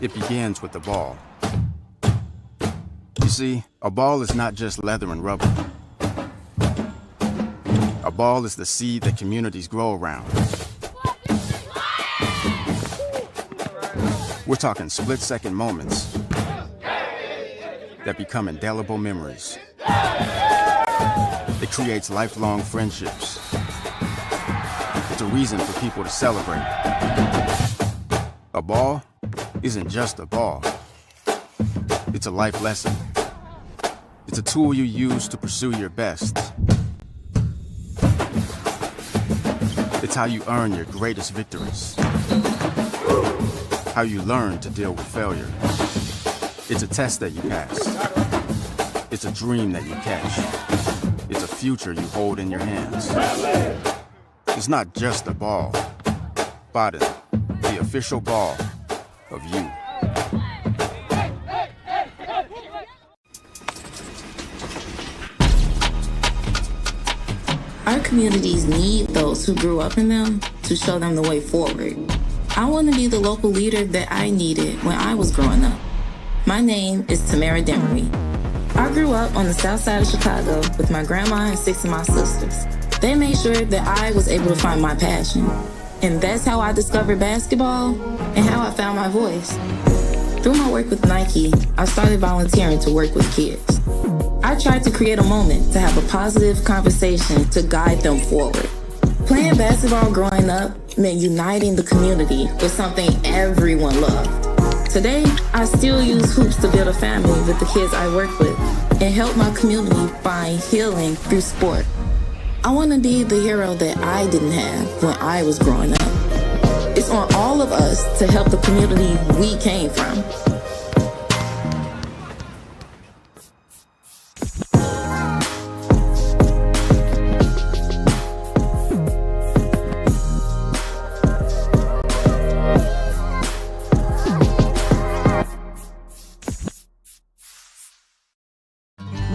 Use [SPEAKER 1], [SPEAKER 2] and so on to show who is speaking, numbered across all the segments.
[SPEAKER 1] It begins with the ball. You see, a ball is not just leather and rubber. A ball is the seed that communities grow around. We're talking split-second moments that become indelible memories. It creates lifelong friendships. It's a reason for people to celebrate. A ball isn't just a ball. It's a life lesson. It's a tool you use to pursue your best. It's how you earn your greatest victories. How you learn to deal with failure. It's a test that you pass. It's a dream that you catch. It's a future you hold in your hands. It's not just a ball. Biden, the official ball of you.
[SPEAKER 2] Our communities need those who grew up in them to show them the way forward. I want to be the local leader that I needed when I was growing up. My name is Tamara Demery. I grew up on the south side of Chicago with my grandma and 6 of my sisters. They made sure that I was able to find my passion. And that's how I discovered basketball and how I found my voice. Through my work with Nike, I started volunteering to work with kids. I tried to create a moment to have a positive conversation to guide them forward. Playing basketball growing up meant uniting the community with something everyone loved. Today, I still use hoops to build a family with the kids I work with and help my community find healing through sport. I want to be the hero that I didn't have when I was growing up. It's on all of us to help the community we came from.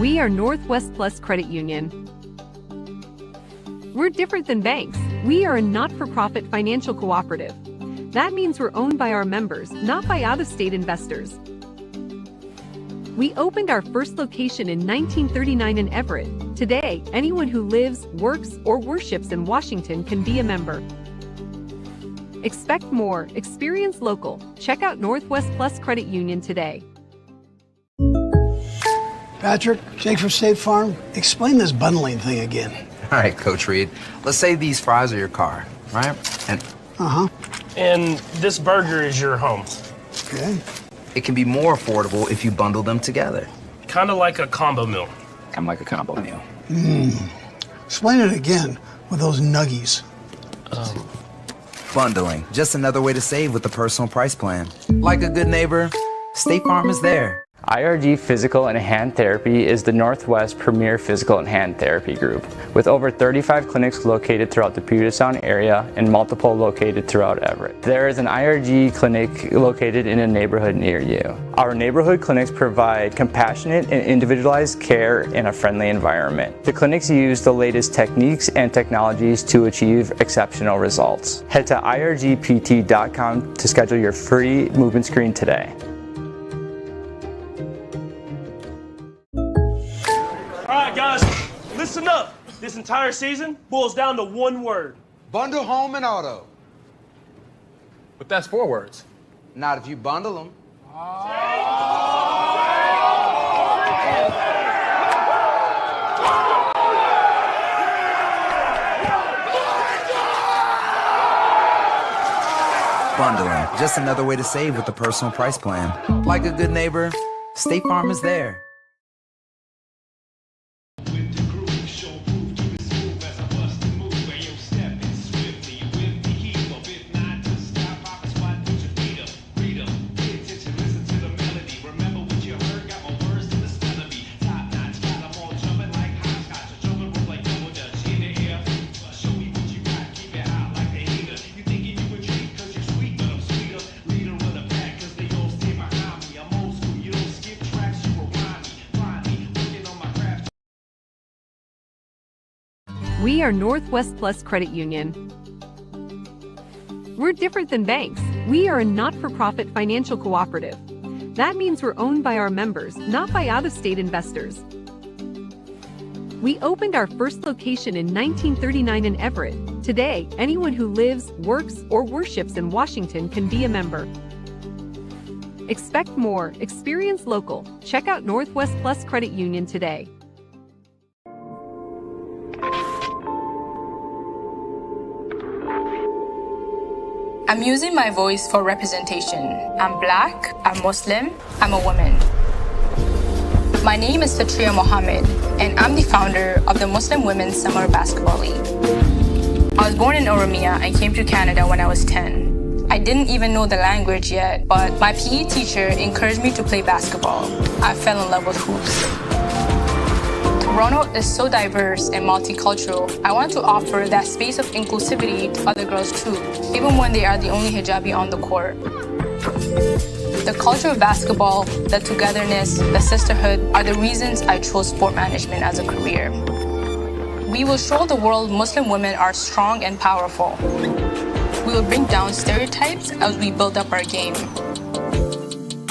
[SPEAKER 3] We are Northwest Plus Credit Union. We're different than banks. We are a not-for-profit financial cooperative. That means we're owned by our members, not by out-of-state investors. We opened our first location in 1939 in Everett. Today, anyone who lives, works, or worships in Washington can be a member. Expect more. Experience local. Check out Northwest Plus Credit Union today.
[SPEAKER 4] Patrick, Jake from State Farm, explain this bundling thing again.
[SPEAKER 5] All right, Coach Reed. Let's say these fries are your car, right? And
[SPEAKER 6] And this burger is your home.
[SPEAKER 4] Okay.
[SPEAKER 5] it can be more affordable if you bundle them together.
[SPEAKER 6] Kind of like a combo meal.
[SPEAKER 5] Kind of like a combo meal.
[SPEAKER 4] Explain it again with those nuggies.
[SPEAKER 5] Bundling, just another way to save with the personal price plan. Like a good neighbor, State Farm is there.
[SPEAKER 7] IRG Physical and Hand Therapy is the Northwest premier physical and hand therapy group, with over 35 clinics located throughout the Puget Sound area and multiple located throughout Everett. There is an IRG clinic located in a neighborhood near you. Our neighborhood clinics provide compassionate and individualized care in a friendly environment. The clinics use the latest techniques and technologies to achieve exceptional results. Head to irgpt.com to schedule your free movement screen today.
[SPEAKER 6] All right, guys, listen up. This entire season boils down to one word.
[SPEAKER 8] Bundle home and auto.
[SPEAKER 9] But that's 4 words.
[SPEAKER 8] Not if you bundle them.
[SPEAKER 5] Bundling, just another way to save with the personal price plan. Like a good neighbor, State Farm is there.
[SPEAKER 3] We are Northwest Plus Credit Union. We're different than banks. We are a not-for-profit financial cooperative. That means we're owned by our members, not by out-of-state investors. We opened our first location in 1939 in Everett. Today, anyone who lives, works, or worships in Washington can be a member. Expect more. Experience local. Check out Northwest Plus Credit Union today.
[SPEAKER 2] I'm using my voice for representation. I'm Black, I'm Muslim, I'm a woman. My name is Fatria Mohammed, and I'm the founder of the Muslim Women's Summer Basketball League. I was born in Oromia and came to Canada when I was 10. I didn't even know the language yet, but my PE teacher encouraged me to play basketball. I fell in love with hoops. Toronto is so diverse and multicultural. I want to offer that space of inclusivity to other girls too, even when they are the only hijabi on the court. The culture of basketball, the togetherness, the sisterhood are the reasons I chose sport management as a career. We will show the world Muslim women are strong and powerful. We will bring down stereotypes as we build up our game.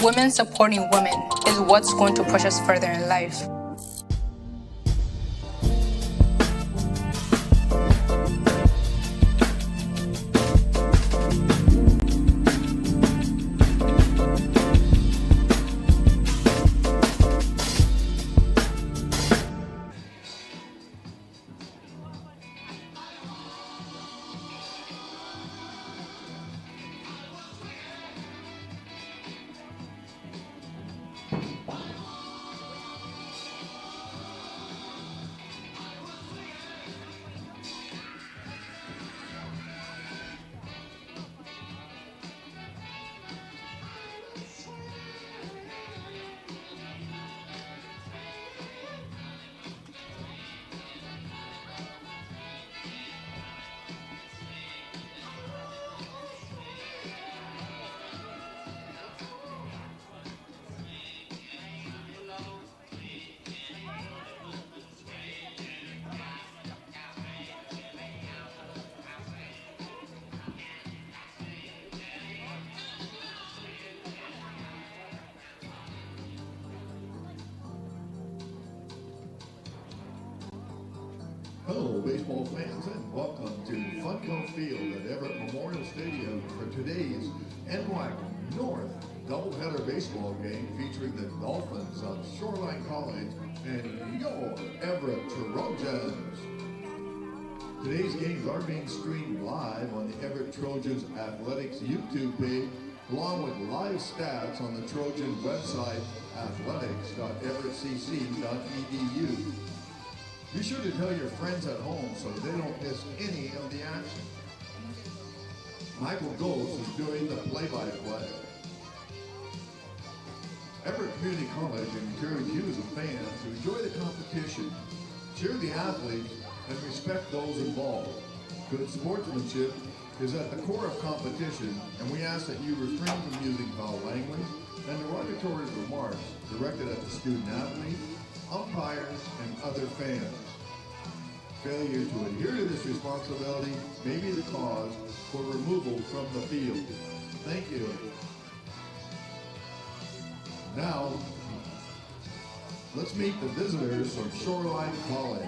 [SPEAKER 2] Women supporting women is what's going to push us further in life.
[SPEAKER 10] Hello, baseball fans, and welcome to Funco Field at Everett Memorial Stadium for today's NWAC North doubleheader baseball game featuring the Dolphins of Shoreline College and your Everett Trojans. Today's games are being streamed live on the Everett Trojans Athletics YouTube page, along with live stats on the Trojan website, athletics.everettcc.edu. Be sure to tell your friends at home so they don't miss any of the action. Michael Gose is doing the play-by-play. Everett Community College encourages you as a fan to enjoy the competition, cheer the athletes, and respect those involved. Good sportsmanship is at the core of competition, and we ask that you refrain from using foul language and derogatory remarks directed at the student athlete, umpires, and other fans. Failure to adhere to this responsibility may be the cause for removal from the field. Thank you. Now, let's meet the visitors from Shoreline College.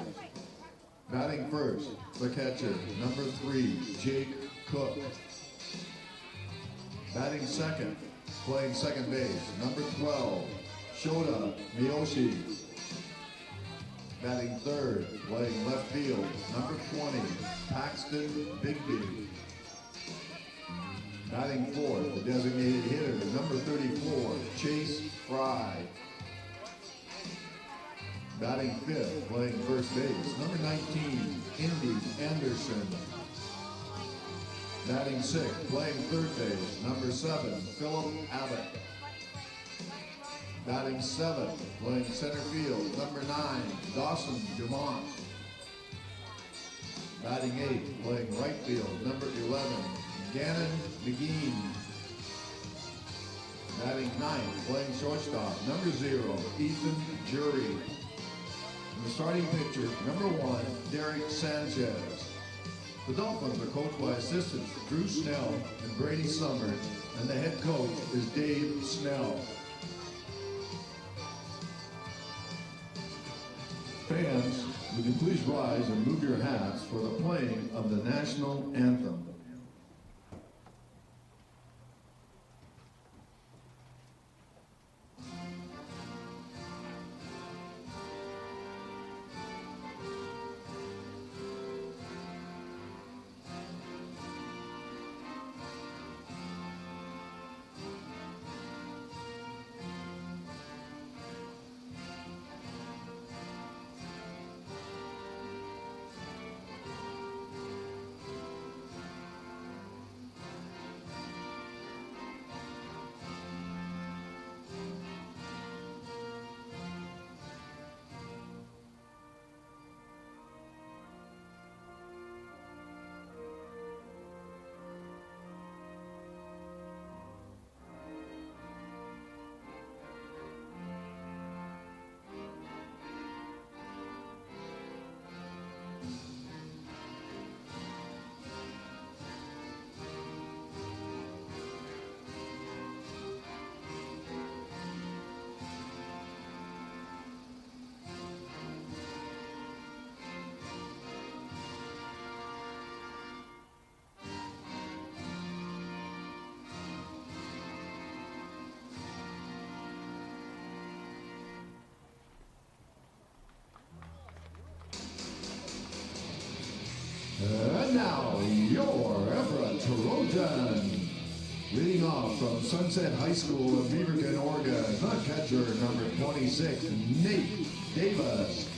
[SPEAKER 10] Batting first, the catcher, number 3, Jake Cook. Batting second, playing second base, number 12, Shota Miyoshi. Batting third, playing left field, number 20, Paxton Bigby. Batting fourth, the designated hitter, number 34, Chase Fry. Batting fifth, playing first base, number 19, Indy Anderson. Batting sixth, playing third base, number 7, Philip Abbott. Batting seventh, playing center field, number 9, Dawson Dumont. Batting eighth, playing right field, number 11, Gannon McGee. Batting ninth, playing shortstop, number 0, Ethan Jury. And the starting pitcher, number 1, Derek Sanchez. The Dolphins are coached by assistants Drew Snell and Brady Summers, and the head coach is Dave Snell. Fans, would you please rise and move your hats for the playing of the national anthem. And now, your Everett Trojan. Leading off from Sunset High School in Beaverton, Oregon, the catcher, number 26, Nate Davis.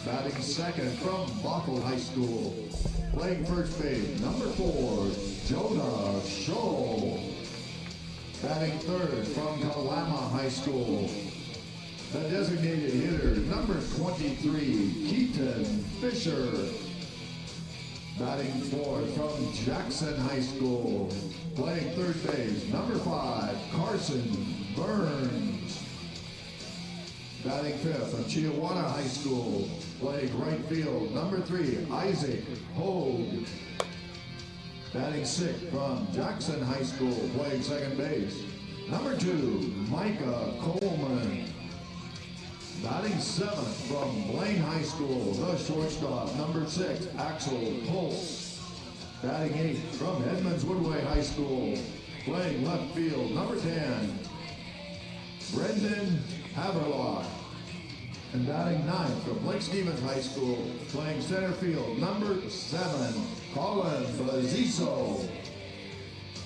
[SPEAKER 10] Batting second from Bothell High School. Playing first base, number 4, Jonah Scholl. Batting third from Kalama High School. The designated hitter, number 23, Keaton Fisher. Batting fourth from Jackson High School. Playing third base, number 5, Carson Burns. Batting fifth from Chihuahua High School. Playing right field, number 3, Isaac Hogue. Batting sixth from Jackson High School. Playing second base, number 2, Micah Coleman. Batting seventh from Blaine High School, the shortstop, number 6, Axel Pulse. Batting eighth from Edmonds Woodway High School, playing left field, number 10, Brendan Haverlock. And batting ninth from Lake Stevens High School, playing center field, number 7, Colin Baziso.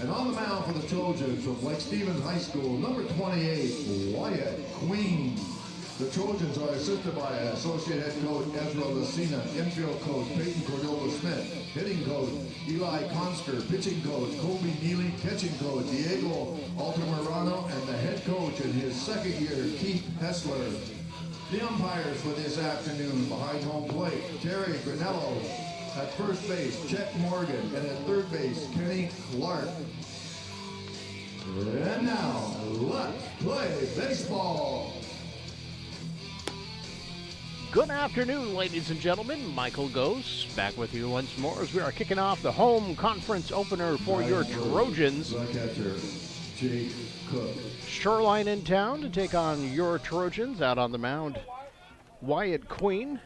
[SPEAKER 10] And on the mound for the Trojans from Lake Stevens High School, number 28, Wyatt Queen. The Trojans are assisted by Associate Head Coach Ezra Lucina, Infield Coach Peyton Cordova Smith, Hitting Coach Eli Consker, Pitching Coach Kobe Neely, Catching Coach Diego Altamirano, and the Head Coach in his second year, Keith Hessler. The umpires for this afternoon: behind home plate, Terry Granello; at first base, Chet Morgan; and at third base, Kenny Clark. And now, let's play baseball.
[SPEAKER 11] Good afternoon, ladies and gentlemen. Michael Gose back with you once more as we are kicking off the home conference opener for your Trojans.
[SPEAKER 10] The catcher, Jake Cook.
[SPEAKER 11] Shoreline in town to take on your Trojans. Out on the mound, Wyatt Queen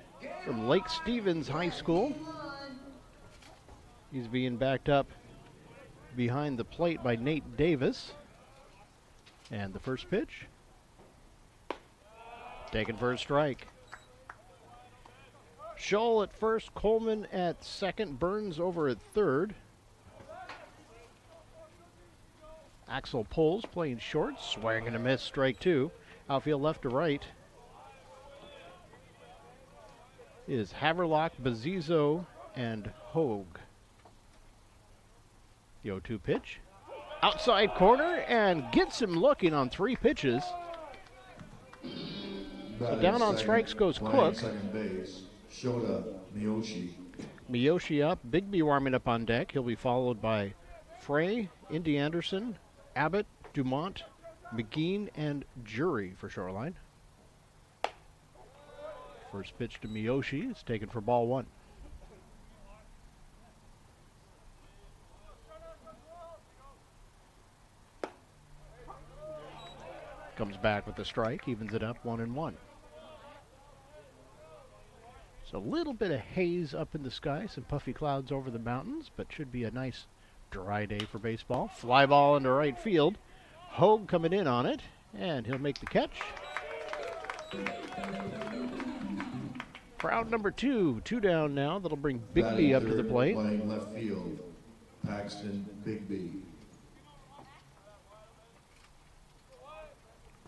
[SPEAKER 11] from Lake Stevens High School. He's being backed up behind the plate by Nate Davis. And the first pitch, taken for a strike. Scholl at first, Coleman at second, Burns over at third. Axel Pulls playing short, swing and a miss, strike 2. Outfield left to right is Haverlock, Bazizo, and Hogue. The 0-2 pitch. Outside corner, and gets him looking on 3 pitches. So down on strikes goes Cook.
[SPEAKER 10] Second base, Shota Miyoshi.
[SPEAKER 11] Miyoshi up, Bigby warming up on deck. He'll be followed by Frey, Indy Anderson, Abbott, Dumont, McGeen, and Jury for Shoreline. First pitch to Miyoshi is taken for ball 1. Comes back with the strike, evens it up 1-1. So a little bit of haze up in the sky, some puffy clouds over the mountains, but should be a nice dry day for baseball. Fly ball into right field. Hogue coming in on it, and he'll make the catch. For out number 2, 2 down now. That'll bring Bigby up to the plate.
[SPEAKER 10] Playing left field, Paxton Bigby.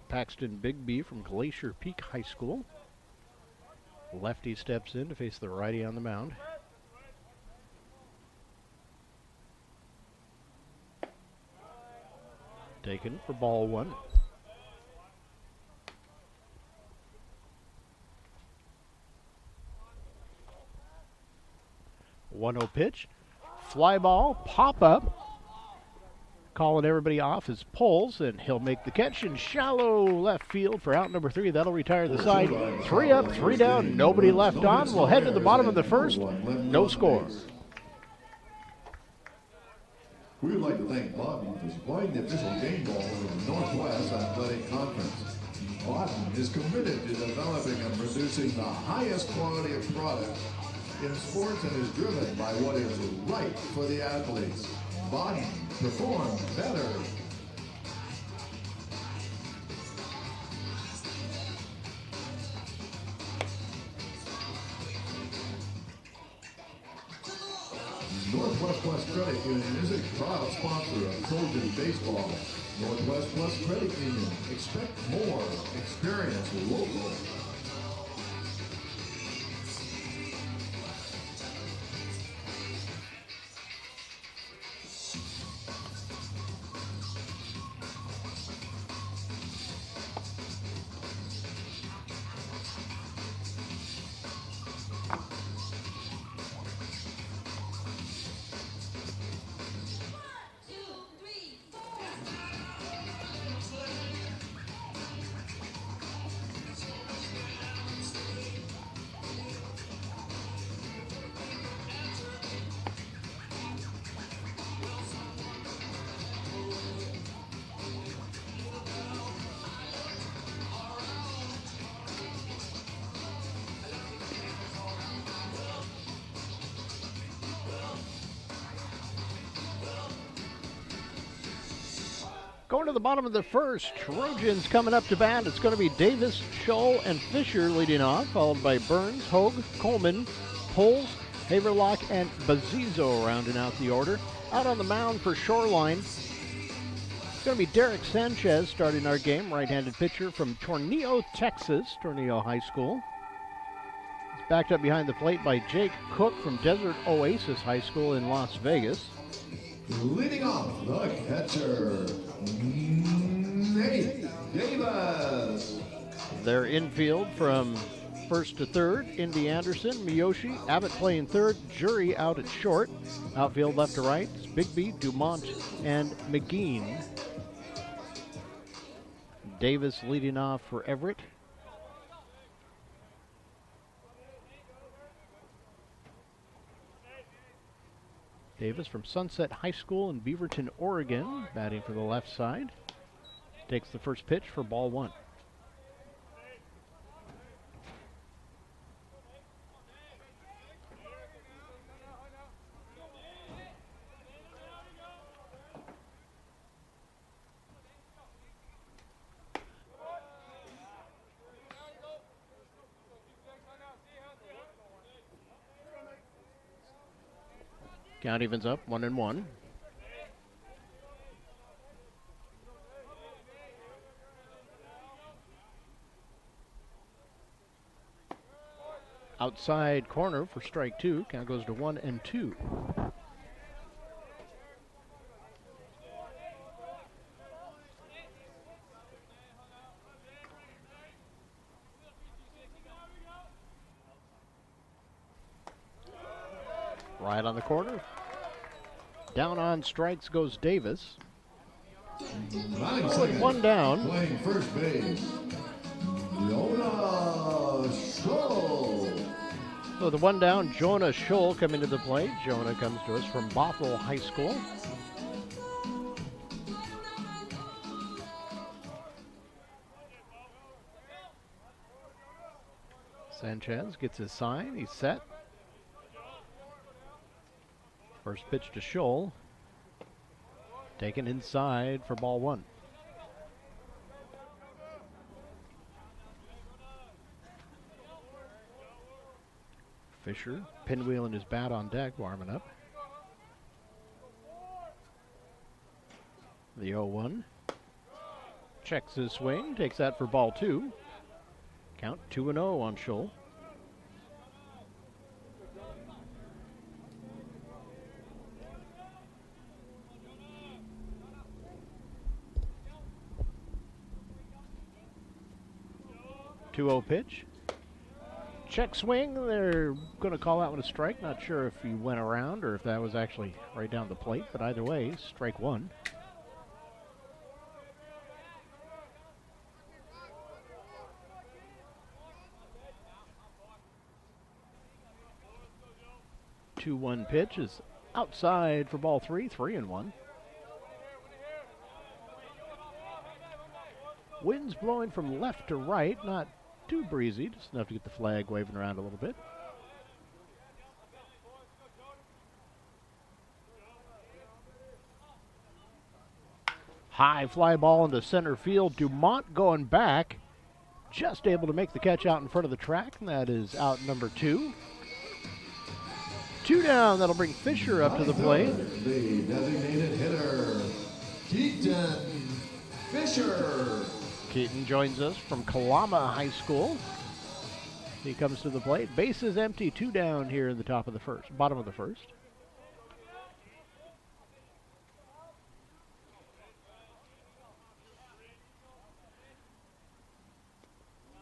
[SPEAKER 11] Paxton Bigby from Glacier Peak High School. Lefty steps in to face the righty on the mound. Taken for ball 1. 1-0 pitch. Fly ball, pop up. Calling everybody off his poles, and he'll make the catch in shallow left field for out number 3. That'll retire the side. 3 up, 3 down, nobody left on. We'll head to the bottom of the first. No score.
[SPEAKER 10] We would like to thank Bobby for supplying the official game ball of the Northwest Athletic Conference. Bobby is committed to developing and producing the highest quality of product in sports and is driven by what is right for the athletes. Body perform better. Northwest Plus Credit Union is a proud sponsor of Trojan Baseball. Northwest Plus Credit Union. Expect more. Experience local.
[SPEAKER 11] Going to the bottom of the first, Trojans coming up to bat. It's going to be Davis, Scholl, and Fisher leading off, followed by Burns, Hogue, Coleman, Poles, Haverlock, and Bazizo rounding out the order. Out on the mound for Shoreline, it's going to be Derek Sanchez starting our game, right-handed pitcher from Tornillo, Texas, Tornillo High School. He's backed up behind the plate by Jake Cook from Desert Oasis High School in Las Vegas.
[SPEAKER 10] Leading off the catcher, Nate Davis.
[SPEAKER 11] Their infield from first to third, Indy Anderson, Miyoshi, Abbott playing third, Jury out at short. Outfield left to right, it's Bigby, Dumont, and McGeen. Davis leading off for Everett. Davis from Sunset High School in Beaverton, Oregon, batting for the left side. Takes the first pitch for ball 1. Count evens up, 1-1. Outside corner for strike 2. Count goes to 1-2. Right on the corner. Down on strikes goes Davis. With 1 down.
[SPEAKER 10] Playing first base, Jonah Scholl.
[SPEAKER 11] So the 1 down, Jonah Scholl coming to the plate. Jonah comes to us from Bothell High School. Sanchez gets his sign. He's set. First pitch to Scholl. Taken inside for ball one. Fisher pinwheeling his bat on deck, warming up. The 0-1. Checks his swing, takes that for ball two. Count 2-0 on Scholl. Two-0 pitch. Check swing. They're going to call that one a strike. Not sure if he went around or if that was actually right down the plate, but either way, strike one. Two 2-1 pitch is outside for ball three, 3-1. Wind's blowing from left to right, not too breezy, just enough to get the flag waving around a little bit. High fly ball into center field. Dumont going back, just able to make the catch out in front of the track, and that is out number two. Two down, that'll bring Fisher up to the plate.
[SPEAKER 10] The designated hitter, Keaton Fisher.
[SPEAKER 11] Keaton joins us from Kalama High School. He comes to the plate. Base is empty. Two down here in the bottom of the first.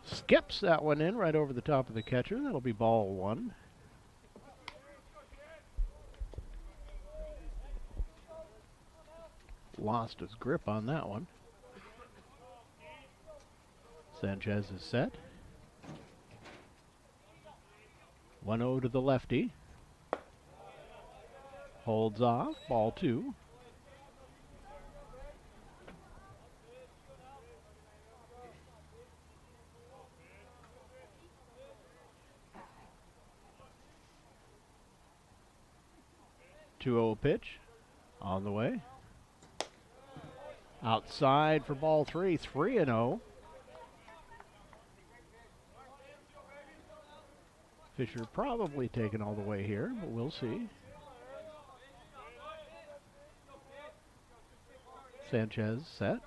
[SPEAKER 11] Skips that one in right over the top of the catcher. That'll be ball one. Lost his grip on that one. Sanchez is set. 1-0 to the lefty. Holds off. Ball two. Two-0 pitch on the way. Outside for ball three, 3-0. Fisher probably taken all the way here, but we'll see. Sanchez set.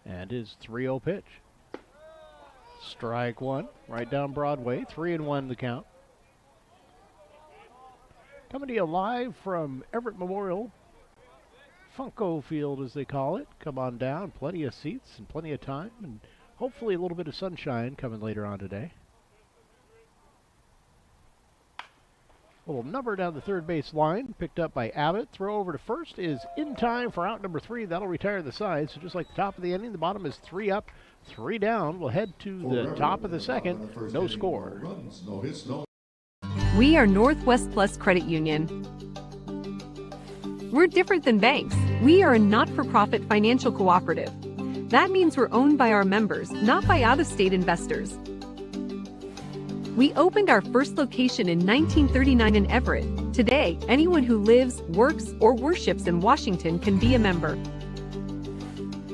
[SPEAKER 11] And his 3-0 pitch. Strike one, right down Broadway, 3-1 the count. Coming to you live from Everett Memorial Funko Field, as they call it. Come on down, plenty of seats and plenty of time, and hopefully a little bit of sunshine coming later on today. A little number down the third base line, picked up by Abbott. Throw over to first is in time for out number three. That'll retire the side. So just like the top of the inning, the bottom is 3 up, 3 down. We'll head to the top of the second. No score.
[SPEAKER 3] We are Northwest Plus Credit Union. We're different than banks. We are a not-for-profit financial cooperative. That means we're owned by our members, not by out-of-state investors. We opened our first location in 1939 in Everett. Today, anyone who lives, works, or worships in Washington can be a member.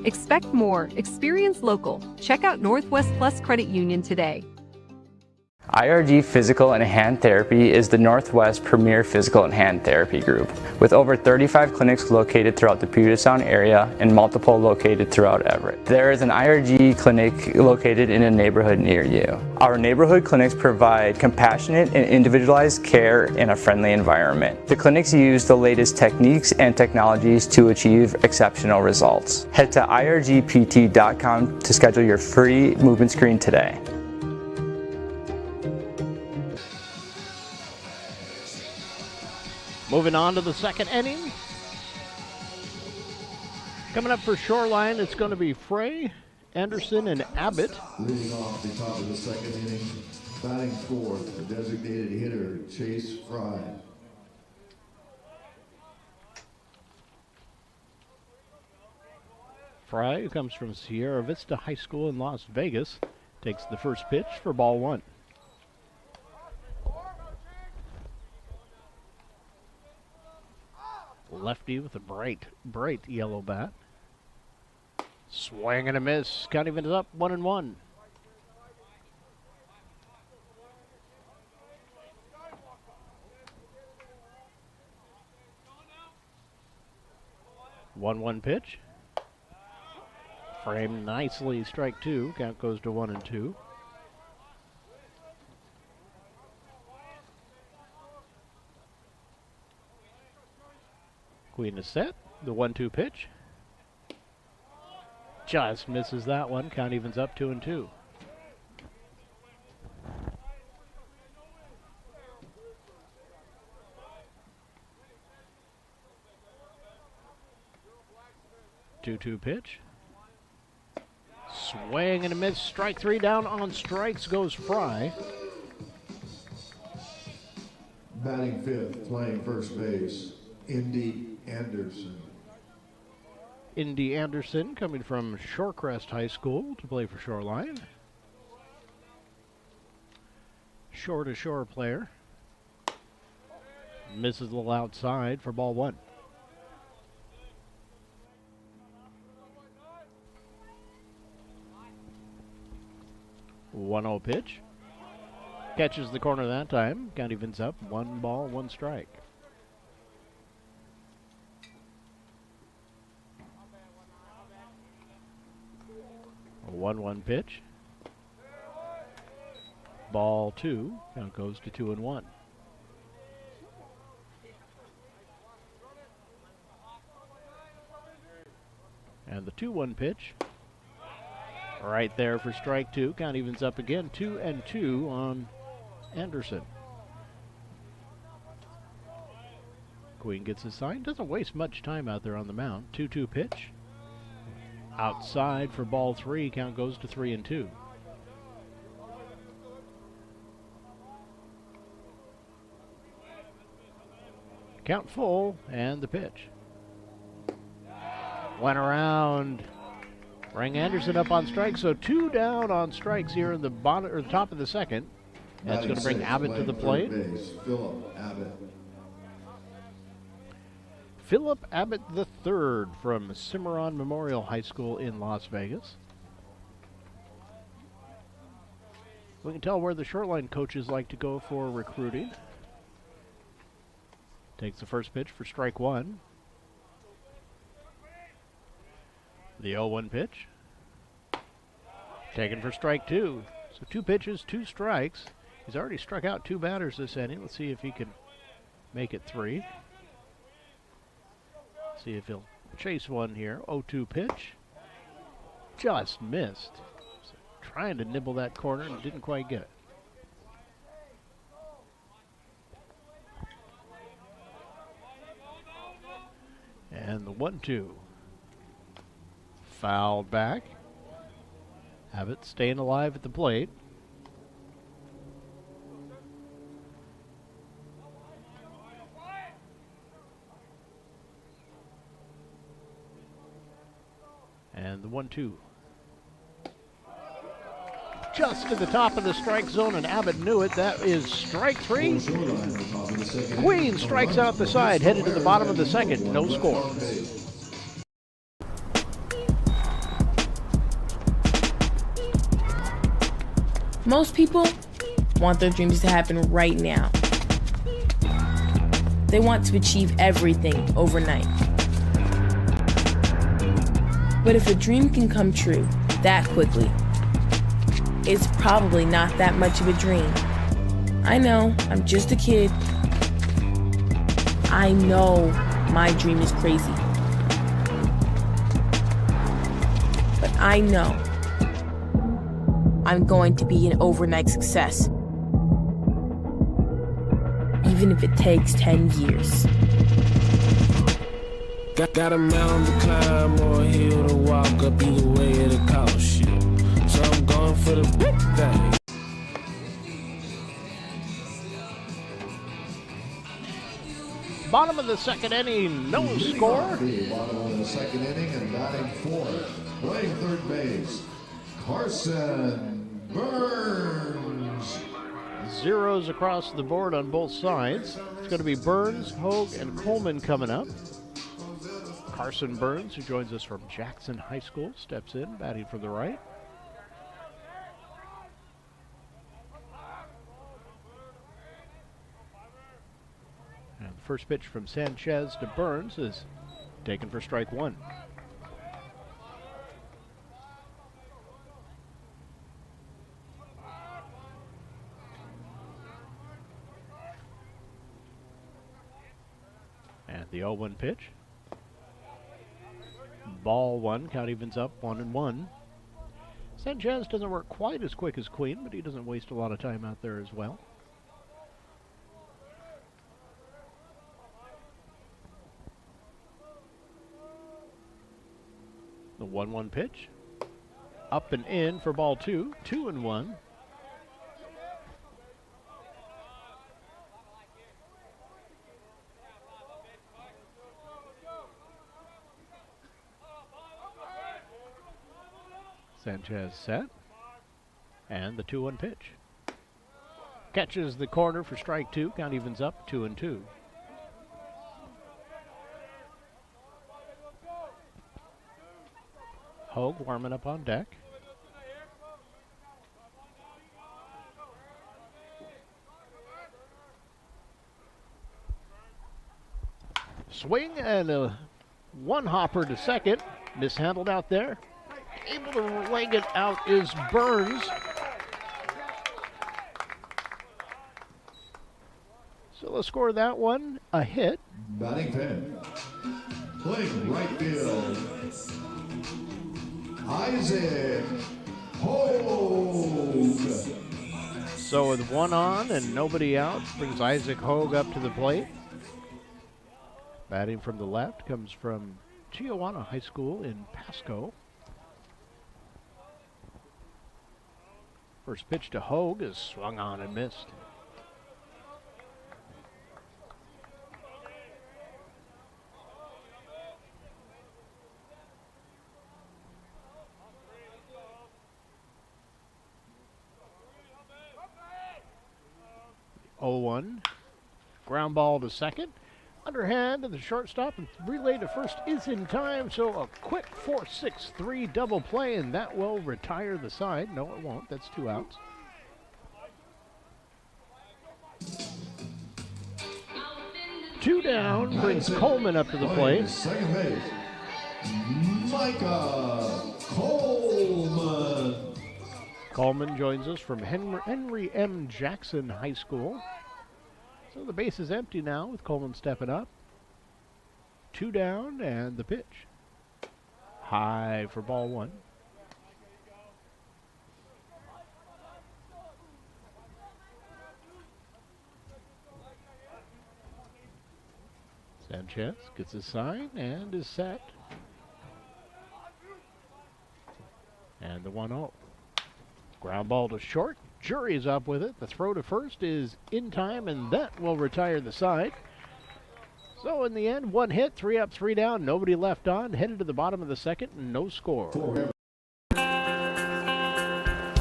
[SPEAKER 3] Expect more. Experience local. Check out Northwest Plus Credit Union today.
[SPEAKER 7] IRG Physical and Hand Therapy is the Northwest premier physical and hand therapy group, with over 35 clinics located throughout the Puget Sound area and multiple located throughout Everett. There is an IRG clinic located in a neighborhood near you. Our neighborhood clinics provide compassionate and individualized care in a friendly environment. The clinics use the latest techniques and technologies to achieve exceptional results. Head to irgpt.com to schedule your free movement screen today.
[SPEAKER 11] Moving on to the second inning. Coming up for Shoreline, it's going to be Frey, Anderson, and Abbott.
[SPEAKER 10] Leading off the top of the second inning, batting fourth, the designated hitter, Chase Fry.
[SPEAKER 11] Fry, who comes from Sierra Vista High School in Las Vegas, takes the first pitch for ball 1. Lefty with a bright yellow bat. Swing and a miss. Count evens up 1-1. One pitch. Framed nicely, strike 2. Count goes to 1-2. Queen is set. The 1-2 pitch. Just misses that one. Count evens up 2-2. Two pitch. Swing and a miss. Strike 3. Down on strikes goes Fry.
[SPEAKER 10] Batting 5th, playing first base, Indy Anderson.
[SPEAKER 11] Indy Anderson coming from Shorecrest High School to play for Shoreline. Shore-to-shore player. Misses a little outside for ball 1. One-0 pitch. Catches the corner that time. Count evens up. 1 ball, 1 strike. A 1-1 pitch. Ball 2. Count goes to 2-1. And the 2-1 pitch. Right there for strike 2. Count evens up again. 2-2 on Anderson. Queen gets his sign. Doesn't waste much time out there on the mound. 2-2 pitch. Outside for ball 3. Count goes to 3-2. Count full and the pitch. Went around. Rang Anderson up on strikes, so 2 down on strikes here in the bottom or the top of the second. That's going to bring Abbott to the plate. Philip Abbott III from Cimarron Memorial High School in Las Vegas. We can tell where the Shoreline coaches like to go for recruiting. Takes the first pitch for strike 1. The 0-1 pitch. Taken for strike 2. So 2 pitches, 2 strikes. He's already struck out 2 batters this inning. Let's see if he can make it 3. See if he'll chase one here. 0-2 pitch. Just missed. So trying to nibble that corner and didn't quite get it. And the 1-2. Fouled back. Abbott staying alive at the plate. And the 1-2. Just to the top of the strike zone, and Abbott knew it. That is strike 3. Queen strikes out the side, headed to the bottom of the second. No score.
[SPEAKER 12] Most people want their dreams to happen right now. They want to achieve everything overnight. But if a dream can come true that quickly, it's probably not that much of a dream. I know, I'm just a kid. I know my dream is crazy. But I know I'm going to be an overnight success. Even if it takes 10 years.
[SPEAKER 13] Got a mountain to climb or a hill to walk up, either way it'll cost you. So I'm going for the big thing.
[SPEAKER 11] Bottom of the second inning, no score.
[SPEAKER 10] Bottom of the second inning and batting fourth. Playing third base, Carson Burns.
[SPEAKER 11] Zeros across the board on both sides. It's going to be Burns, Hogue, and Coleman coming up. Carson Burns, who joins us from Jackson High School, steps in, batting from the right. And the first pitch from Sanchez to Burns is taken for strike one. And the 0-1 pitch. Ball one, count evens up 1-1. Sanchez doesn't work quite as quick as Queen, but he doesn't waste a lot of time out there as well. The 1-1 pitch. Up and in for ball two, 2-1. Sanchez set. And the 2-1 pitch. Catches the corner for strike two. Count evens up 2-2. Hogue warming up on deck. Swing and a one hopper to second. Mishandled out there. Able to leg it out is Burns. So let's score that one. A hit.
[SPEAKER 10] Batting 10. Playing right field, Isaac Hogue.
[SPEAKER 11] So with one on and nobody out, brings Isaac Hogue up to the plate. Batting from the left comes from Chiawana High School in Pasco. First pitch to Hogue is swung on and missed. The 0-1. Ground ball to second. Underhand to the shortstop and relay to first is in time, so a quick 4-6-3 double play, and that will retire the side. No, it won't. That's 2 outs. Two down brings Coleman up to the plate.
[SPEAKER 10] Second base, Micah Coleman.
[SPEAKER 11] Coleman joins us from Henry M. Jackson High School. So the base is empty now with Coleman stepping up. 2 down and the pitch. High for ball one. Sanchez gets his sign and is set. And the 1-0. Ground ball to short. Jury's up with it. The throw to first is in time, and that will retire the side. So in the end, 1 hit, 3 up, 3 down, nobody left on. Headed to the bottom of the second, and no score.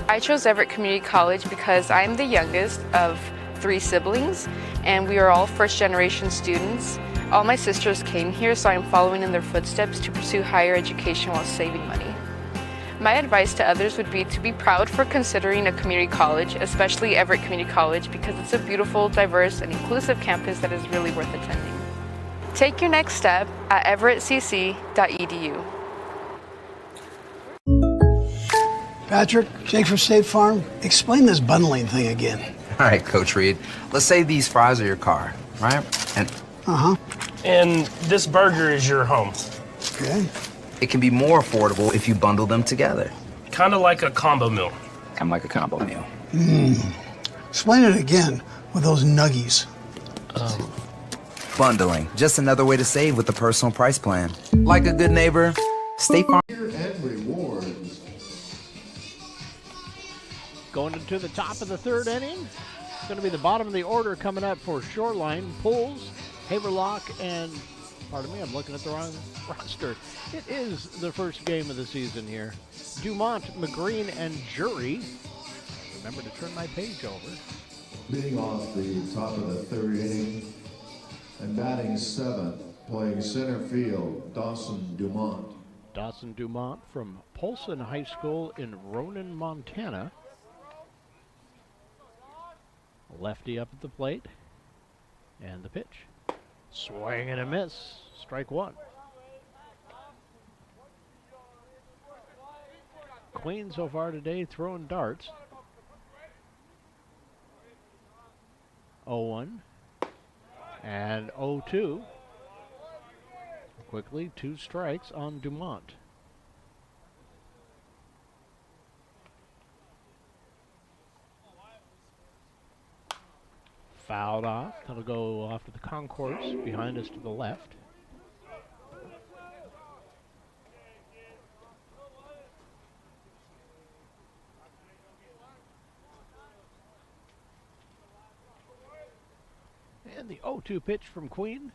[SPEAKER 14] I chose Everett Community College because I'm the youngest of 3 siblings, and we are all first-generation students. All my sisters came here, so I'm following in their footsteps to pursue higher education while saving money. My advice to others would be to be proud for considering a community college, especially Everett Community College, because it's a beautiful, diverse, and inclusive campus that is really worth attending. Take your next step at everettcc.edu.
[SPEAKER 4] Patrick, Jake from State Farm, explain this bundling thing again.
[SPEAKER 5] All right, Coach Reed. Let's say these fries are your car, right? And
[SPEAKER 6] And this burger is your home.
[SPEAKER 4] Okay.
[SPEAKER 5] it can be more affordable if you bundle them together.
[SPEAKER 6] Kind of like a combo meal.
[SPEAKER 5] Kind of like a combo meal.
[SPEAKER 4] Explain it again with those nuggies.
[SPEAKER 5] Bundling, just another way to save with the personal price plan. Like a good neighbor, State Farm.
[SPEAKER 10] And rewards.
[SPEAKER 11] Going into the top of the third inning. It's going to be the bottom of the order coming up for Shoreline. Pulls, Haverlock and, pardon me, I'm looking at the wrong roster. It is the first game of the season here. Dumont, McGreen, and Jury. Remember to turn my page over.
[SPEAKER 10] Leading off the top of the third inning and batting seventh, playing center field, Dawson Dumont.
[SPEAKER 11] Dawson Dumont from Polson High School in Ronan, Montana. Lefty up at the plate. And the pitch. Swing and a miss. Strike one. Queen so far today throwing darts. 0-1 and 0-2. Quickly, 2 strikes on Dumont. Fouled off. That'll go off to the concourse behind us to the left. And the 0-2 pitch from Queen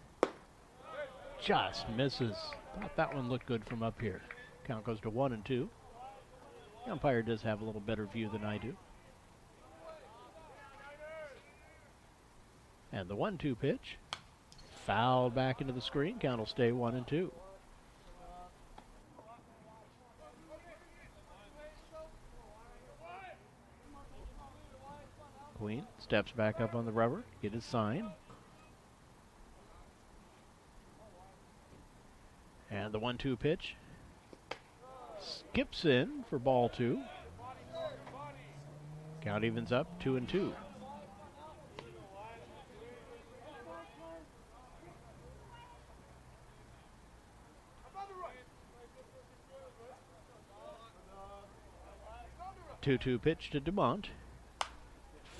[SPEAKER 11] just misses. Thought that one looked good from up here. Count goes to 1-2. The umpire does have a little better view than I do. And the 1-2 pitch fouled back into the screen. Count will stay 1-2. Queen steps back up on the rubber, get his sign. And the 1-2 pitch skips in for ball 2. Count evens up 2-2. Two-two pitch to Dumont.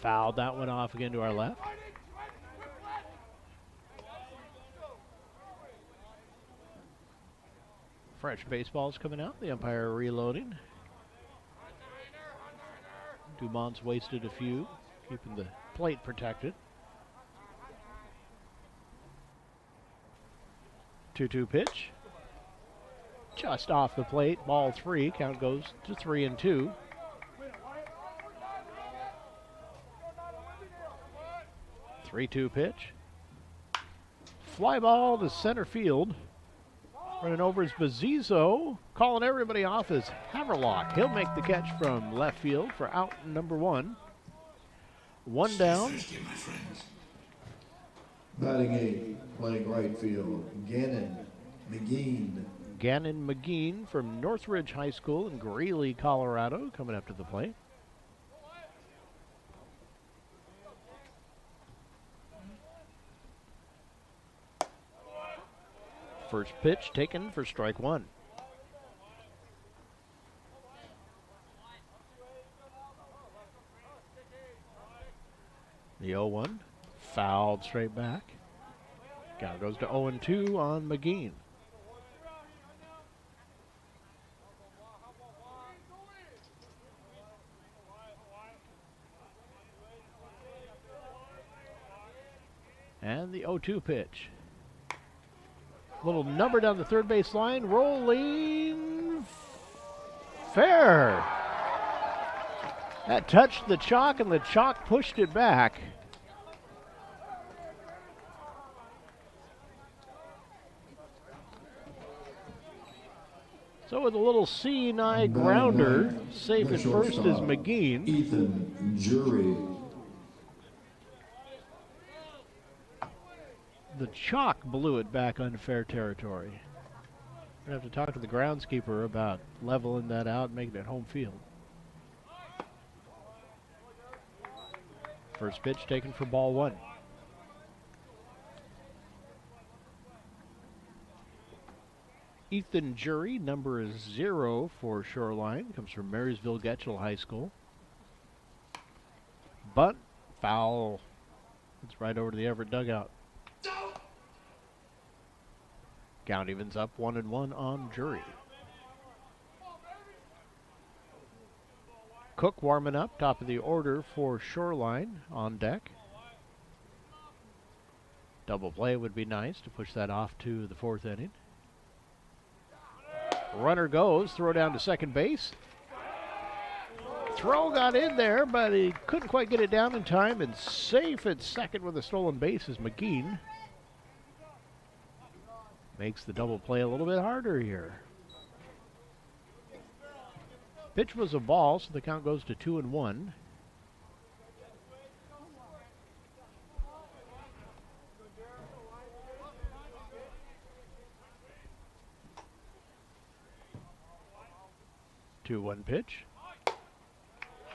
[SPEAKER 11] Fouled that one off again to our left. Fresh baseballs coming out. The umpire reloading. Dumont's wasted a few, keeping the plate protected. 2-2 pitch. Just off the plate. Ball 3. Count goes to 3-2. Three-two pitch. Fly ball to center field. Running over is Bazizo. Calling everybody off is Haverlock. He'll make the catch from left field for out number 1. 1 down.
[SPEAKER 10] Batting 8, playing right field, Gannon McGeen.
[SPEAKER 11] Gannon McGeen from Northridge High School in Greeley, Colorado, coming up to the plate. First pitch taken for strike 1. The 0-1 fouled straight back. Count goes to 0-2 on McGeen. And the 0-2 pitch. Little number down the third base line. Rolling fair. That touched the chalk, and the chalk pushed it back. So with a little seeing eye grounder, safe at first is McGeen.
[SPEAKER 10] Ethan Jury.
[SPEAKER 11] The chalk blew it back unfair territory. We're going to have to talk to the groundskeeper about leveling that out and making it home field. First pitch taken for ball 1. Ethan Jury, number is 0 for Shoreline, comes from Marysville Getchell High School. Bunt, foul. It's right over to the Everett dugout. Count evens up 1-1 on Jury. Cook warming up, top of the order for Shoreline on deck. Double play would be nice to push that off to the fourth inning. Runner goes, throw down to second base. Throw got in there, but he couldn't quite get it down in time, and safe at second with a stolen base is McGee. Makes the double play a little bit harder here. Pitch was a ball, so the count goes to 2-1. Two-one pitch.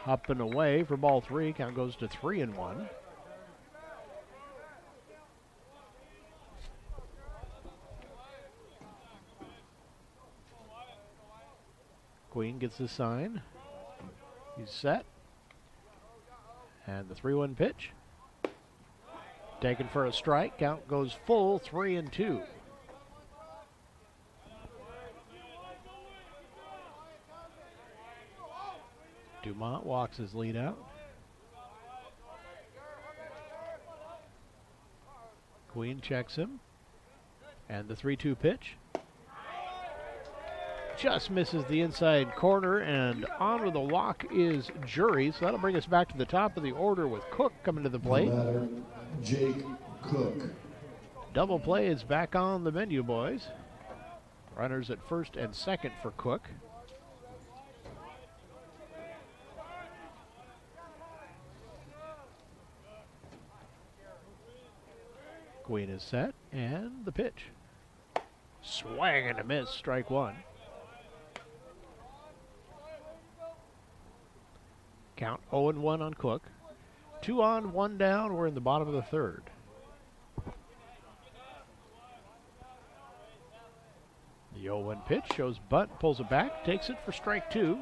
[SPEAKER 11] Up and away for ball three. Count goes to 3-1. Queen gets the sign. He's set. And the 3-1 pitch. Taken for a strike. Count goes full, 3-2. Dumont walks his lead out. Queen checks him. And the 3-2 pitch. Just misses the inside corner, and on with the walk is Jury. So that'll bring us back to the top of the order with Cook coming to the plate.
[SPEAKER 10] Jake Cook.
[SPEAKER 11] Double play is back on the menu, boys. Runners at first and second for Cook. Queen is set, and the pitch. Swing and a miss, strike one. Count 0-1 on Cook. 2 on, 1 down. We're in the bottom of the third. The 0-1 pitch shows bunt, pulls it back, takes it for strike two.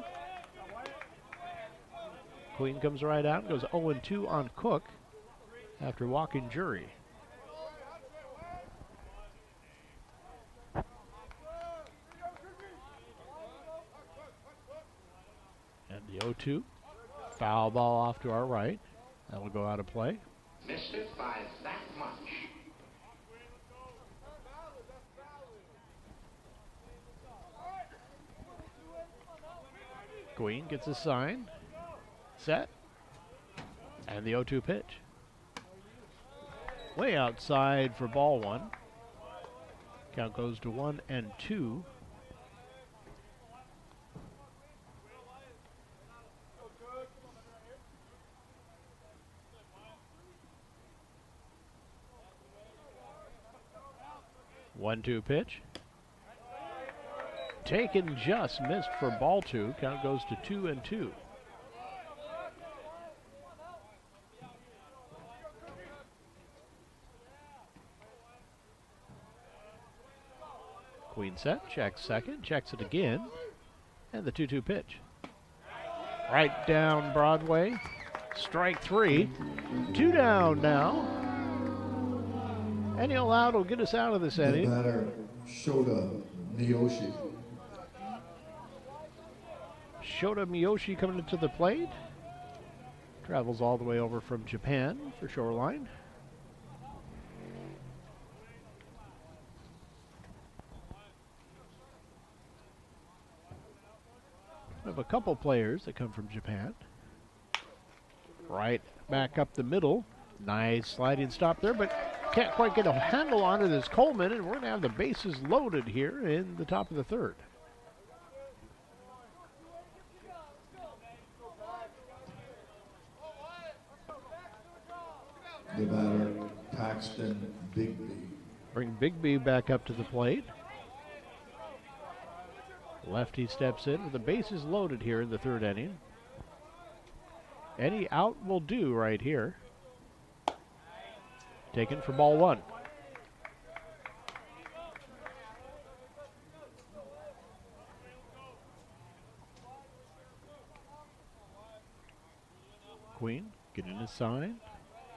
[SPEAKER 11] Queen comes right out and goes 0-2 on Cook after walking Jury. And the 0-2. Foul ball off to our right. That'll go out of play.
[SPEAKER 15] Missed it by that much.
[SPEAKER 11] Queen gets a sign. Set. And the 0-2 pitch. Way outside for ball one. Count goes to 1-2. One-two pitch. Taken, just missed for ball two. Count goes to 2-2. Queen set, checks second, checks it again, and the 2-2 pitch. Right down Broadway. Strike three. 2 down now. Any allowed will get us out of this inning.
[SPEAKER 10] The batter, Shota Miyoshi.
[SPEAKER 11] Shota Miyoshi coming into the plate. Travels all the way over from Japan for Shoreline. We have a couple players that come from Japan. Right back up the middle. Nice sliding stop there, but can't quite get a handle on it as Coleman, and we're going to have the bases loaded here in the top of the third.
[SPEAKER 10] The batter, Paxton Bigby.
[SPEAKER 11] Bring Bigby back up to the plate. Lefty steps in with the bases loaded here in the third inning. Any out will do right here. Taken for ball one. Queen getting his sign,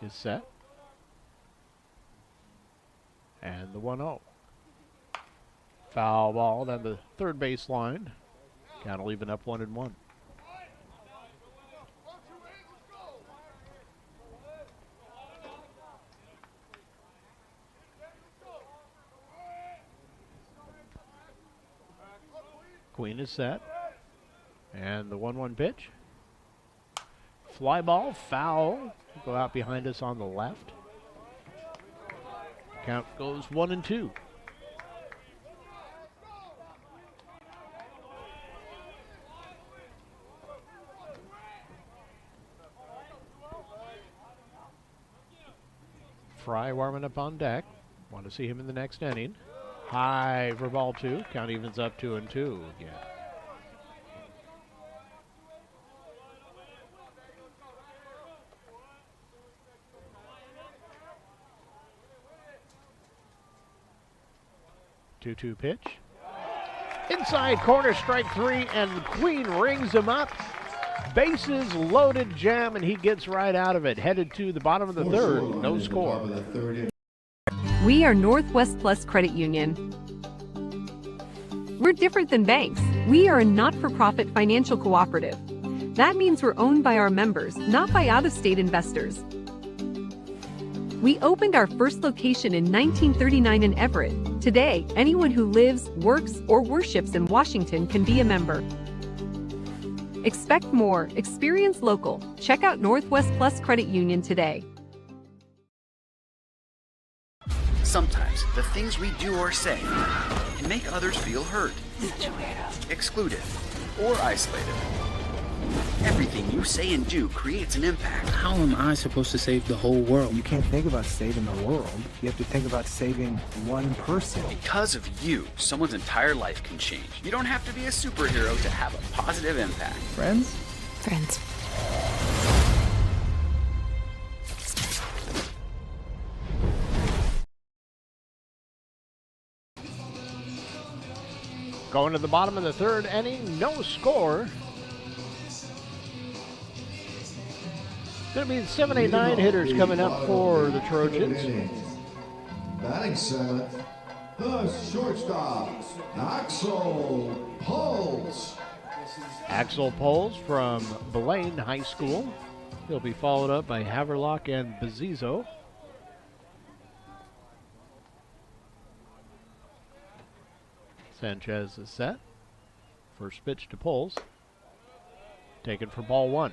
[SPEAKER 11] is set. And the 1-0. Foul ball down the third base line. Count will even up 1-1. Queen is set. And the 1-1 pitch. Fly ball, foul. Go out behind us on the left. Count goes 1-2. Fry warming up on deck. Want to see him in the next inning. High for ball 2. Count evens up 2-2 again. Two pitch. Inside corner, strike 3, and the Queen rings him up. Bases loaded, jam, and he gets right out of it. Headed to the bottom of the third. No score.
[SPEAKER 3] We are Northwest Plus Credit Union. We're different than banks. We are a not-for-profit financial cooperative. That means we're owned by our members, not by out-of-state investors. We opened our first location in 1939 in Everett. Today, anyone who lives, works, or worships in Washington can be a member. Expect more. Experience local. Check out Northwest Plus Credit Union today.
[SPEAKER 16] Sometimes the things we do or say can make others feel hurt, excluded, or isolated. Everything you say and do creates an impact.
[SPEAKER 17] How am I supposed to save the whole world? You can't think about saving the world. You have to think about saving one person.
[SPEAKER 16] Because of you, someone's entire life can change. You don't have to be a superhero to have a positive impact.
[SPEAKER 17] Friends?
[SPEAKER 2] Friends.
[SPEAKER 11] Going to the bottom of the third inning, no score. Going to be 7, 8, 9 hitters coming up for the Trojans.
[SPEAKER 10] Batting seventh, the shortstop, Axel Pulse.
[SPEAKER 11] Axel Poles from Blaine High School. He'll be followed up by Haverlock and Bezizo. Sanchez is set. First pitch to Poles. Taken for ball 1.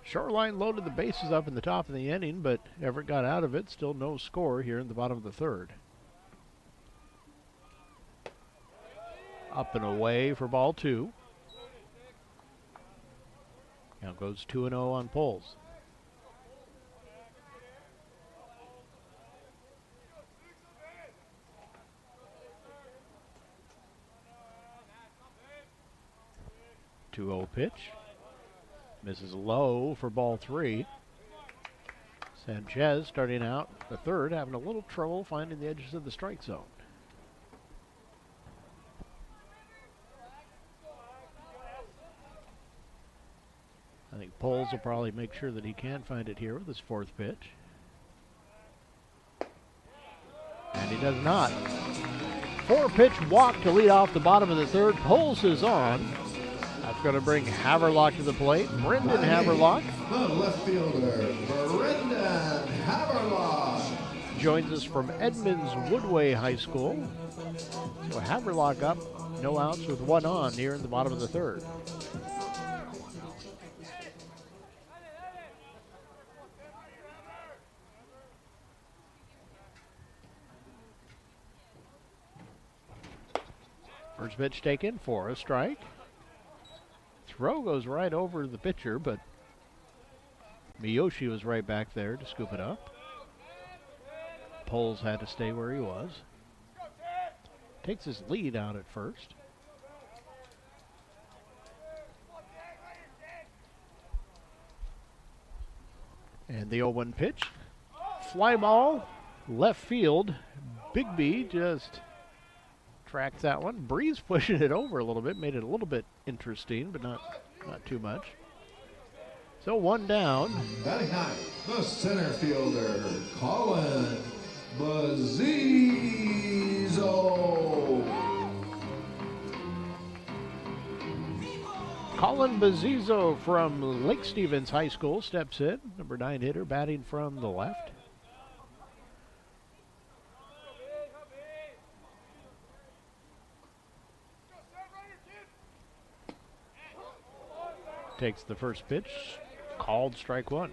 [SPEAKER 11] Shoreline loaded the bases up in the top of the inning, but Everett got out of it. Still no score here in the bottom of the third. Up and away for ball 2. Now goes 2-0 on Poles. Two-0 pitch. Misses low for ball 3. Sanchez starting out the third, having a little trouble finding the edges of the strike zone. I think Poles will probably make sure that he can find it here with his fourth pitch. And he does not. 4-pitch walk to lead off the bottom of the third. Poles is on. That's going to bring Haverlock to the plate. Brendan Haverlock.
[SPEAKER 10] The left fielder, Brendan Haverlock.
[SPEAKER 11] Joins us from Edmonds Woodway High School. So Haverlock up, no outs with 1 on here in the bottom of the third. First pitch taken for a strike. Throw goes right over the pitcher, but Miyoshi was right back there to scoop it up. Poles had to stay where he was. Takes his lead out at first. And the 0-1 pitch. Fly ball, left field. Bigby just tracks that one. Breeze pushing it over a little bit, made it a little bit interesting, but not too much. So 1 down.
[SPEAKER 10] Batting 9, the center fielder, Colin Bezizo.
[SPEAKER 11] Colin Bezizo from Lake Stevens High School steps in. Number 9 hitter batting from the left. takes the first pitch, called strike one.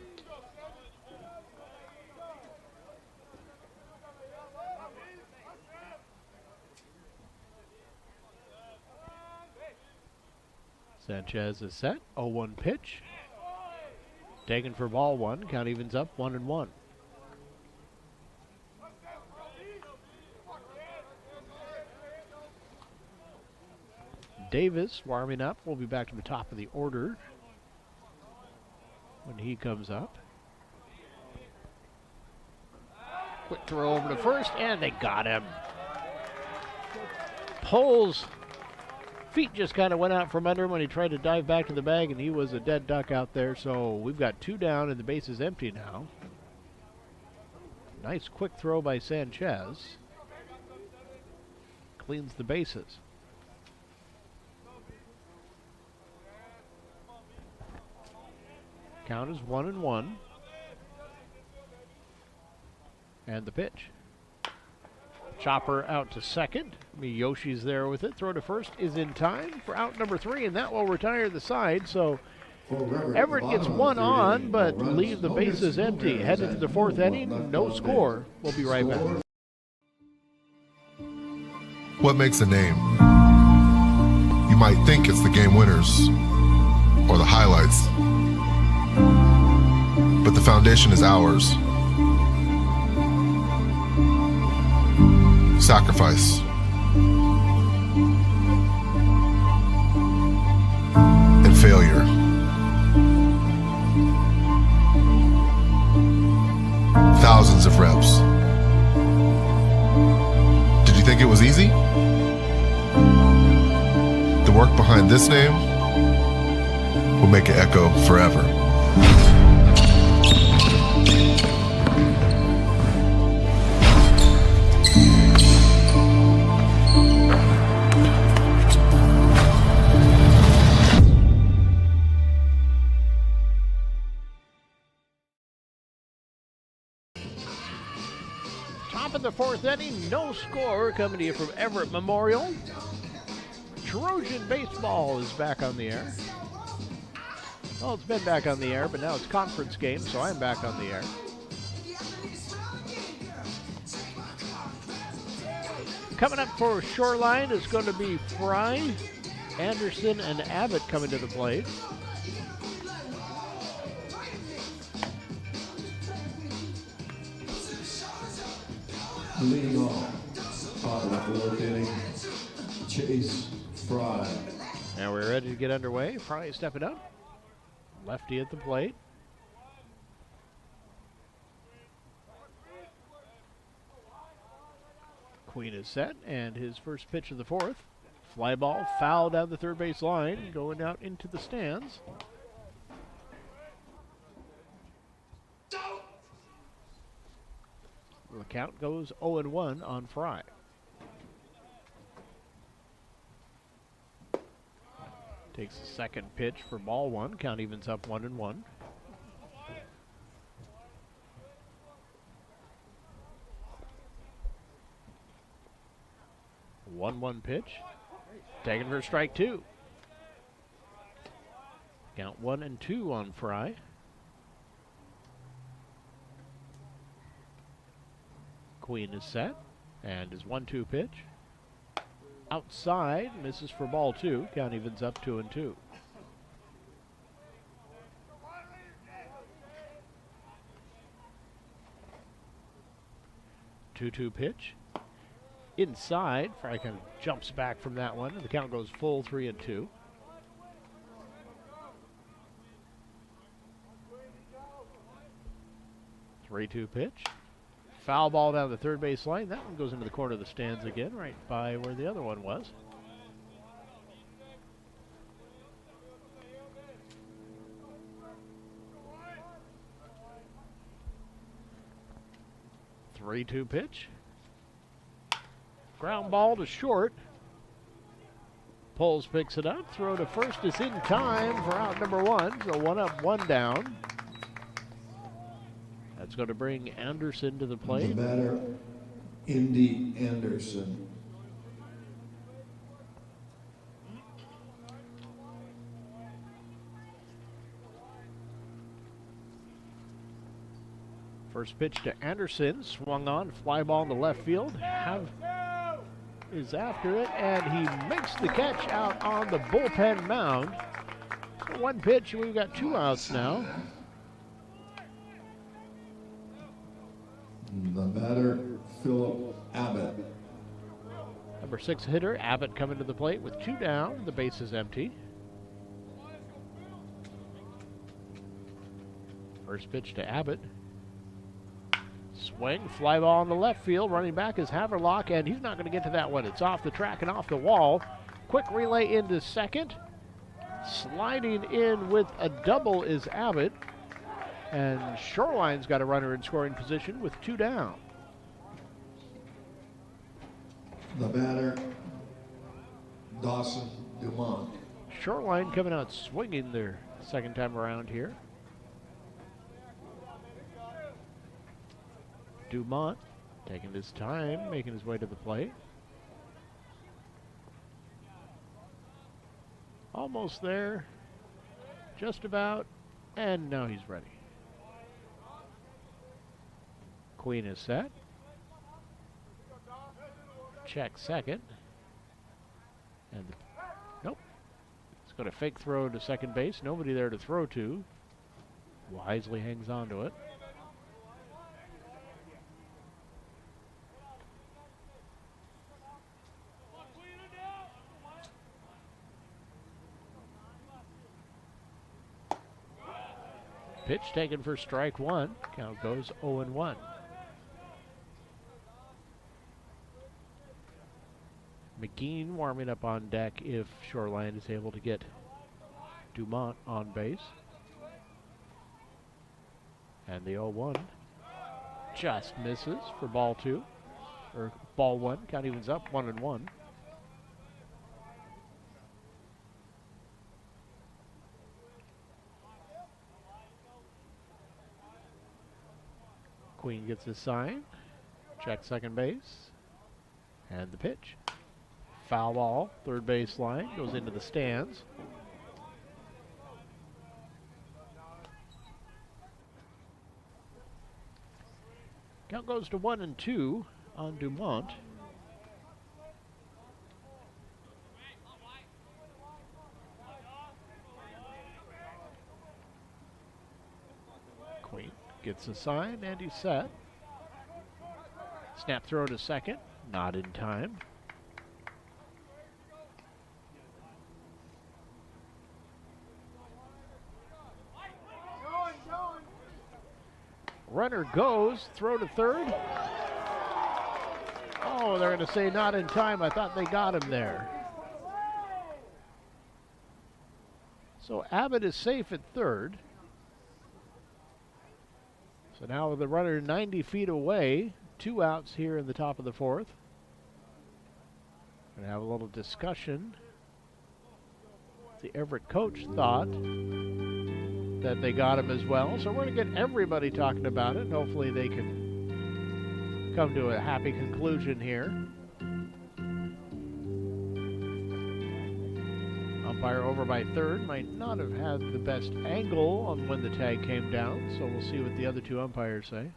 [SPEAKER 11] Sanchez is set, 0-1 pitch. Taken for ball one, count evens up 1-1. Davis warming up. We'll be back to the top of the order when he comes up. Quick throw over to first, and they got him. Poles' feet just kind of went out from under him when he tried to dive back to the bag, and he was a dead duck out there. So we've got 2 down, and the base is empty now. Nice quick throw by Sanchez. Cleans the bases. Count is 1-1. And the pitch. Chopper out to second. Miyoshi's there with it. Throw to first is in time for out number 3, and that will retire the side. So Everett gets 1 on, but leave the bases empty. Headed to the 4th inning, no score. We'll be right back.
[SPEAKER 18] What makes a name? You might think it's the game winners or the highlights, but the foundation is ours. Sacrifice and failure. Thousands of reps. Did you think it was easy? The work behind this name will make it echo forever.
[SPEAKER 11] Top of the 4th inning, no score coming to you from Everett Memorial. Trojan baseball is back on the air. Well, it's been back on the air, but now it's conference game, so I'm back on the air. Coming up for Shoreline is going to be Fry, Anderson, and Abbott coming to the plate.
[SPEAKER 10] Leading off, bottom of the 4th inning, Chase Fry.
[SPEAKER 11] Now we're ready to get underway. Fry stepping up. Lefty at the plate. Queen is set, and his first pitch of the 4th. Fly ball, foul down the third base line, going out into the stands. The count goes 0-1 on Fry. Takes the second pitch for ball one. Count evens up 1-1. One pitch. Taken for strike 2. Count 1-2 on Fry. Queen is set, and his 1-2 pitch. Outside, misses for ball 2. Count evens up 2-2. Two pitch. Inside, Fry kind of jumps back from that one, and the count goes full 3-2. Three-two pitch. Foul ball down the third base line. That one goes into the corner of the stands again, right by where the other one was. Three-two pitch. Ground ball to short. Poles picks it up. Throw to first is in time for out number 1. So 1 up, 1 down. That's going to bring Anderson to the plate.
[SPEAKER 10] The batter, Indy Anderson.
[SPEAKER 11] First pitch to Anderson, swung on, fly ball in the left field. Is after it, and he makes the catch out on the bullpen mound. So one pitch, we've got 2 outs now.
[SPEAKER 10] The batter, Philip Abbott.
[SPEAKER 11] Number 6 hitter, Abbott coming to the plate with 2 down. The base is empty. First pitch to Abbott. Swing, fly ball in the left field. Running back is Haverlock, and he's not going to get to that one. It's off the track and off the wall. Quick relay into second. Sliding in with a double is Abbott. And Shoreline's got a runner in scoring position with 2 down.
[SPEAKER 10] The batter, Dawson Dumont.
[SPEAKER 11] Shoreline coming out swinging their second time around here. Dumont taking his time, making his way to the plate. Almost there, just about, and now he's ready. Queen is set. Check second. And nope. It's going to fake throw to second base. Nobody there to throw to. Wisely hangs on to it. Pitch taken for strike 1. Count goes 0-1. McGean warming up on deck if Shoreline is able to get Dumont on base. And the 0-1 just misses for ball 2. Or ball 1. Count evens up 1-1. Queen gets his sign. Check second base. And the pitch. Foul ball, third base line, goes into the stands. Count goes to 1-2 on Dumont. Queen gets a sign and he's set. Snap throw to second, not in time. Runner goes, throw to third. Oh, they're going to say not in time. I thought they got him there. So Abbott is safe at third. So now with the runner 90 feet away, 2 outs here in the top of the 4th. Going to have a little discussion. The Everett coach thought that they got him as well. So we're going to get everybody talking about it. And hopefully they can come to a happy conclusion here. Umpire over by third might not have had the best angle on when the tag came down. So we'll see what the other 2 umpires say.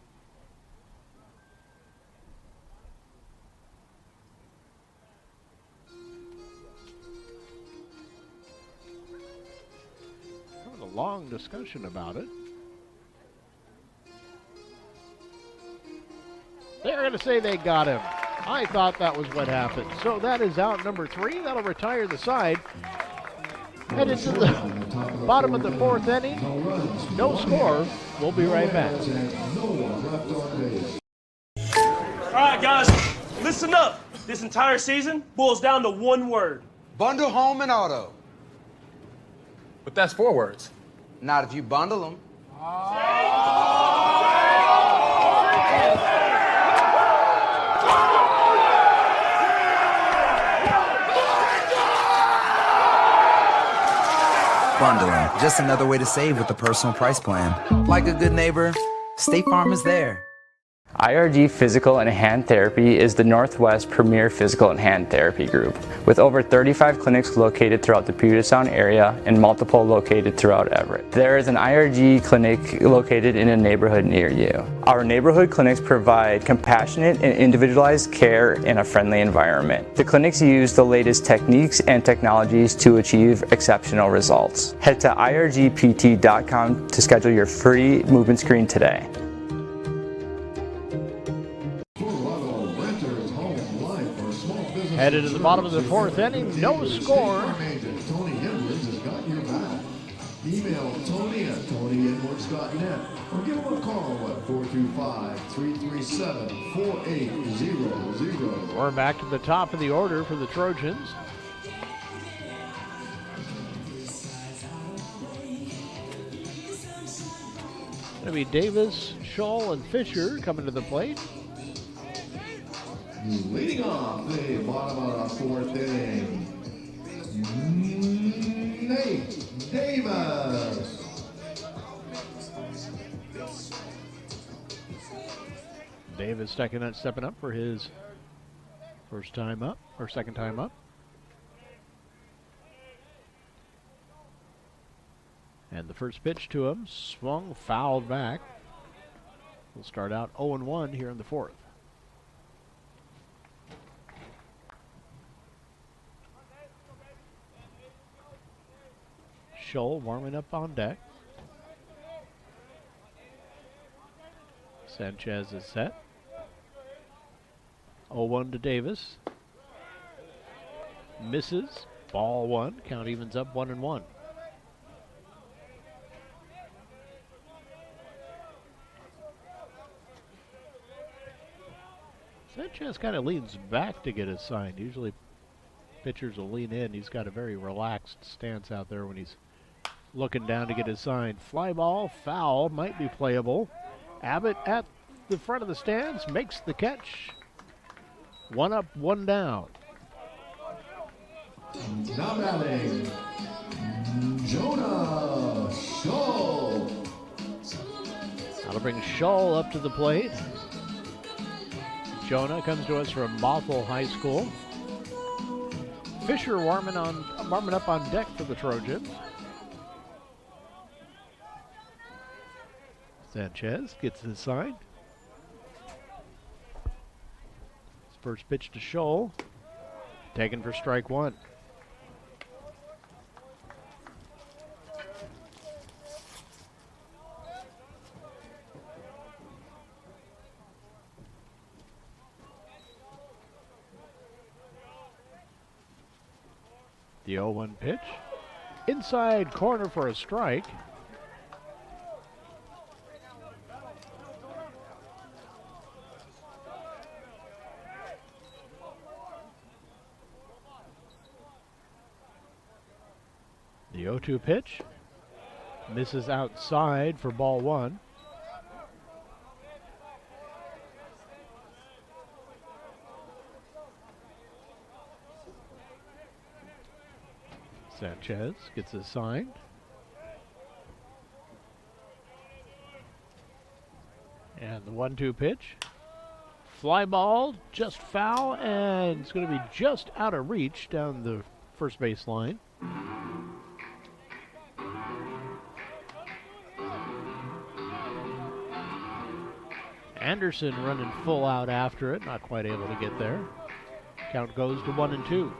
[SPEAKER 11] Long discussion about it. They're going to say they got him. I thought that was what happened. So that is out number 3. That'll retire the side. Headed to the bottom of the 4th inning. No score. We'll be right back.
[SPEAKER 6] All right, guys, listen up. This entire season boils down to one word.
[SPEAKER 8] Bundle home and auto.
[SPEAKER 9] But that's 4 words.
[SPEAKER 8] Not if you bundle them.
[SPEAKER 5] Bundling, just another way to save with the personal price plan. Like a good neighbor, State Farm is there.
[SPEAKER 7] IRG Physical and Hand Therapy is the Northwest premier physical and hand therapy group, with over 35 clinics located throughout the Puget Sound area and multiple located throughout Everett. There is an IRG clinic located in a neighborhood near you. Our neighborhood clinics provide compassionate and individualized care in a friendly environment. The clinics use the latest techniques and technologies to achieve exceptional results. Head to irgpt.com to schedule your free movement screen today.
[SPEAKER 11] Headed to the bottom of the fourth inning, no score.
[SPEAKER 10] Tony Edwards has got your back. Email Tony at TonyEdwards.net or give him a call at 425-337-4800.
[SPEAKER 11] We're back to the top of the order for the Trojans. Going to be Davis, Scholl, and Fisher coming to the plate.
[SPEAKER 10] Leading off the bottom of the fourth inning, Nate Davis.
[SPEAKER 11] Davis stepping up for his first time up, or second time up. And the first pitch to him, swung, fouled back. We'll start out 0-1 here in the fourth. Scholl warming up on deck. Sanchez is set. 0-1 to Davis. Misses. Ball one. Count evens up 1-1. Sanchez kind of leans back to get his sign. Usually pitchers will lean in. He's got a very relaxed stance out there when he's looking down to get his sign. Fly ball, foul, might be playable. Abbott at the front of the stands makes the catch. One up, one down.
[SPEAKER 10] Now batting, Jonah Scholl.
[SPEAKER 11] That'll bring Scholl up to the plate. Jonah comes to us from Bothell High School. Fisher warming up on deck for the Trojans. Sanchez gets his sign. His first pitch to Scholl. Taken for strike one. The 0-1 pitch. Inside corner for a strike. The 0-2 pitch. Misses outside for ball one. Sanchez gets his sign. And the 1-2 pitch. Fly ball, just foul, and it's going to be just out of reach down the first base line. Anderson running full out after it, not quite able to get there. Count goes to 1-2.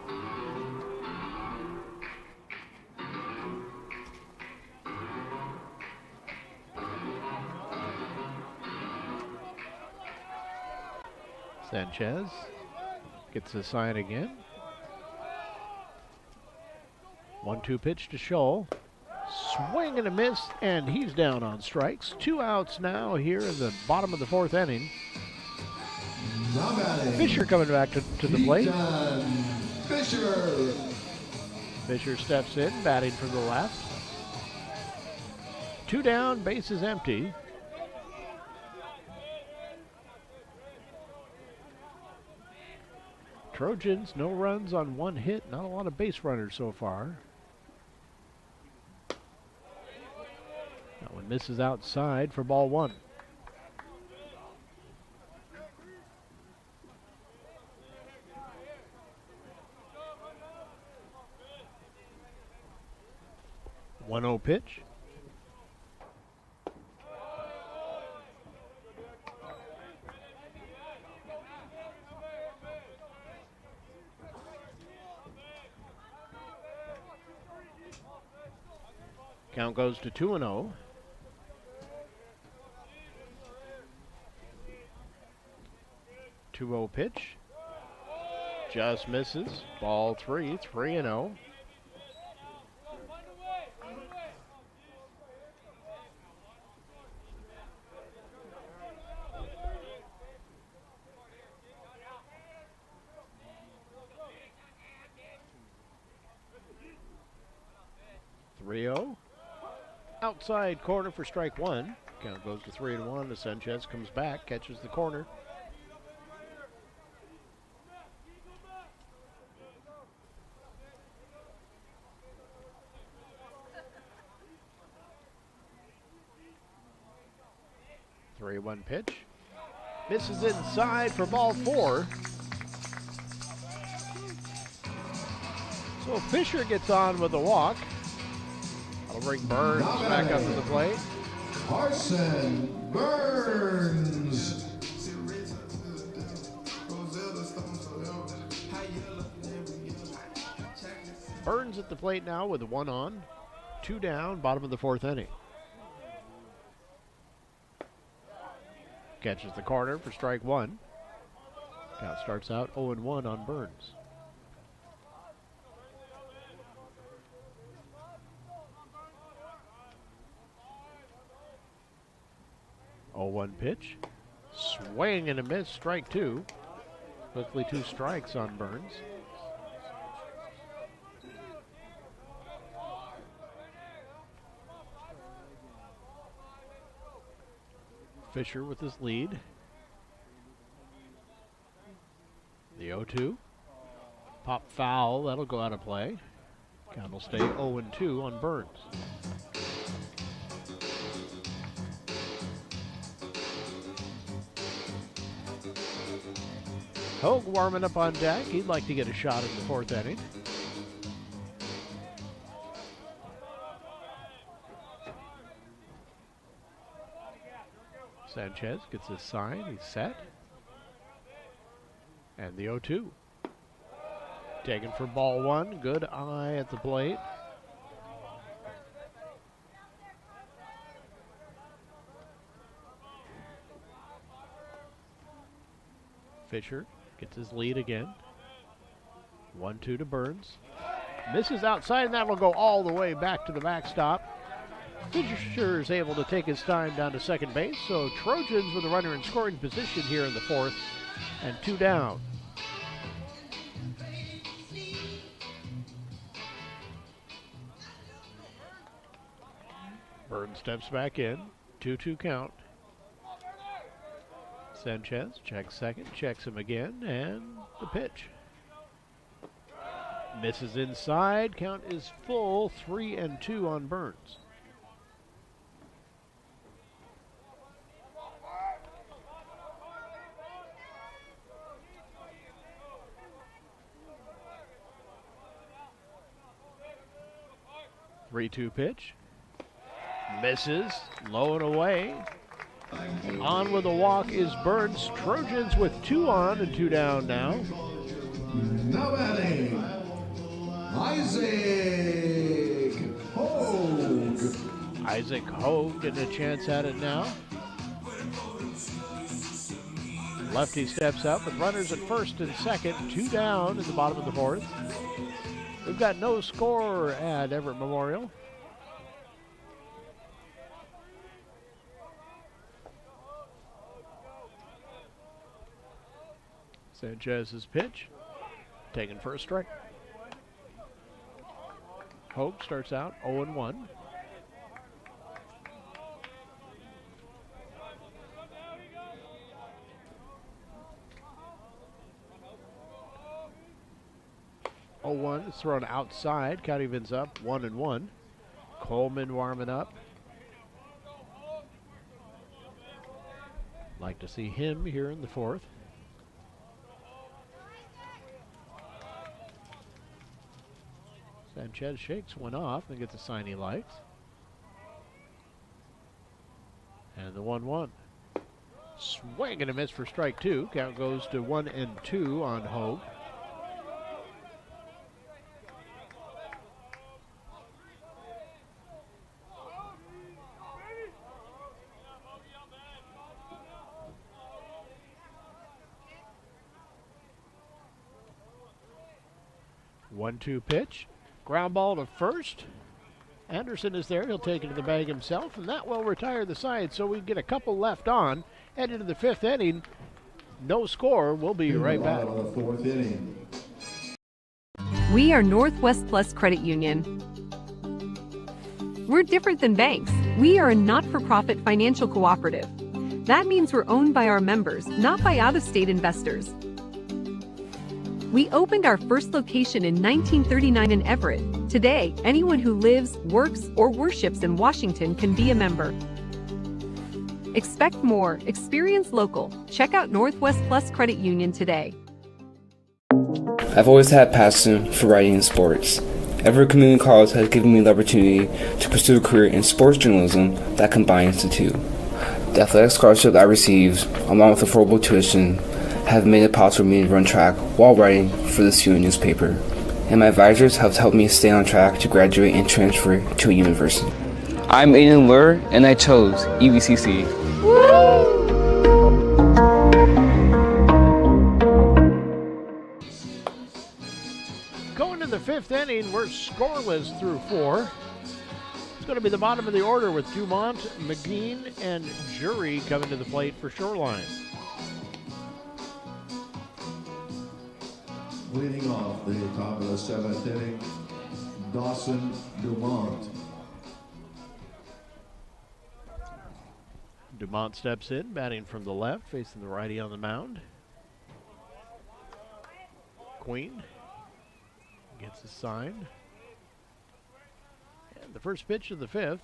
[SPEAKER 11] Sanchez gets the sign again. 1-2 pitch to Scholl. Swing and a miss, and he's down on strikes. 2 outs now here in the bottom of the fourth inning. Fisher coming back to the plate. Fisher steps in, batting from the left. 2 down, bases empty. Trojans, no runs on 1 hit. Not a lot of base runners so far. That one misses outside for ball one. 2-0 pitch. Count goes to 2-0. Two-0 pitch. Just misses. Ball 3, 3-0. Outside corner for strike one. Count goes to 3-1 as Sanchez comes back, catches the corner. Three-one pitch. Misses inside for ball 4. So Fisher gets on with a walk. That'll bring Burns back up to the plate.
[SPEAKER 10] Carson Burns.
[SPEAKER 11] Burns at the plate now with 1 on, 2 down, bottom of the 4th inning. Catches the corner for strike 1. Count starts out 0-1 on Burns. One pitch. Swing and a miss, strike 2. Quickly 2 strikes on Burns. Fisher with his lead. The 0-2. Pop foul, that'll go out of play. Count will stay 0-2 on Burns. Hogue warming up on deck. He'd like to get a shot in the 4th inning. Sanchez gets his sign. He's set. And the 0-2. Taken for ball 1. Good eye at the plate. Fisher gets his lead again. 1-2 to Burns. Misses outside, and that will go all the way back to the backstop. Fisher is able to take his time down to second base, so Trojans with a runner in scoring position here in the 4th, and 2 down. Burns steps back in. 2-2 count. Sanchez checks second, checks him again, and the pitch. Misses inside. Count is full. 3-2 on Burns. Three-two pitch. Misses. Low and away. On with a walk is Burns. Trojans with 2 on and 2 down now.
[SPEAKER 10] Now batting, Isaac Hogue.
[SPEAKER 11] Isaac Hogue getting a chance at it now. Lefty steps up with runners at first and second. 2 down in the bottom of the 4th. We've got no score at Everett Memorial. Sanchez's pitch, taken for a strike. Hogue starts out 0-1. Is thrown outside. Count evens up 1-1. Coleman warming up. Like to see him here in the 4th. Sanchez shakes one off and gets a sign he likes. And the 1-1. Swing and a miss for strike two. Count goes to 1-2 on Hogue. One-two pitch. Ground ball to first. Anderson is there. He'll take it to the bag himself, and that will retire the side. So we get a couple left on. Head into the fifth inning. No score. We'll be right back.
[SPEAKER 10] On the fourth inning.
[SPEAKER 3] We are Northwest Plus Credit Union. We're different than banks. We are a not-for-profit financial cooperative. That means we're owned by our members, not by out-of-state investors. We opened our first location in 1939 in Everett. Today, anyone who lives, works, or worships in Washington can be a member. Expect more. Experience local. Check out Northwest Plus Credit Union today.
[SPEAKER 19] I've always had a passion for writing and sports. Everett Community College has given me the opportunity to pursue a career in sports journalism that combines the two. The athletic scholarship I received, along with affordable tuition, have made it possible for me to run track while writing for the student newspaper. And my advisors have helped me stay on track to graduate and transfer to a university. I'm Aiden Lure, and I chose EVCC.
[SPEAKER 11] Going to the fifth inning, we're scoreless through four. It's going to be the bottom of the order with Dumont, McGean, and Jury coming to the plate for Shoreline.
[SPEAKER 10] Leading off the top of the seventh inning, Dawson Dumont.
[SPEAKER 11] Dumont steps in, batting from the left, facing the righty on the mound. Queen gets a sign. And the first pitch of the fifth.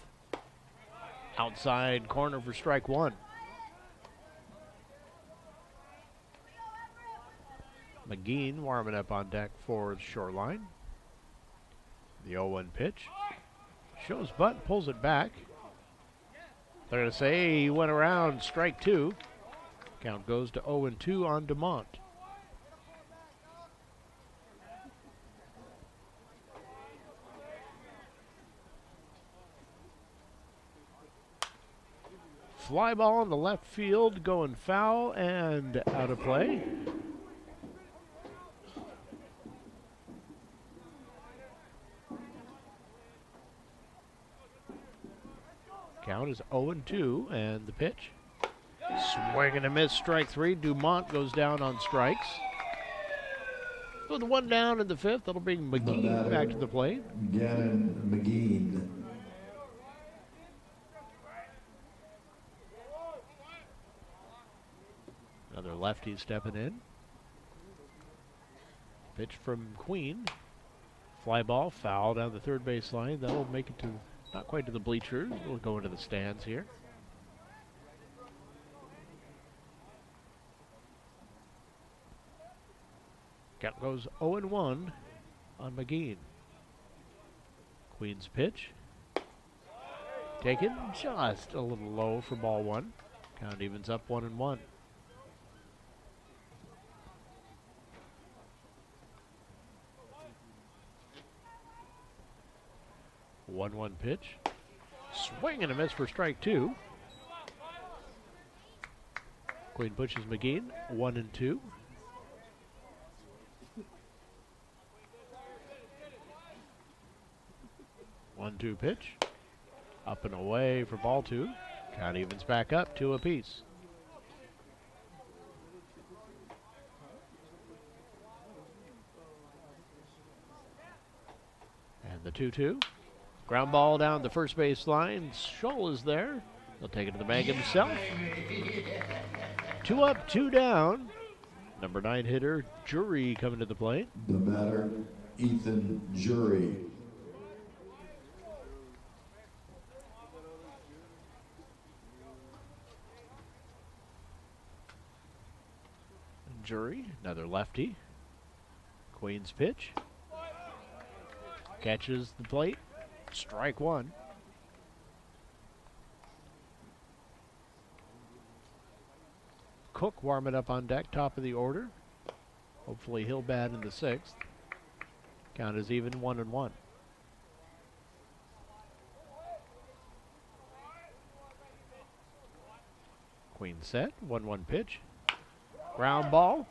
[SPEAKER 11] Outside corner for strike one. McGean warming up on deck for Shoreline. The 0-1 pitch. Shows butt, pulls it back. They're going to say he went around, strike two. Count goes to 0-2 on Dumont. Fly ball in the left field, going foul and out of play. Count is 0-2, and the pitch. Swing and a miss, strike three. Dumont goes down on strikes. With one down in the fifth, that'll bring McGean back to the plate.
[SPEAKER 10] Gannon McGean.
[SPEAKER 11] Another lefty stepping in. Pitch from Queen. Fly ball, foul down the third base line. That'll make it to not quite to the bleachers. We'll go into the stands here. Count goes 0-1 on McGean. Queen's pitch. Taken just a little low for ball one. Count evens up 1-1. One pitch. Swing and a miss for strike two. Queen pushes McGean 1-2. 1-2 pitch. Up and away for ball two. Count evens back up, two apiece. And the 2-2. Ground ball down the first base line. Scholl is there. He'll take it to the bag himself. 2 up, 2 down. Number 9 hitter, Jury, coming to the plate.
[SPEAKER 10] The batter, Ethan Jury.
[SPEAKER 11] Jury, another lefty. Queen's pitch. Catches the plate. Strike one. Cook warming up on deck, top of the order. Hopefully he'll bat in the 6th. Count is even 1-1. Queen set, 1-1 pitch. Ground ball.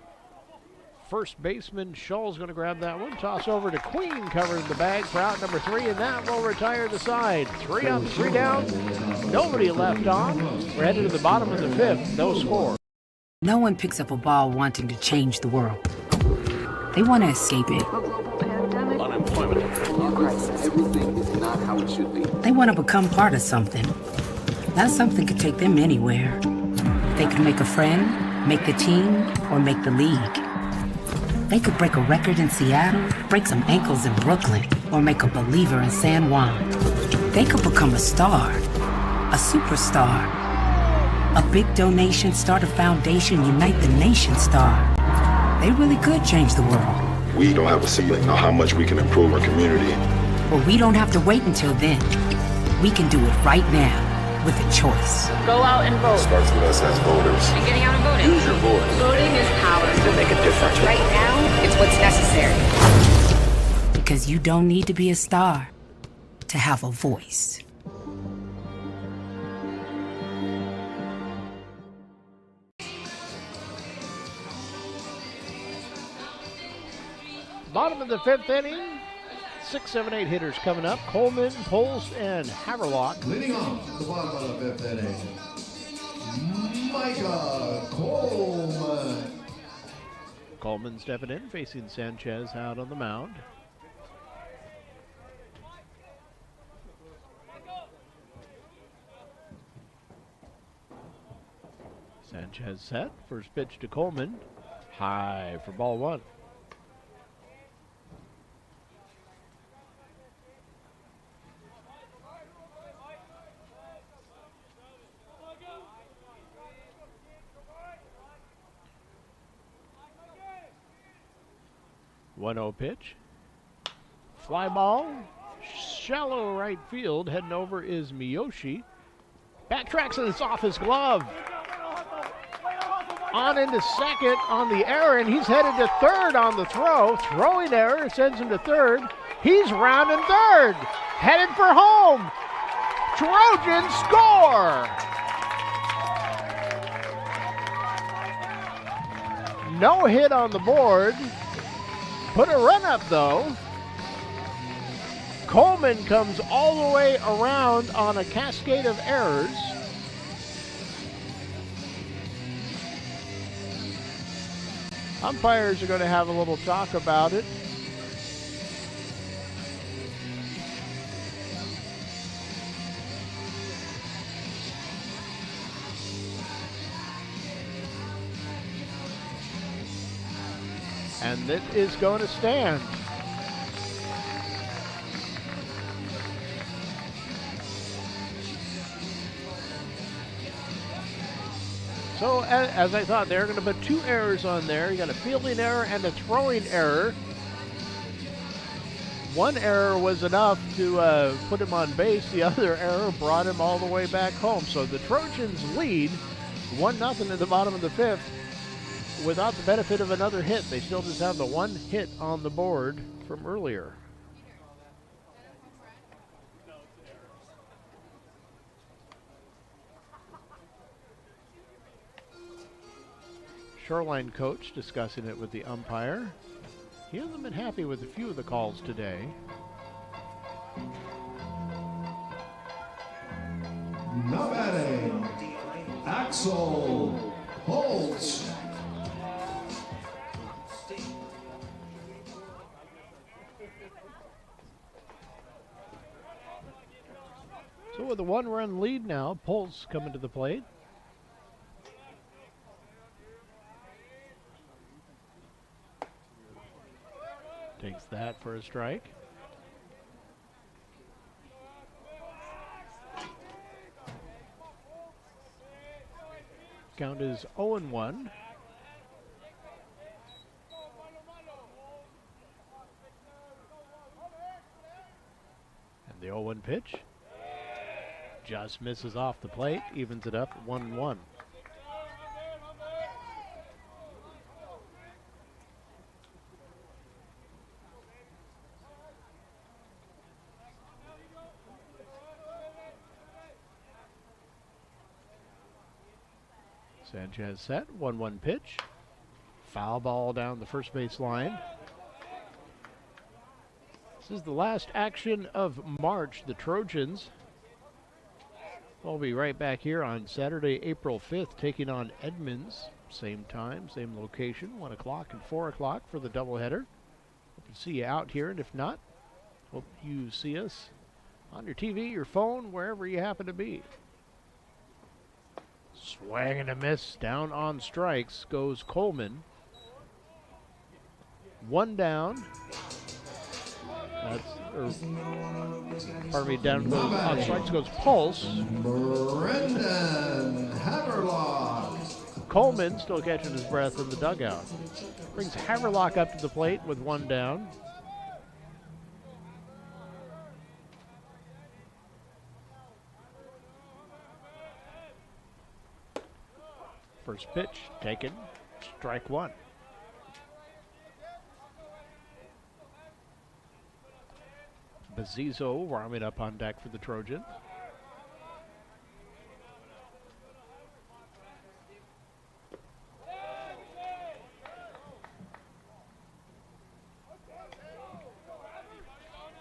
[SPEAKER 11] First baseman Scholl's going to grab that one. Toss over to Queen, covering the bag for out number 3, and that will retire the side. 3 up, 3 down. Nobody left on. We're headed to the bottom of the 5th. No score.
[SPEAKER 20] No one picks up a ball wanting to change the world. They want to escape it.
[SPEAKER 21] Unemployment, a crisis. Everything is not how it should be.
[SPEAKER 20] They want to become part of something. That something could take them anywhere. They could make a friend, make the team, or make the league. They could break a record in Seattle, break some ankles in Brooklyn, or make a believer in San Juan. They could become a star, a superstar. A big donation, start a foundation, unite the nation star. They really could change the world.
[SPEAKER 22] We don't have a ceiling on how much we can improve our community.
[SPEAKER 20] But we don't have to wait until then. We can do it right now with a choice.
[SPEAKER 23] Go out and vote.
[SPEAKER 22] It starts with us as voters.
[SPEAKER 23] And getting out and voting.
[SPEAKER 22] Use your voice.
[SPEAKER 23] Voting is power.
[SPEAKER 22] To make a difference.
[SPEAKER 23] Right now, it's what's necessary.
[SPEAKER 20] Because you don't need to be a star to have a voice.
[SPEAKER 11] Bottom of the 5th inning. 6, 7, 8 hitters coming up. Coleman, Poles, and Haverlock.
[SPEAKER 10] Leading off the bottom of the 5th inning, Micah Coleman.
[SPEAKER 11] Coleman stepping in, facing Sanchez out on the mound. Sanchez set. First pitch to Coleman. High for ball 1. One-0 pitch. Fly ball. Shallow right field. Heading over is Miyoshi. Backtracks and it's off his glove. On into second on the error, and he's headed to third on the throw. Throwing error sends him to third. He's rounding third. Headed for home. Trojans score. No hit on the board. Put a run up though. Coleman comes all the way around on a cascade of errors. Umpires are going to have a little talk about it. And it is going to stand. So, as I thought, they're going to put 2 errors on there. You got a fielding error and a throwing error. One error was enough to put him on base. The other error brought him all the way back home. So the Trojans lead 1-0 in the bottom of the 5th. Without the benefit of another hit. They still just have the 1 hit on the board from earlier. Shoreline coach discussing it with the umpire. He hasn't been happy with a few of the calls today.
[SPEAKER 10] Now batting, Axel Holtz.
[SPEAKER 11] So with a 1-run lead now, Pulse coming to the plate. Takes that for a strike. Count is 0-1. And the 0-1 pitch just misses off the plate, evens it up 1-1. Sanchez set, 1-1 pitch. Foul ball down the first base line. This is the last action of March. The Trojans will be right back here on Saturday, April 5th, taking on Edmonds. Same time, same location, 1 o'clock and 4 o'clock for the doubleheader. Hope to see you out here, and if not, hope you see us on your TV, your phone, wherever you happen to be. Swing and a miss. Down on strikes goes Coleman. 1 down. Down on strikes goes Pulse.
[SPEAKER 10] Brendan Haverlock.
[SPEAKER 11] Coleman still catching his breath in the dugout. Brings Haverlock up to the plate with 1 down. First pitch taken, strike 1. Bazizo warming up on deck for the Trojans.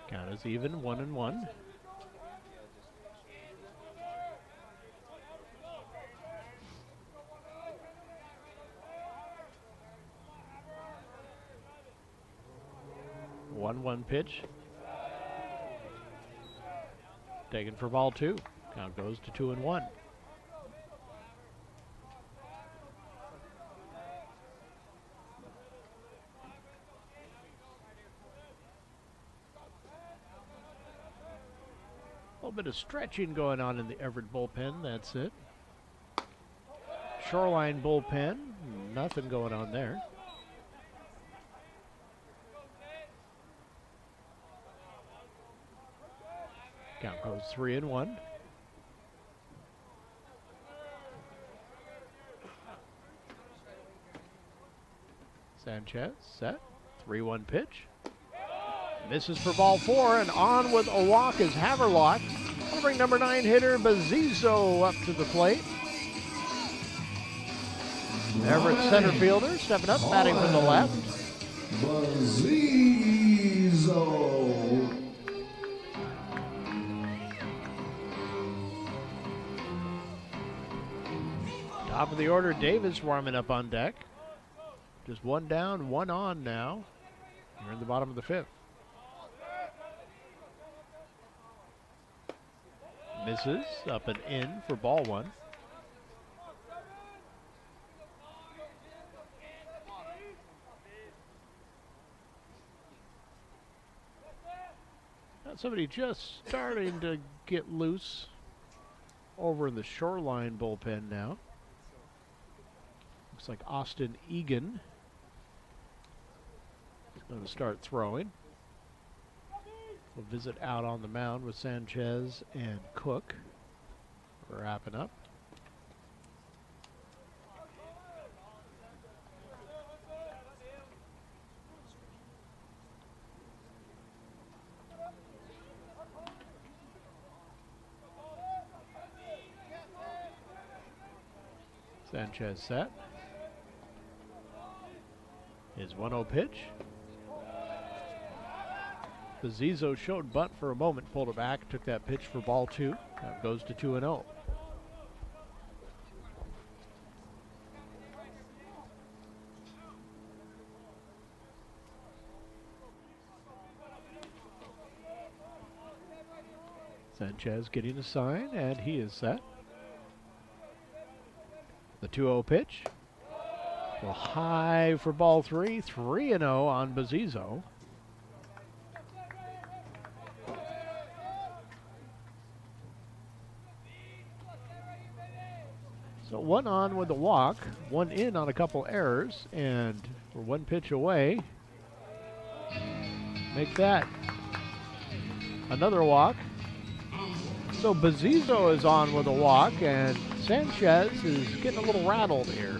[SPEAKER 11] Count is even, 1-1. One pitch. Taken for ball 2. Count goes to 2-1. A little bit of stretching going on in the Everett bullpen, that's it. Shoreline bullpen, nothing going on there. Count goes 3-1. Sanchez set, 3-1 pitch. Misses for ball 4, and on with a walk is Haverlock. I'll bring number 9 hitter Bazizo up to the plate. Everett center fielder stepping up, batting from the left.
[SPEAKER 10] Bazizo.
[SPEAKER 11] Top of the order, Davis warming up on deck. Just 1 down, 1 on now. We're in the bottom of the 5th. Misses, up and in for ball 1. Got somebody just starting to get loose over in the Shoreline bullpen now. Looks like Austin Egan is going to start throwing. We'll visit out on the mound with Sanchez and Cook. Wrapping up. Sanchez set. His 1-0 pitch. Bazizo showed bunt for a moment, pulled it back, took that pitch for ball 2. That goes to 2-0. Sanchez getting a sign, and he is set. The 2-0 pitch. Well, high for ball 3. 3-0 on Bazizo. So 1 on with the walk, 1 in on a couple errors, and we're 1 pitch away. Make that another walk. So Bazizo is on with a walk, and Sanchez is getting a little rattled here.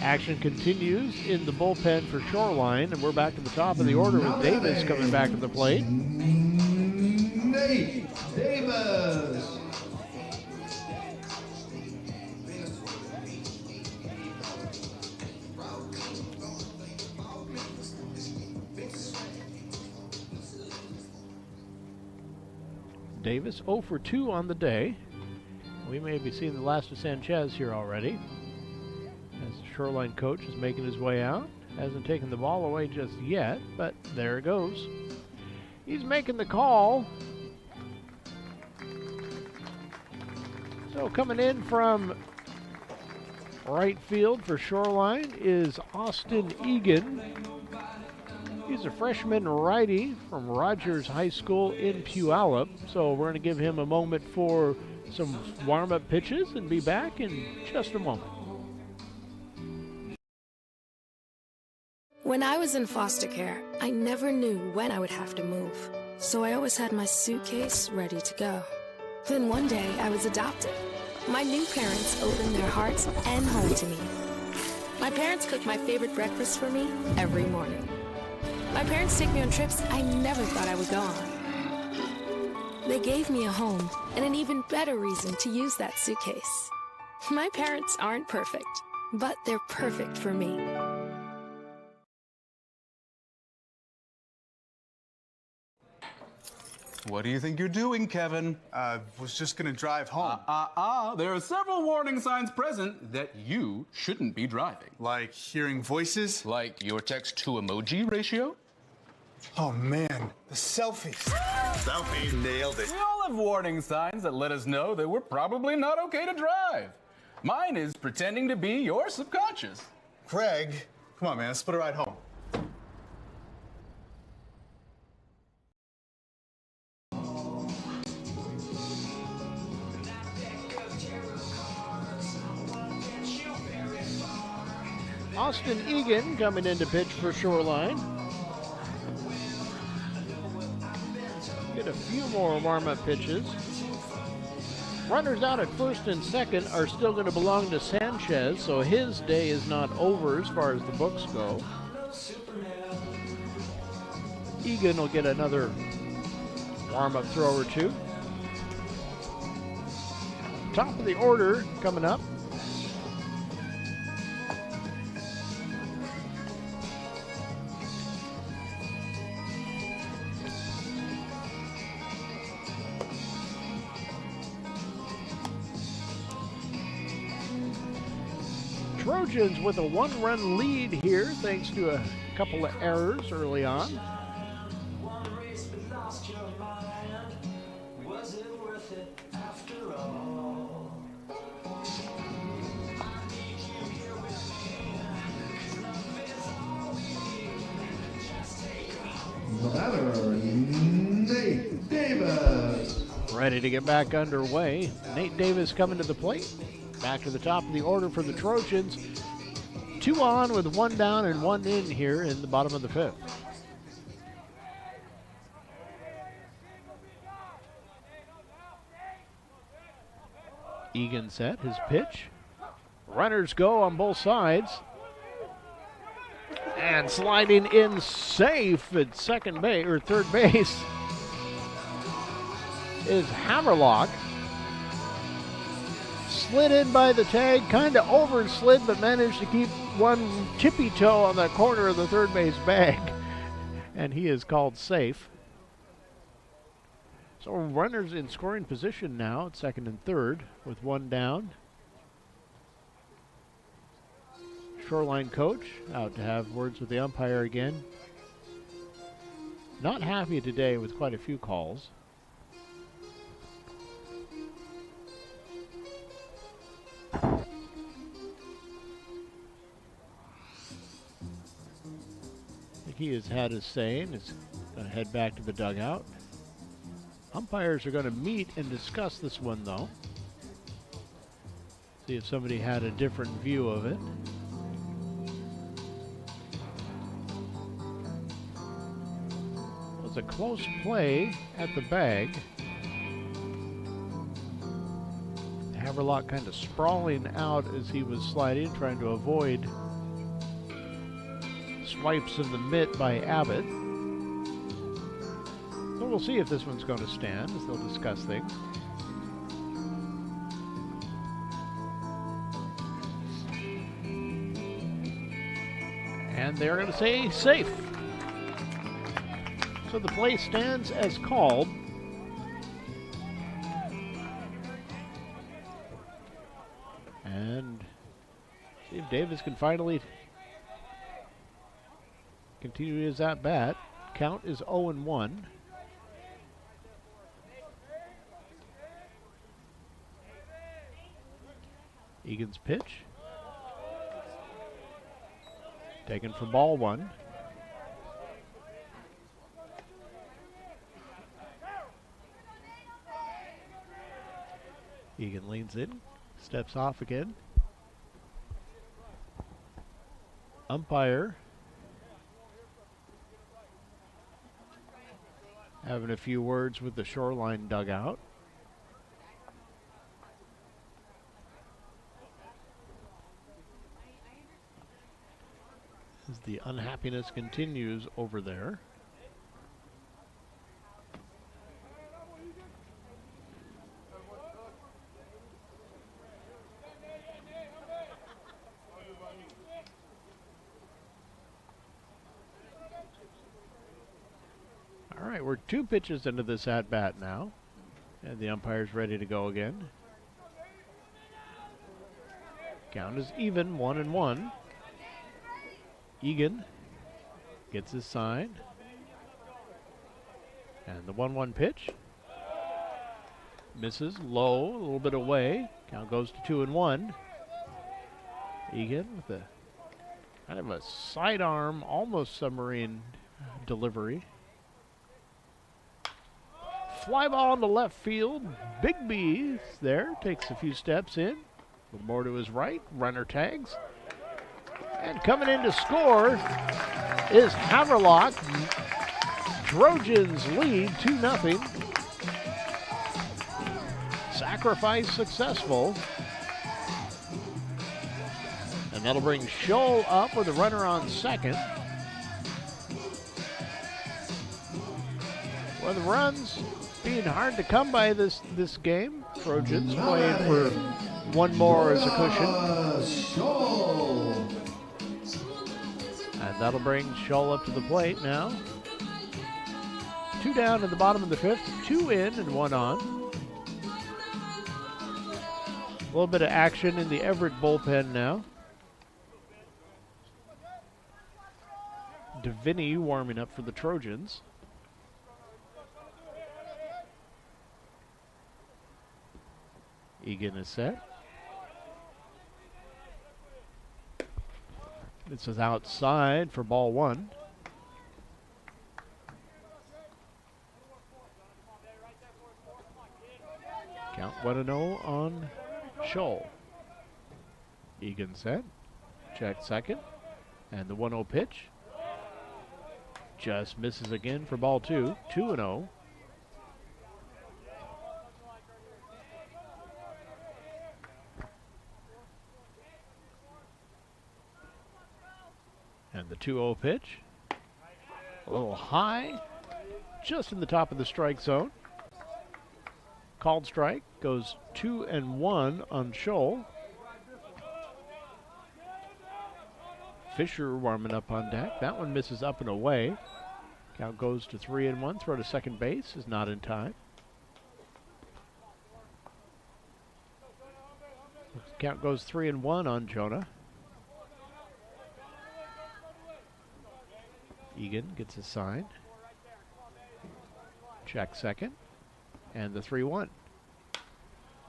[SPEAKER 11] Action continues in the bullpen for Shoreline, and we're back to the top of the order with Davis coming back to the plate.
[SPEAKER 10] Nate Davis.
[SPEAKER 11] Davis 0 for 2 on the day. We may be seeing the last of Sanchez here already, as the Shoreline coach is making his way out. Hasn't taken the ball away just yet, but there it goes. He's making the call. So coming in from right field for Shoreline is Austin Egan. He's a freshman righty from Rogers High School in Puyallup. So we're going to give him a moment for some warm-up pitches and be back in just a moment.
[SPEAKER 1] When I was in foster care, I never knew when I would have to move. So I always had my suitcase ready to go. Then one day, I was adopted. My new parents opened their hearts and home to me. My parents cook my favorite breakfast for me every morning. My parents take me on trips I never thought I would go on. They gave me a home and an even better reason to use that suitcase. My parents aren't perfect, but they're perfect for me.
[SPEAKER 9] What do you think you're doing, Kevin?
[SPEAKER 12] Was just gonna drive home.
[SPEAKER 9] There are several warning signs present that you shouldn't be driving.
[SPEAKER 12] Like hearing voices?
[SPEAKER 9] Like your text-to-emoji ratio?
[SPEAKER 12] Oh man, the selfies. Selfies, nailed it.
[SPEAKER 9] We all have warning signs that let us know that we're probably not okay to drive. Mine is pretending to be your subconscious.
[SPEAKER 12] Craig, come on man, let's put a ride home.
[SPEAKER 11] Austin Egan coming in to pitch for Shoreline. Get a few more warm-up pitches. Runners out at first and second are still going to belong to Sanchez, so his day is not over as far as the books go. Egan will get another warm-up throw or two. Top of the order coming up. Trojans with a 1-run lead here thanks to a couple of errors early on.
[SPEAKER 10] Nate Davis.
[SPEAKER 11] Ready to get back underway. Nate Davis coming to the plate. Back to the top of the order for the Trojans. 2 on with 1 down and 1 in here in the bottom of the 5th. Egan set his pitch. Runners go on both sides. And sliding in safe at second base or third base is Haverlock. Slid in by the tag, kind of overslid, but managed to keep one tippy toe on the corner of the third base bag. And he is called safe. So runners in scoring position now at second and third with 1 down. Shoreline coach out to have words with the umpire again. Not happy today with quite a few calls. He has had his say and is going to head back to the dugout. Umpires are going to meet and discuss this one, though. See if somebody had a different view of it. It was a close play at the bag. Haverlock kind of sprawling out as he was sliding, trying to avoid swipes of the mitt by Abbott. So we'll see if this one's going to stand as they'll discuss things. And they're going to say safe. So the play stands as called. And see if Davis can finally continue his at-bat. Count is 0-1. Egan's pitch. Taken for ball one. Egan leans in, steps off again. Umpire having a few words with the Shoreline dugout. As the unhappiness continues over there. All right, we're 2 pitches into this at-bat now. And the umpire's ready to go again. Count is even, 1-1. Egan gets his sign. And the 1-1 pitch. Misses low, a little bit away. Count goes to 2-1. Egan with a kind of a sidearm, almost submarine delivery. Fly ball in the left field. Bigby there, takes a few steps in. A little more to his right. Runner tags. And coming in to score is Haverlock. Trojans lead 2-0. Sacrifice successful. And that'll bring Scholl up with a runner on second. Well, the runs being hard to come by this game. Trojans playing for one more as a cushion. And that'll bring Scholl up to the plate now. 2 down in the bottom of the 5th, 2 in and 1 on. A little bit of action in the Everett bullpen now. Deviney warming up for the Trojans. Egan is set. This is outside for ball 1. Count 1-0 on Scholl. Egan set. Check second. And the 1-0 pitch. Just misses again for ball 2. 2-0. And the 2-0 pitch. A little high. Just in the top of the strike zone. Called strike. Goes 2-1 on Scholl. Fisher warming up on deck. That one misses up and away. Count goes to 3-1. Throw to second base is not in time. Count goes 3-1 on Jonah. Egan gets his sign. Check second. And the 3-1.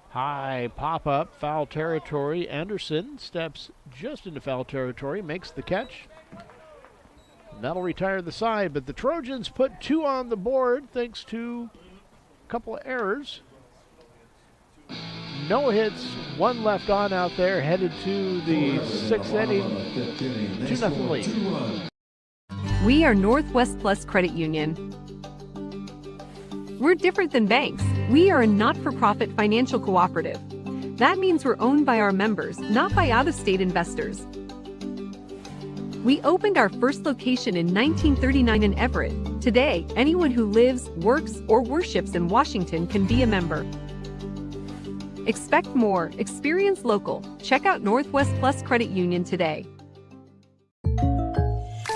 [SPEAKER 11] High pop-up, foul territory. Anderson steps just into foul territory, makes the catch. And that'll retire the side, but the Trojans put 2 on the board thanks to a couple of errors. No hits, 1 left on out there, headed to the 6th inning. 2-0 lead.
[SPEAKER 3] We are Northwest Plus Credit Union. We're different than banks. We are a not-for-profit financial cooperative. That means we're owned by our members, not by out-of-state investors. We opened our first location in 1939 in Everett. Today, anyone who lives, works, or worships in Washington can be a member. Expect more. Experience local. Check out Northwest Plus Credit Union today.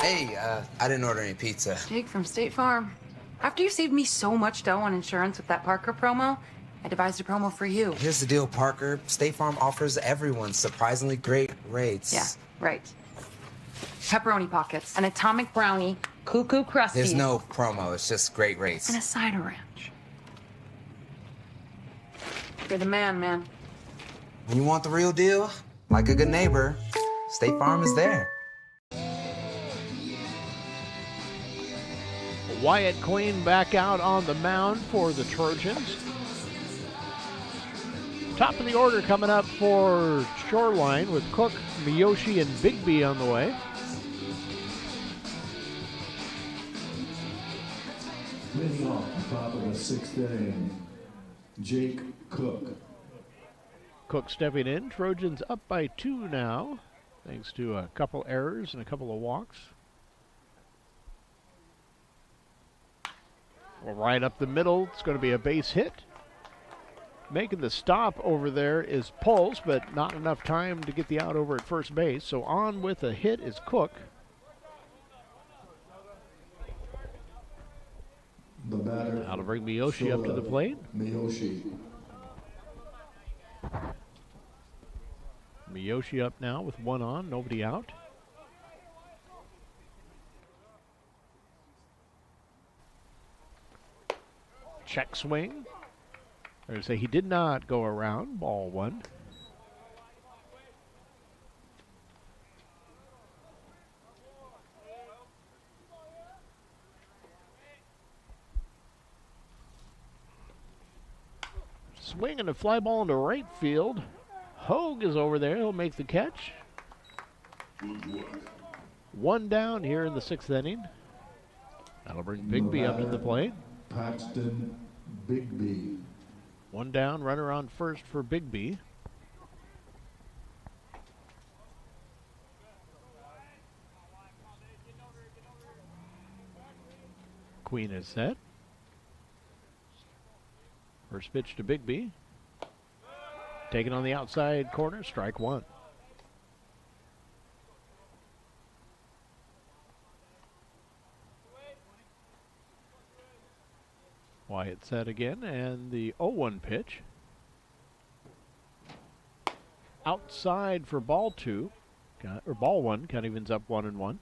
[SPEAKER 5] Hey, I didn't order any pizza.
[SPEAKER 23] Jake from State Farm. After you saved me so much dough on insurance with that Parker promo, I devised a promo for you.
[SPEAKER 5] Here's the deal, Parker. State Farm offers everyone surprisingly great rates.
[SPEAKER 23] Yeah, right. Pepperoni pockets, an atomic brownie, cuckoo crusty.
[SPEAKER 5] There's no promo. It's just great rates.
[SPEAKER 23] And a cider ranch. You're the man.
[SPEAKER 5] When you want the real deal, like a good neighbor, State Farm is there.
[SPEAKER 11] Wyatt Queen back out on the mound for the Trojans. Top of the order coming up for Shoreline with Cook, Miyoshi, and Bigby on the way.
[SPEAKER 10] Leading off the top of the sixth inning, Jake Cook.
[SPEAKER 11] Cook stepping in. Trojans up by 2 now, thanks to a couple errors and a couple of walks. Well, right up the middle, it's going to be a base hit. Making the stop over there is Pulse, but not enough time to get the out over at first base. So on with a hit is Cook.
[SPEAKER 10] The batter.
[SPEAKER 11] Now to bring Miyoshi up to the plate. Miyoshi up now with 1 on, nobody out. Check swing. Or say he did not go around. Ball 1. Swing and a fly ball into right field. Hogue is over there. He'll make the catch. 1 down here in the 6th inning. That'll bring Bigby up to the plate.
[SPEAKER 10] Paxton Bigby.
[SPEAKER 11] 1 down, runner on first for Bigby. Queen is set. First pitch to Bigby. Taken on the outside corner, strike 1. Wyatt set again, and the 0-1 pitch. Outside for ball 2, or ball 1, kind of evens up 1-1.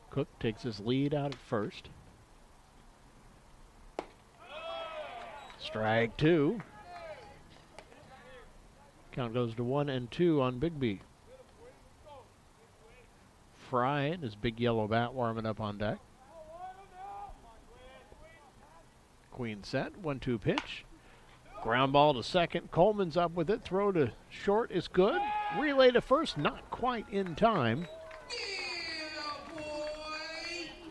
[SPEAKER 11] Cook takes his lead out at first. Strike 2. Count goes to 1-2 on Bigby. Fry and his big yellow bat warming up on deck. Queen set, 1-2 pitch. Ground ball to second. Coleman's up with it. Throw to short is good. Relay to first, not quite in time.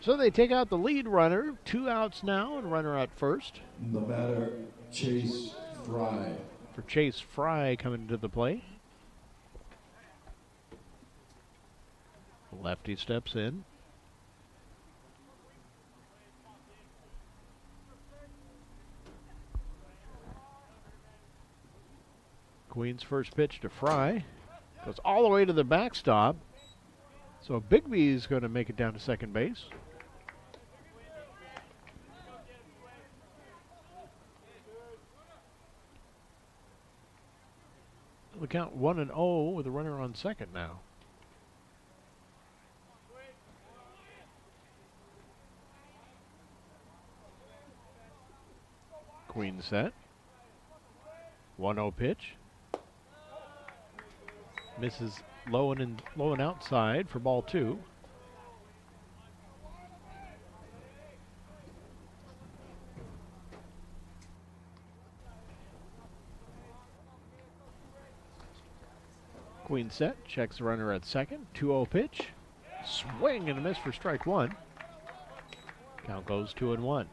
[SPEAKER 11] So they take out the lead runner. 2 outs now and runner at first.
[SPEAKER 10] The batter, Chase Fry.
[SPEAKER 11] For Chase Fry coming to the plate. Lefty steps in. Queen's first pitch to Fry. Goes all the way to the backstop. So Bigby's going to make it down to second base. The count 1-0 with a runner on second now. Queen set. 1-0 pitch. Misses low and outside for ball 2. Queen set, checks the runner at second. 2-0 pitch. Swing and a miss for strike 1. Count goes 2-1.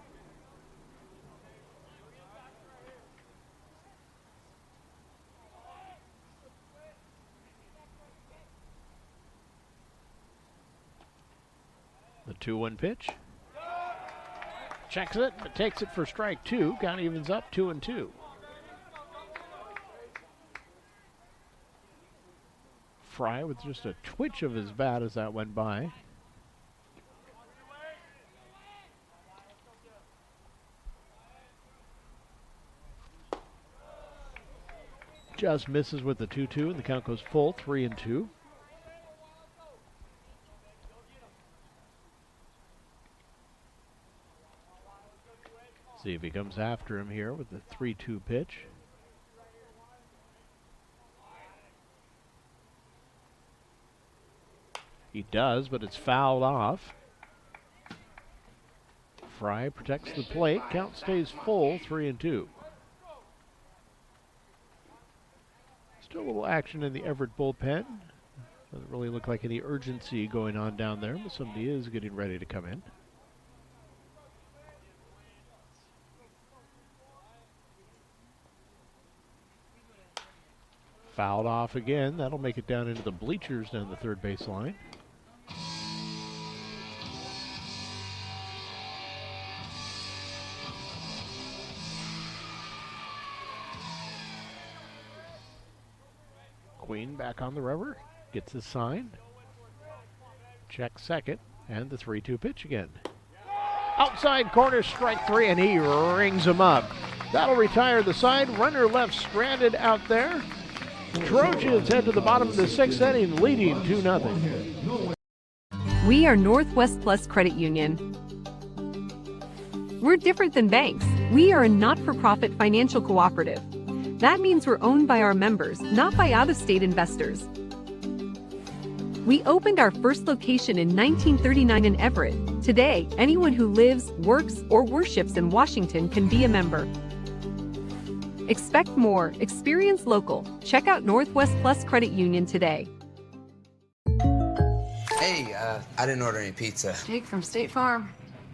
[SPEAKER 11] The 2-1 pitch. Checks it, but takes it for strike 2. Count evens up 2-2. Fry with just a twitch of his bat as that went by. Just misses with the 2-2, and the count goes full, 3-2. See if he comes after him here with the 3-2 pitch. He does, but it's fouled off. Fry protects the plate. Count stays full, 3-2. Still a little action in the Everett bullpen. Doesn't really look like any urgency going on down there, but somebody is getting ready to come in. Fouled off again. That'll make it down into the bleachers down the third base line. Queen back on the rubber. Gets his sign. Check second. And the 3-2 pitch again. Outside corner, strike 3, and he rings him up. That'll retire the side. Runner left stranded out there. Trojans head to the bottom of the 6th inning, leading 2-0.
[SPEAKER 3] We are Northwest Plus Credit Union. We're different than banks. We are a not-for-profit financial cooperative. That means we're owned by our members, not by out-of-state investors. We opened our first location in 1939 in Everett. Today, anyone who lives, works, or worships in Washington can be a member. Expect more. Experience local. Check out Northwest Plus Credit Union today.
[SPEAKER 5] Hey, I didn't order any pizza.
[SPEAKER 23] Jake from State Farm.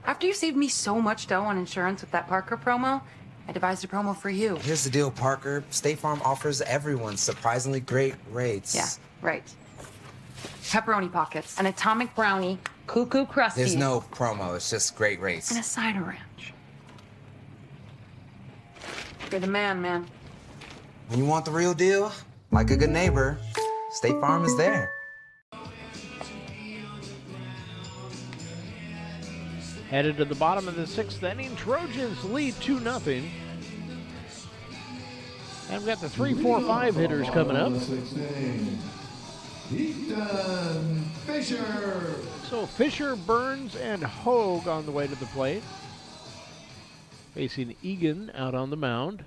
[SPEAKER 23] After you saved me so much dough on insurance with that Parker promo, I devised a promo for you.
[SPEAKER 5] Here's the deal, Parker. State Farm offers everyone surprisingly great rates.
[SPEAKER 23] Yeah, right. Pepperoni pockets, an atomic brownie, cuckoo crusty.
[SPEAKER 5] There's no promo, it's just great rates.
[SPEAKER 23] And a cider ranch. You're the man.
[SPEAKER 5] When you want the real deal, like a good neighbor, State Farm is there.
[SPEAKER 11] Headed to the bottom of the 6th inning, Trojans lead 2-0. And we've got the 3-4-5 hitters coming up.
[SPEAKER 10] Ethan Fisher.
[SPEAKER 11] So Fisher, Burns, and Hogue on the way to the plate. Facing Egan out on the mound.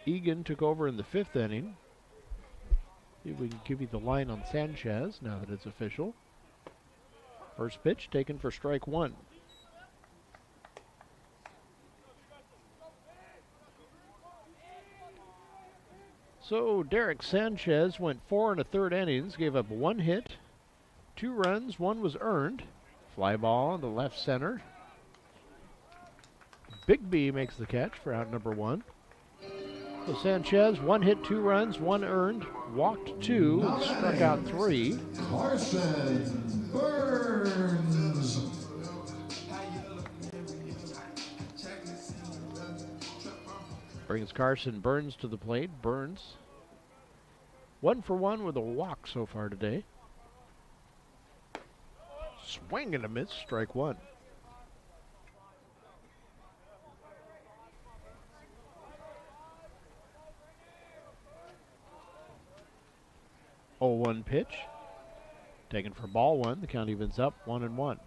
[SPEAKER 11] Egan took over in the 5th inning. See if we can give you the line on Sanchez now that it's official. First pitch taken for strike 1. So Derek Sanchez went 4 1/3 innings, gave up 1 hit, 2 runs, 1 was earned. Fly ball in the left center. Bigby makes the catch for out number 1. So Sanchez, 1 hit, 2 runs, 1 earned, walked 2, and struck out 3.
[SPEAKER 10] Carson Burns.
[SPEAKER 11] Brings Carson Burns to the plate. Burns 1 for 1 with a walk so far today. Swing and a miss, strike 1. Oh, 1 pitch. Taken for ball 1. The count evens up 1-1.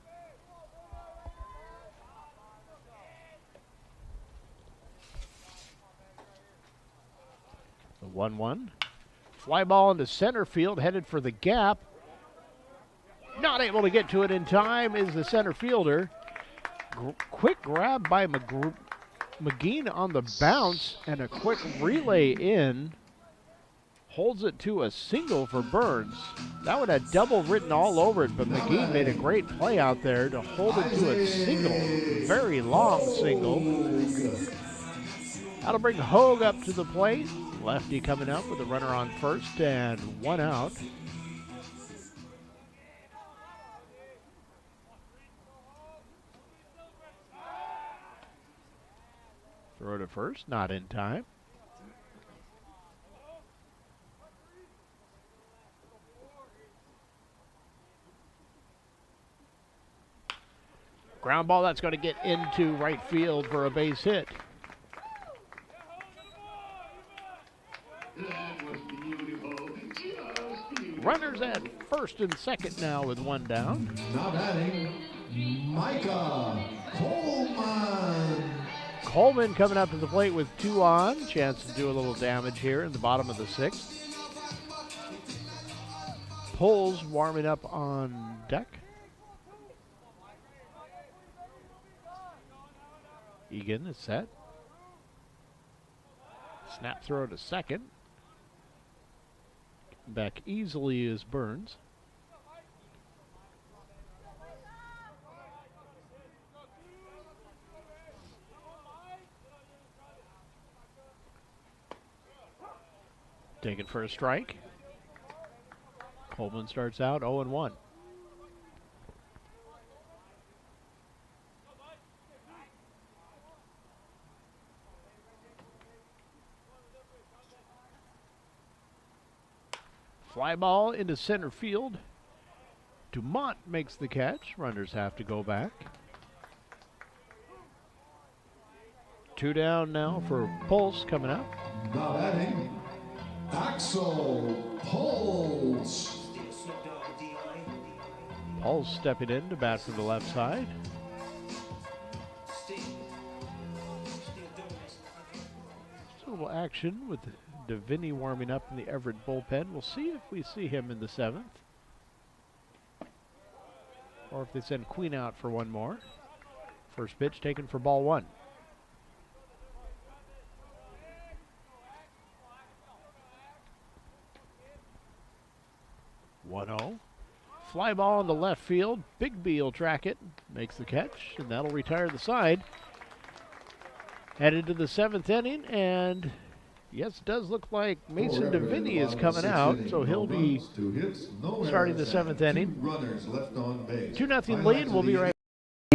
[SPEAKER 11] The 1-1. Fly ball into center field, headed for the gap. Not able to get to it in time is the center fielder. Quick grab by McGee on the bounce, and a quick relay in. Holds it to a single for Burns. That would have double written all over it, but McGee made a great play out there to hold it to a single. Very long single. That'll bring Hogue up to the plate. Lefty coming up with a runner on first and 1 out. Throw to first, not in time. Ground ball that's going to get into right field for a base hit. Runners at first and second now with one down.
[SPEAKER 10] Now batting, Micah Coleman.
[SPEAKER 11] Coleman coming up to the plate with 2 on. Chance to do a little damage here in the bottom of the 6th. Poles warming up on deck. Egan is set. Snap throw to second. Back easily is Burns. Taken for a strike. Coleman starts out 0-1. Fly ball into center field. Dumont makes the catch. Runners have to go back. 2 down now for Pulse coming up.
[SPEAKER 10] Now batting, Axel Pulse.
[SPEAKER 11] Pulse stepping in to bat from the left side. Just a little action with Deviney warming up in the Everett bullpen. We'll see if we see him in the 7th. Or if they send Queen out for one more. First pitch taken for ball 1. Fly ball in the left field. Bigby will track it, makes the catch, and that'll retire the side. Headed to the 7th inning, and yes, it does look like Mason Deviney is coming out, so he'll be starting the 7th inning. 2-0 lead. We'll be right back.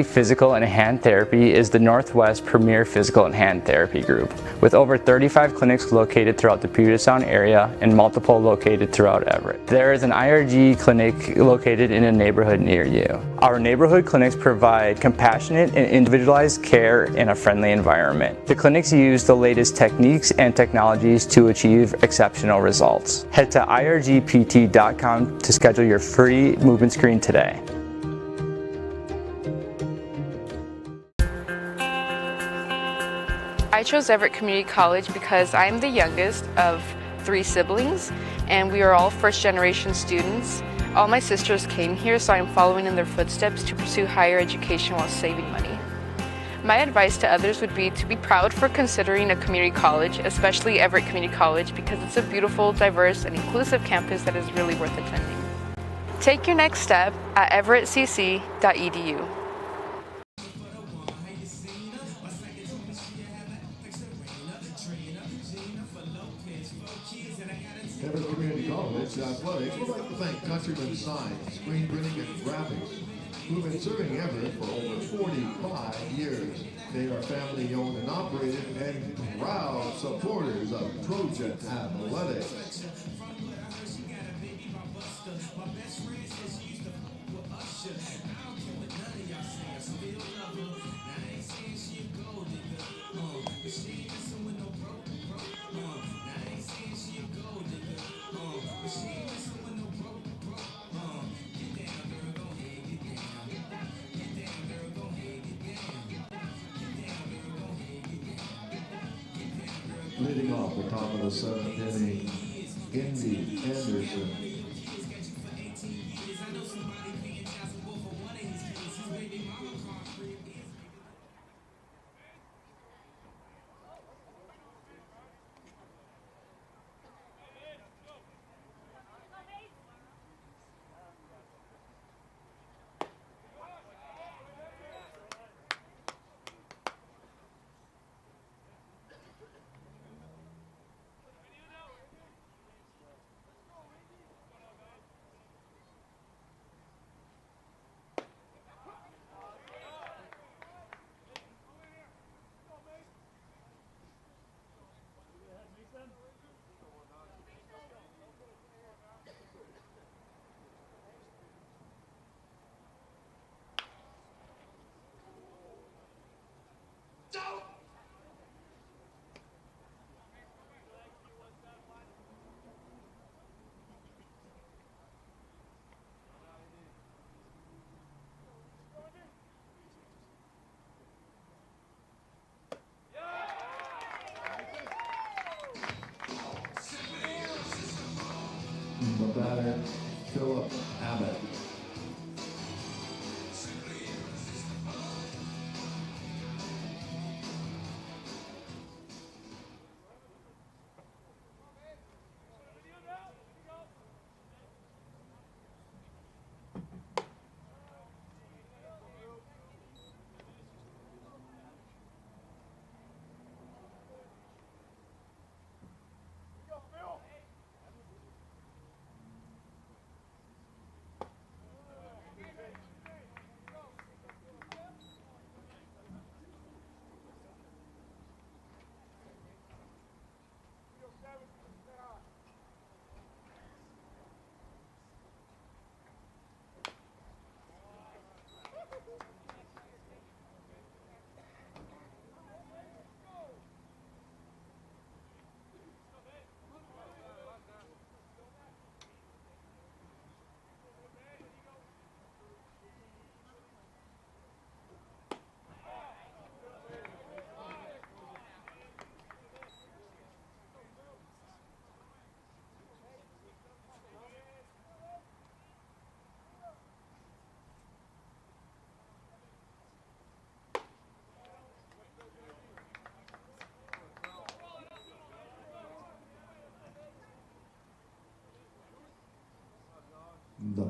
[SPEAKER 7] Physical and Hand Therapy is the Northwest premier physical and hand therapy group, with over 35 clinics located throughout the Puget Sound area and multiple located throughout Everett. There is an IRG clinic located in a neighborhood near you. Our neighborhood clinics provide compassionate and individualized care in a friendly environment. The clinics use the latest techniques and technologies to achieve exceptional results. Head to irgpt.com to schedule your free movement screen today.
[SPEAKER 23] I chose Everett Community College because I'm the youngest of 3 siblings, and we are all first-generation students. All my sisters came here, so I'm following in their footsteps to pursue higher education while saving money. My advice to others would be to be proud for considering a community college, especially Everett Community College, because it's a beautiful, diverse, and inclusive campus that is really worth attending. Take your next step at everettcc.edu.
[SPEAKER 10] Everett Community College Athletics would like to thank Countryman Signs, Screen Printing, and Graphics, who've been serving Everett for over 45 years. They are family owned and operated and proud supporters of Trojan Athletics. Leading off the top of the 7th inning, Indy Anderson.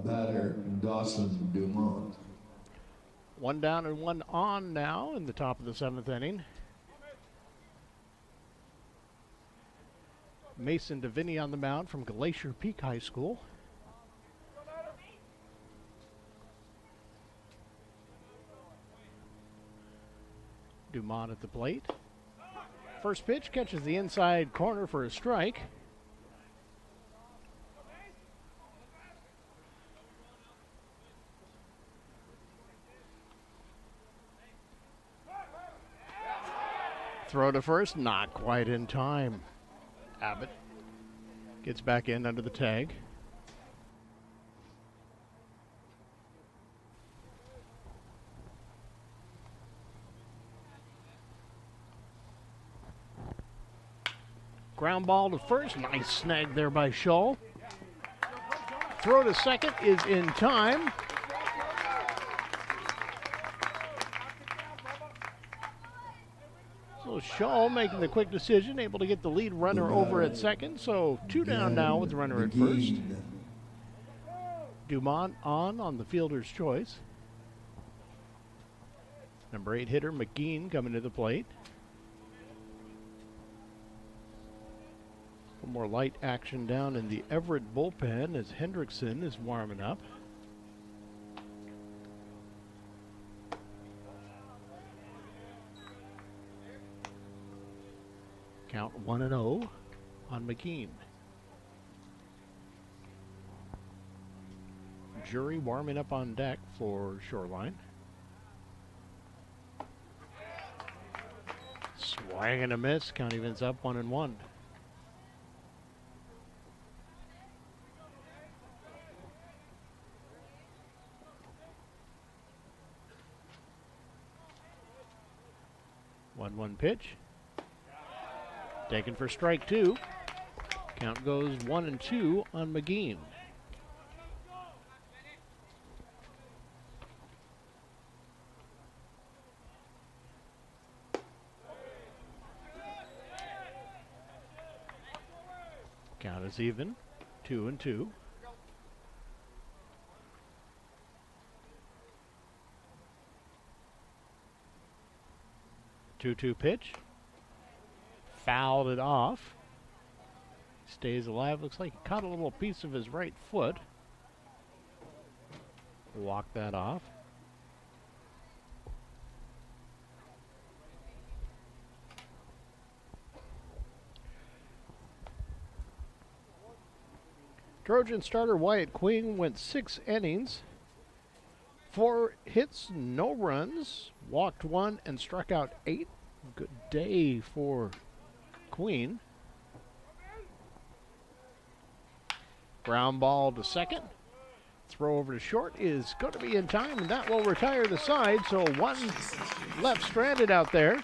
[SPEAKER 10] batter Dawson Dumont.
[SPEAKER 11] 1 down and 1 on now in the top of the 7th inning. Mason DeVinny on the mound from Glacier Peak High School. Dumont at the plate. First pitch catches the inside corner for a strike. Throw to first, not quite in time. Abbott gets back in under the tag. Ground ball to first. Nice snag there by Scholl. Throw to second is in time. So Scholl making the quick decision, able to get the lead runner over at second. So 2 down now with the runner at first. Dumont on the fielder's choice. Number 8 hitter McGeen coming to the plate. More light action down in the Everett bullpen as Hendrickson is warming up. Count 1-0 on McKean. Jury warming up on deck for Shoreline. Swing and a miss. Count evens up 1-1. One pitch. Taken for strike 2. Count goes 1-2 on McGeen. Count is even. 2-2. 2-2 pitch. Fouled it off. Stays alive. Looks like he caught a little piece of his right foot. Walk that off. Trojan starter Wyatt Queen went 6 innings. 4 hits, no runs, walked 1 and struck out 8. Good day for Queen. Ground ball to second. Throw over to short is going to be in time, and that will retire the side. So 1 left stranded out there.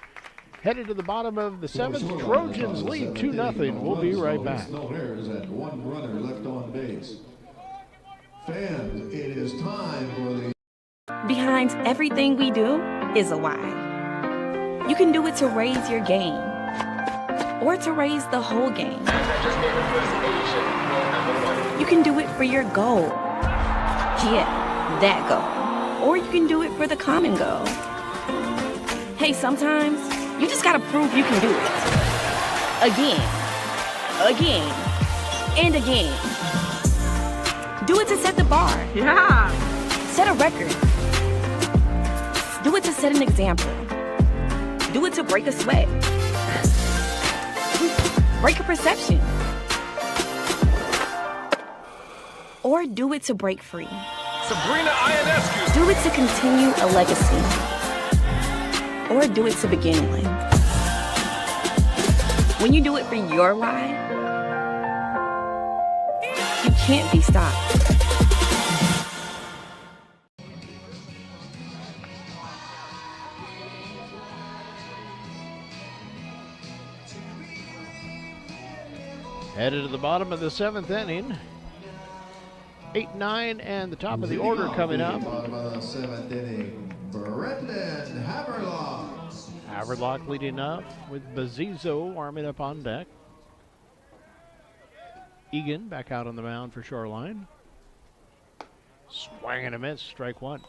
[SPEAKER 11] Headed to the bottom of the 7th. Trojans lead 2-0. We'll be right back.
[SPEAKER 10] No errors at 1 runner left on base. Fans, it is time for the...
[SPEAKER 4] Behind everything we do is a why. You can do it to raise your game, or to raise the whole game. You can do it for your goal. Yeah, that goal. Or you can do it for the common goal. Hey, sometimes you just gotta prove you can do it. Again, and again. Do it to set the bar. Yeah. Set a record. Do it to set an example. Do it to break a sweat. Break a perception. Or do it to break free.
[SPEAKER 13] Sabrina Ionescu.
[SPEAKER 4] Do it to continue a legacy. Or do it to begin one. When you do it for your why, you can't be stopped.
[SPEAKER 11] Headed to the bottom of the 7th inning. 8-9 and the top of the order coming up.
[SPEAKER 10] Bottom of the 7th inning, Brendan Haverlock.
[SPEAKER 11] Haverlock leading up with Bazizo warming up on deck. Egan back out on the mound for Shoreline. Swing and a miss, strike one.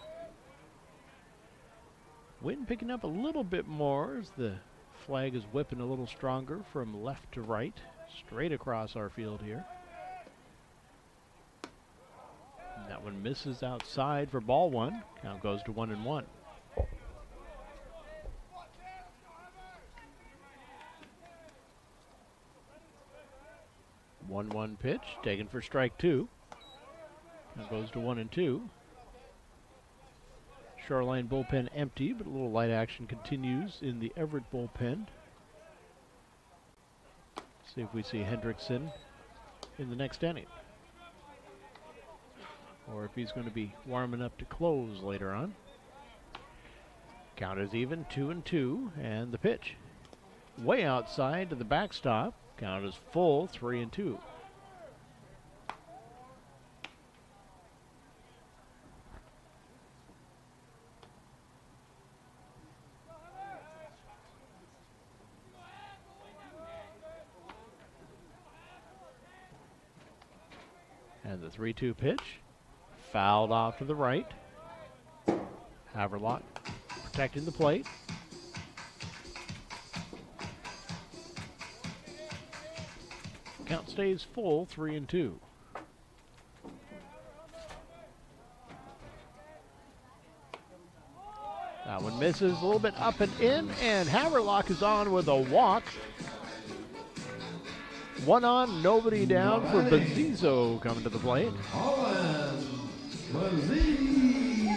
[SPEAKER 11] Wind picking up a little bit more as the flag is whipping a little stronger from left to right, straight across our field here. And that one misses outside for ball one. Count goes to 1-1. 1-1 pitch, taken for strike two. Now goes to 1-2. Shoreline bullpen empty, but a little light action continues in the Everett bullpen. See if we see Hendrickson in the next inning, or if he's going to be warming up to close later on. Count is even, 2-2, and the pitch way outside to the backstop. Count is full, 3-2. And the 3-2 pitch, fouled off to the right. Haverlock protecting the plate. Count stays full, 3-2. That one misses, a little bit up and in, and Haverlock is on with a walk. One on, nobody down for Bazizo coming to the plate.
[SPEAKER 10] Bazizo.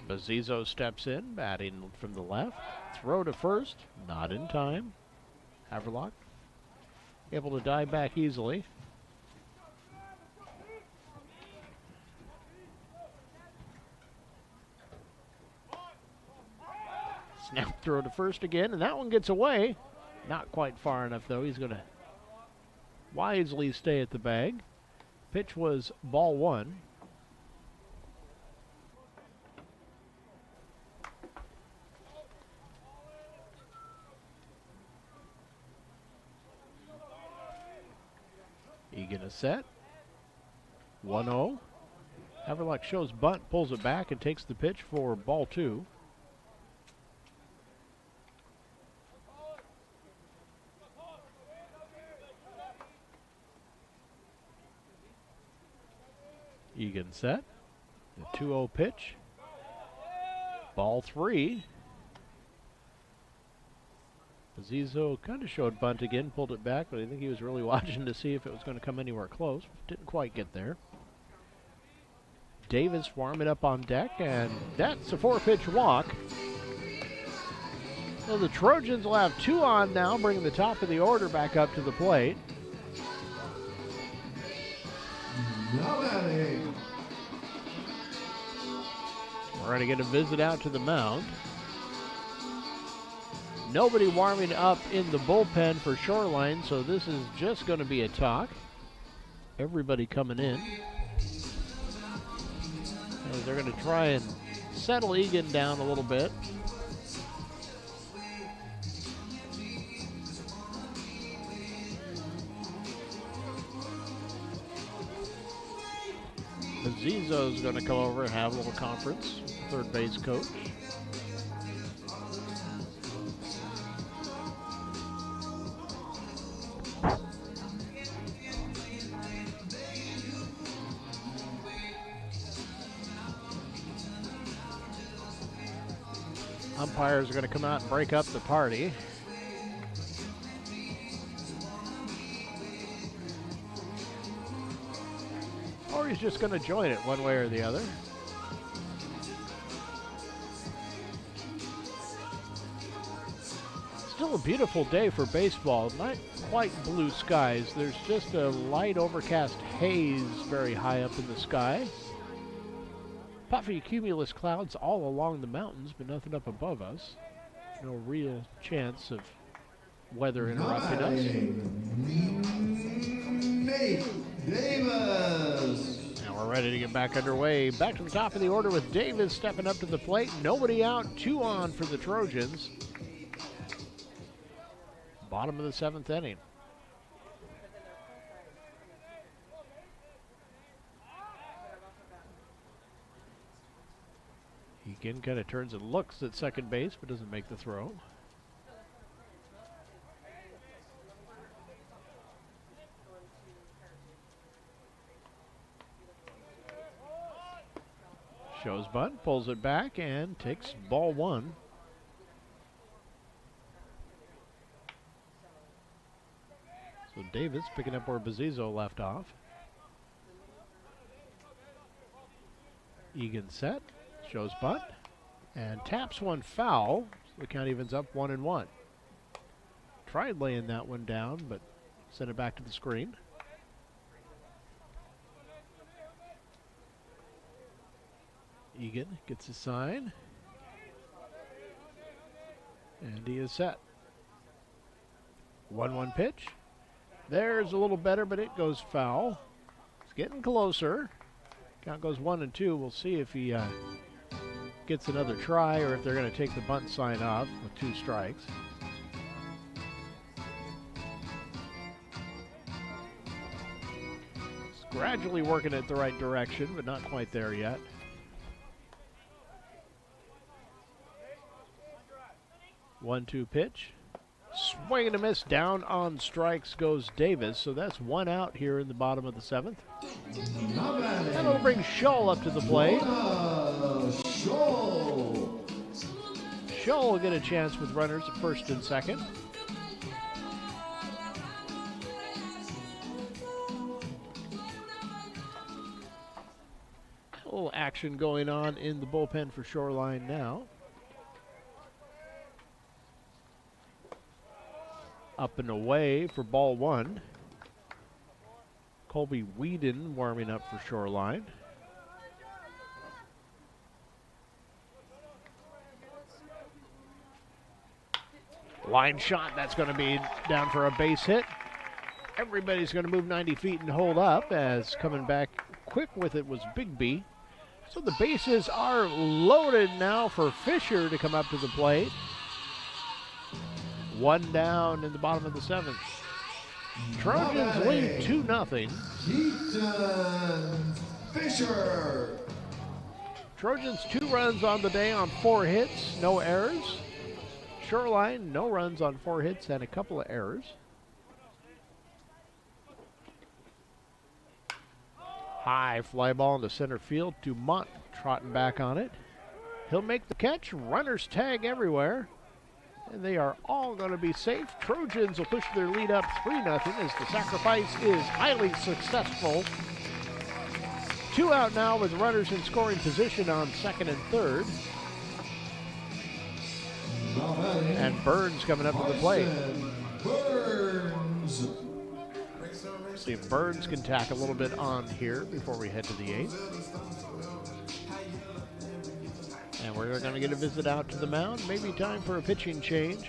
[SPEAKER 11] Bazizo steps in, batting from the left. Throw to first, not in time. Haverlock able to dive back easily. Snap throw to first again, and that one gets away. Not quite far enough, though. He's going to wisely stay at the bag. Pitch was ball one. Egan is set. 1-0. Haverlock shows bunt, pulls it back, and takes the pitch for ball two. Egan set. The 2-0 pitch. Ball three. Bazizo kind of showed bunt again, pulled it back, but I think he was really watching to see if it was going to come anywhere close. Didn't quite get there. Davis warming up on deck, and that's a 4-pitch walk. So the Trojans will have two on now, bringing the top of the order back up to the plate.
[SPEAKER 10] Now batting.
[SPEAKER 11] We're going to get a visit out to the mound. Nobody warming up in the bullpen for Shoreline, so this is just going to be a talk. Everybody coming in. As they're going to try and settle Egan down a little bit. Bazizo's going to come over and have a little conference, third base coach. Umpires are going to come out and break up the party. Or he's just going to join it one way or the other. Still a beautiful day for baseball. Not quite blue skies. There's just a light overcast haze very high up in the sky. Puffy cumulus clouds all along the mountains, but nothing up above us. No real chance of weather interrupting us.
[SPEAKER 10] Nate Davis.
[SPEAKER 11] Now we're ready to get back underway. Back to the top of the order with Davis stepping up to the plate. Nobody out, two on for the Trojans. Bottom of the 7th inning. Egan kind of turns and looks at second base, but doesn't make the throw. Shows bunt, pulls it back, and takes ball 1. So Davis picking up where Bazizo left off. Egan set, shows bunt, and taps one foul. So the count evens up 1-1. Tried laying that one down, but sent it back to the screen. Egan gets his sign. And he is set. 1-1 pitch. There's a little better, but it goes foul. It's getting closer. Count goes 1-2. We'll see if he gets another try or if they're going to take the bunt sign off with 2 strikes. It's gradually working it the right direction, but not quite there yet. One-two pitch. Swing and a miss. Down on strikes goes Davis. So that's 1 out here in the bottom of the 7th. That'll bring Scholl up to the plate. Scholl will get a chance with runners at first and second. A little action going on in the bullpen for Shoreline now. Up and away for ball 1. Colby Whedon warming up for Shoreline. Line shot, that's going to be down for a base hit. Everybody's going to move 90 feet and hold up, as coming back quick with it was Bigby. So the bases are loaded now for Fisher to come up to the plate. 1 down in the bottom of the 7th. Trojans lead 2-0.
[SPEAKER 10] Keaton Fisher.
[SPEAKER 11] Trojans 2 runs on the day on 4 hits, no errors. Shoreline, no runs on 4 hits and a couple of errors. High fly ball into center field. Dumont trotting back on it. He'll make the catch. Runners tag everywhere. And they are all going to be safe. Trojans will push their lead up 3-0 as the sacrifice is highly successful. 2 out now with runners in scoring position on second and third. And Burns coming up to the plate.
[SPEAKER 10] Burns.
[SPEAKER 11] See if Burns can tack a little bit on here before we head to the 8th. And we're going to get a visit out to the mound. Maybe time for a pitching change.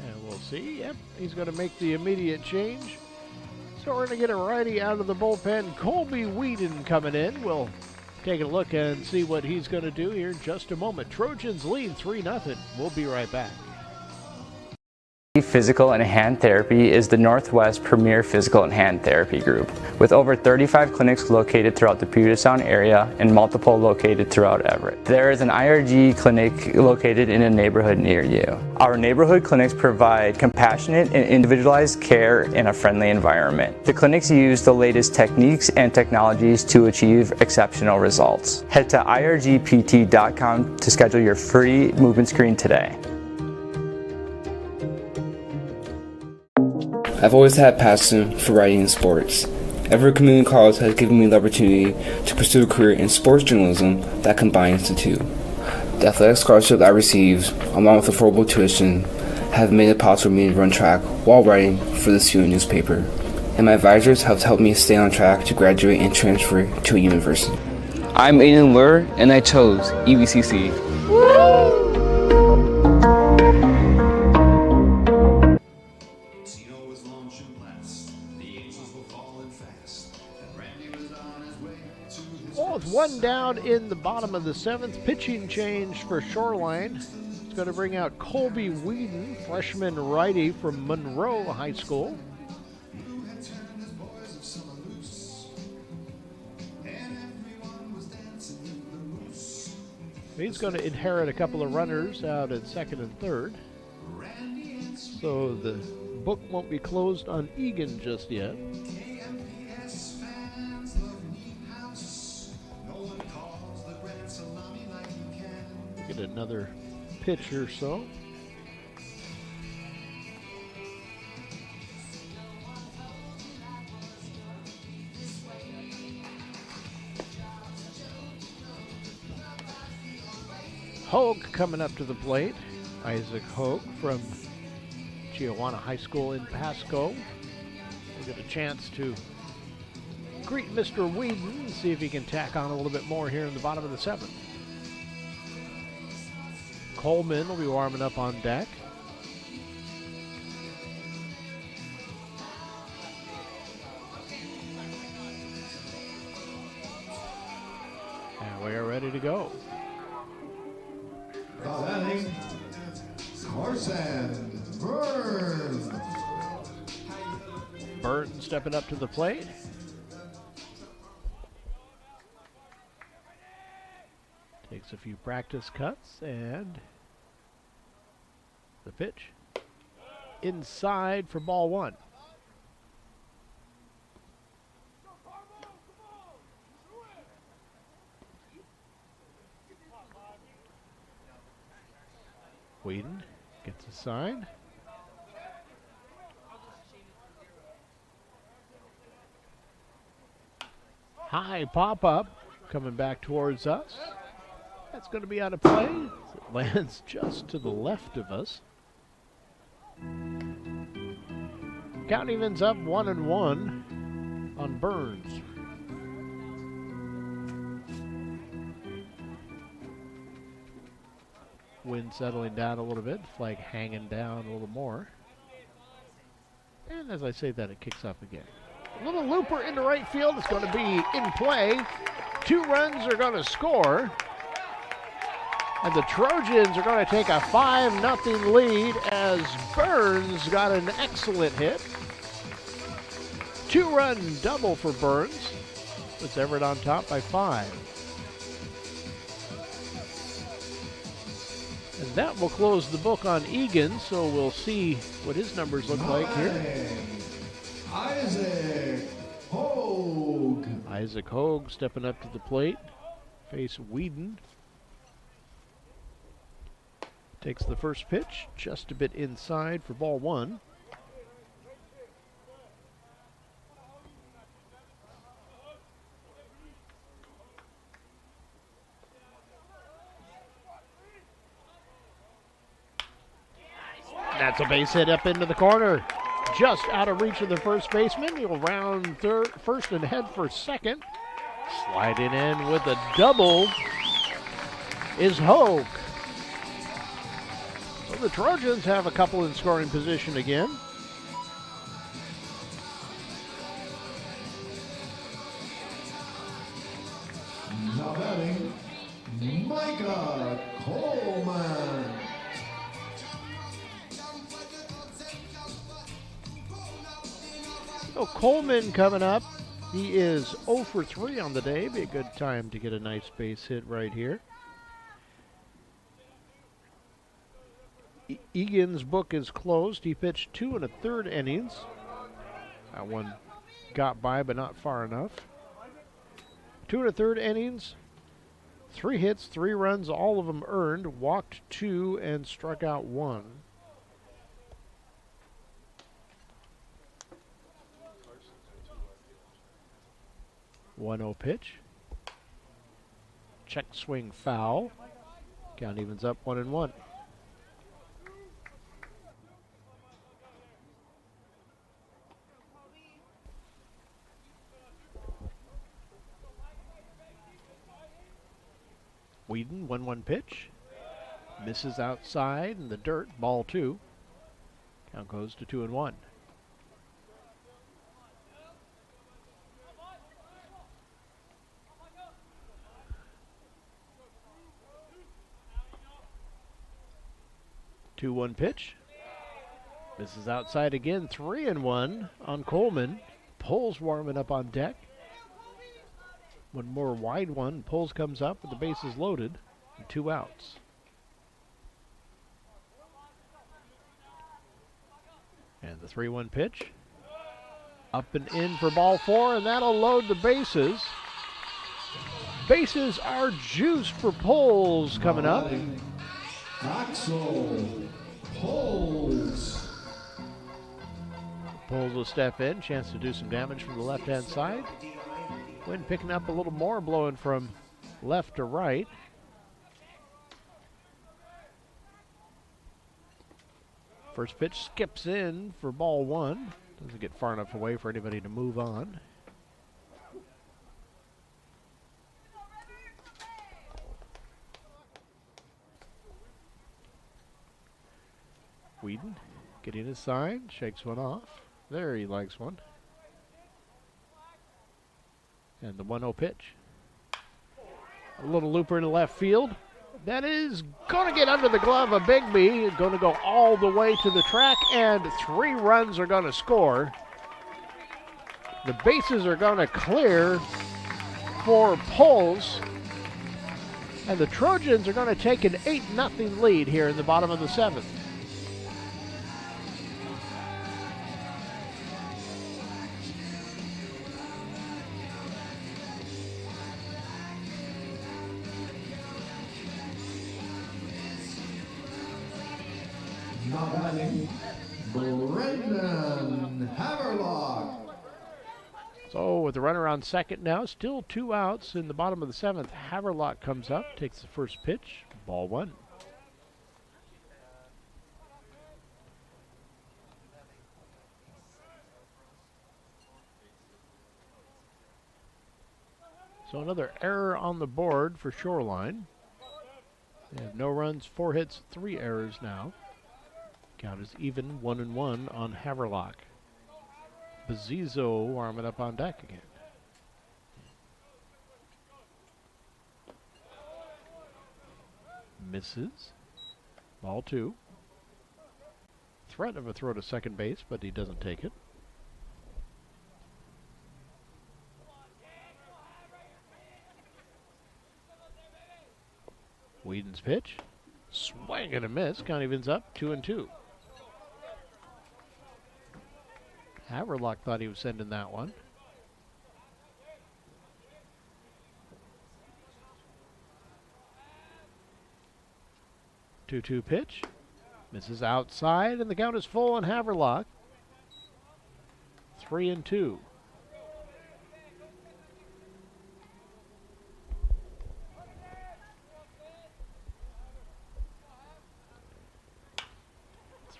[SPEAKER 11] And we'll see. Yep, he's going to make the immediate change. So we're going to get a righty out of the bullpen. Colby Whedon coming in. We'll take a look and see what he's going to do here in just a moment. Trojans lead 3-0. We'll be right back.
[SPEAKER 7] Physical and Hand Therapy is the Northwest premier physical and hand therapy group, with over 35 clinics located throughout the Puget Sound area and multiple located throughout Everett. There is an IRG clinic located in a neighborhood near you. Our neighborhood clinics provide compassionate and individualized care in a friendly environment. The clinics use the latest techniques and technologies to achieve exceptional results. Head to irgpt.com to schedule your free movement screen today.
[SPEAKER 19] I've always had a passion for writing in sports. Everett Community College has given me the opportunity to pursue a career in sports journalism that combines the two. The athletic scholarship I received, along with affordable tuition, have made it possible for me to run track while writing for the student newspaper. And my advisors have helped me stay on track to graduate and transfer to a university. I'm Aiden Lur, and I chose EVCC. Woo!
[SPEAKER 10] Tino was launching last. The Angels were falling fast.
[SPEAKER 11] One down in the bottom of the 7th. Pitching change for Shoreline. It's going to bring out Colby Whedon, freshman righty from Monroe High School. He's going to inherit a couple of runners out at 2nd and 3rd. So the book won't be closed on Egan just yet. Get another pitch or so. Hogue coming up to the plate. Isaac Hogue from Chiawana High School in Pasco. We'll get a chance to greet Mr. Whedon and see if he can tack on a little bit more here in the bottom of the 7th. Coleman will be warming up on deck. And we are ready to go.
[SPEAKER 10] Batting, Carson Burns.
[SPEAKER 11] Burns stepping up to the plate. Takes a few practice cuts and the pitch inside for ball 1. Whedon gets a sign. High pop-up coming back towards us. That's going to be out of play. It lands just to the left of us. Count evens up 1-1 on Burns. Wind settling down a little bit, flag hanging down a little more. And as I say that, it kicks up again. A little looper into right field. It's going to be in play. 2 runs are going to score. And the Trojans are going to take a 5-0 lead as Burns got an excellent hit. 2-run double for Burns. Puts Everett on top by 5. And that will close the book on Egan, so we'll see what his numbers look like here.
[SPEAKER 10] Isaac Hogue.
[SPEAKER 11] Isaac Hogue stepping up to the plate. Face Whedon. Takes the first pitch, just a bit inside for ball 1. That's a base hit up into the corner. Just out of reach of the first baseman. He'll round first and head for second. Sliding in with a double is Hogue. So the Trojans have a couple in scoring position again.
[SPEAKER 10] Now batting, Micah Coleman.
[SPEAKER 11] So Coleman coming up. He is 0 for 3 on the day. Be a good time to get a nice base hit right here. Egan's book is closed. He pitched 2 1/3 innings. That one got by, but not far enough. 2 1/3 innings, 3 hits, 3 runs, all of them earned. Walked 2 and struck out 1. One-0 pitch. Check swing foul. Count evens up 1-1. Whedon, 1-1 pitch. Misses outside in the dirt, ball 2. Count goes to 2-1. 2-1 pitch. This is outside again. 3-1 on Coleman. Poles warming up on deck. One more wide one. Poles comes up with the bases loaded. And 2 outs. And the 3-1 pitch. Up and in for ball 4, and that'll load the bases. Bases are juiced for Poles coming up.
[SPEAKER 10] Axel Poles.
[SPEAKER 11] Poles will step in. Chance to do some damage from the left-hand side. Wind picking up a little more, blowing from left to right. First pitch skips in for ball 1. Doesn't get far enough away for anybody to move on. Whedon getting his sign, shakes one off. There, he likes one. And the 1-0 pitch. A little looper in the left field. That is going to get under the glove of Bigby. Going to go all the way to the track, and 3 runs are going to score. The bases are going to clear for Poles. And the Trojans are going to take an 8-0 lead here in the bottom of the 7th.
[SPEAKER 10] Now batting, Brendan Haverlock.
[SPEAKER 11] So with the runner on second now, still 2 outs in the bottom of the 7th. Haverlock comes up, takes the first pitch, ball 1. So another error on the board for Shoreline. They have no runs, 4 hits, 3 errors now. Count is even, 1-1 on Haverlock. Bazizo warming up on deck again. Misses. Ball 2. Threat of a throw to second base, but he doesn't take it. Whedon's pitch. Swing and a miss. Count evens up, 2-2. Haverlock thought he was sending that one. Two-two pitch. Misses outside, and the count is full on Haverlock. 3-2.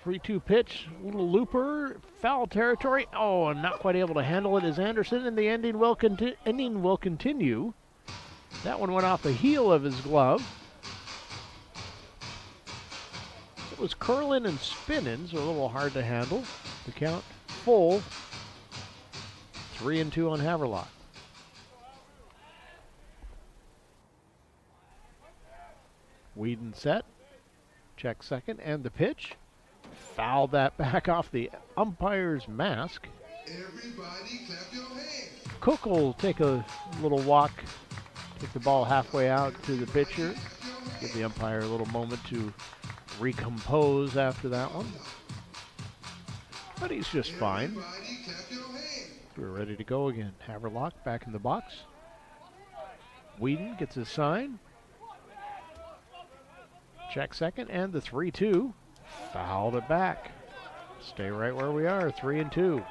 [SPEAKER 11] Three-two pitch, little looper, foul territory. Oh, and not quite able to handle it is Anderson, and the inning will continue. That one went off the heel of his glove. It was curling and spinning, so a little hard to handle. The count full. 3-2 on Haverlock. Whedon set. Check second, and the pitch. Fouled that back off the umpire's mask.
[SPEAKER 10] Everybody clap your hands.
[SPEAKER 11] Cook will take a little walk, take the ball halfway out to the pitcher, give the umpire a little moment to recompose after that one. But he's just fine. We're ready to go again. Haverlock back in the box. Whedon gets his sign. Check second, and the 3-2. Fouled it back. Stay right where we are, 3-2.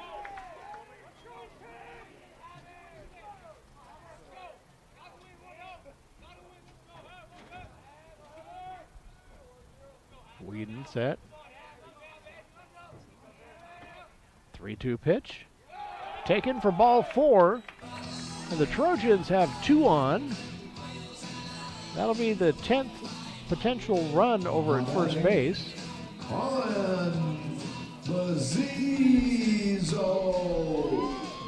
[SPEAKER 11] Whedon set. 3-2 pitch. Taken for ball 4. And the Trojans have 2 on. That'll be the 10th potential run over at first base.
[SPEAKER 10] Colin Bazizo.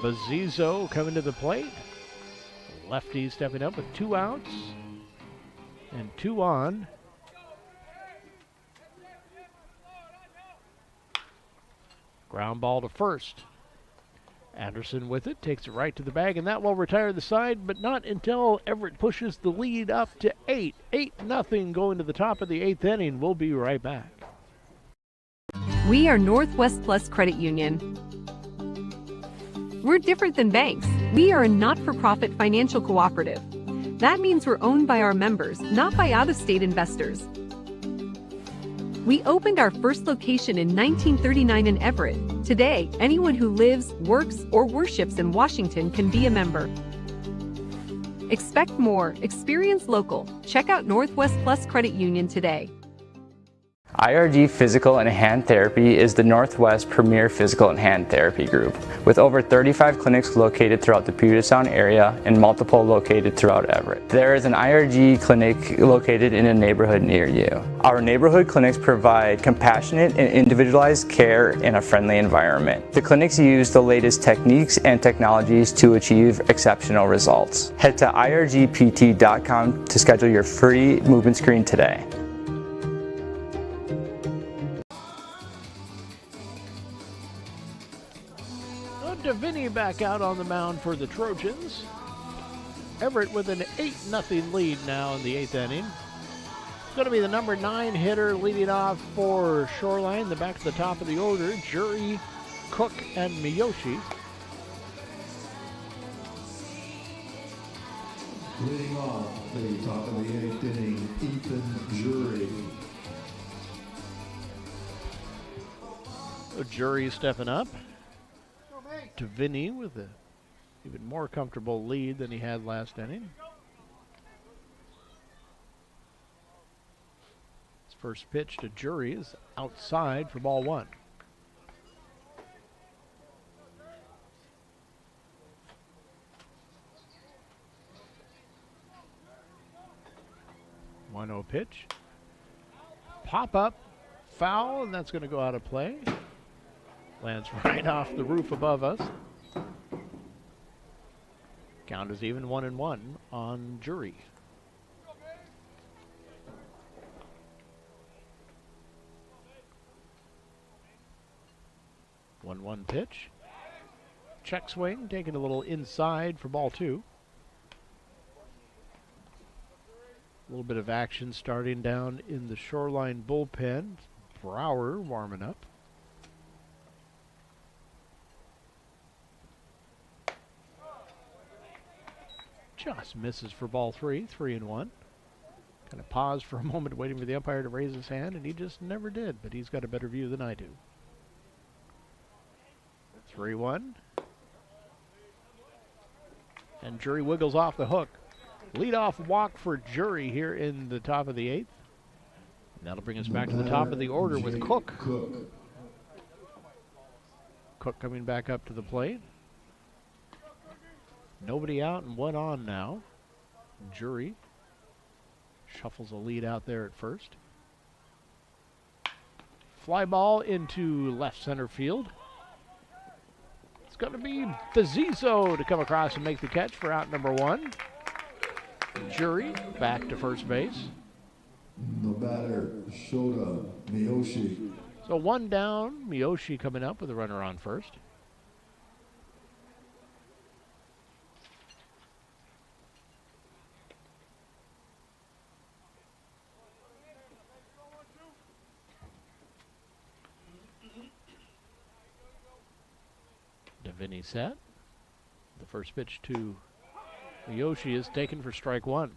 [SPEAKER 11] Bazizo coming to the plate. Lefty stepping up with 2 outs. And 2 on. Ground ball to first. Anderson with it, takes it right to the bag, and that will retire the side, but not until Everett pushes the lead up to 8. 8-0 going to the top of the 8th inning. We'll be right back.
[SPEAKER 3] We are Northwest Plus Credit Union. We're different than banks. We are a not-for-profit financial cooperative. That means we're owned by our members, not by out-of-state investors. We opened our first location in 1939 in Everett. Today, anyone who lives, works, or worships in Washington can be a member. Expect more. Experience local. Check out Northwest Plus Credit Union today.
[SPEAKER 7] IRG Physical and Hand Therapy is the Northwest premier physical and hand therapy group, with over 35 clinics located throughout the Puget Sound area and multiple located throughout Everett. There is an IRG clinic located in a neighborhood near you. Our neighborhood clinics provide compassionate and individualized care in a friendly environment. The clinics use the latest techniques and technologies to achieve exceptional results. Head to irgpt.com to schedule your free movement screen today.
[SPEAKER 11] Vinny back out on the mound for the Trojans. Everett with an 8-0 lead now in the 8th inning. It's going to be the number 9 hitter leading off for Shoreline. The back to the top of the order, Jury, Cook, and Miyoshi.
[SPEAKER 10] Leading off the top of the 8th inning, Ethan Jury.
[SPEAKER 11] So Jury stepping up to Vinny with a even more comfortable lead than he had last inning. His first pitch to Jury is outside for ball 1. One 1-0 pitch. Pop up, foul, and that's going to go out of play. Lands right off the roof above us. Count is even 1-1 on Jury. One pitch. Check swing, taking a little inside for ball 2. A little bit of action starting down in the Shoreline bullpen. Brower warming up. Just misses for ball 3, 3-1. Kind of paused for a moment waiting for the umpire to raise his hand, and he just never did, but he's got a better view than I do. 3-1. And Jury wiggles off the hook. Leadoff walk for Jury here in the top of the 8th. And that'll bring us back to the top of the order with Cook. Cook coming back up to the plate. Nobody out and 1 on now. Jury shuffles a lead out there at first. Fly ball into left center field. It's going to be Fazizo to come across and make the catch for out number 1. Jury back to first base.
[SPEAKER 10] The batter, Shota Miyoshi.
[SPEAKER 11] So 1 down. Miyoshi coming up with a runner on first. Vinny set. The first pitch to Miyoshi is taken for strike 1.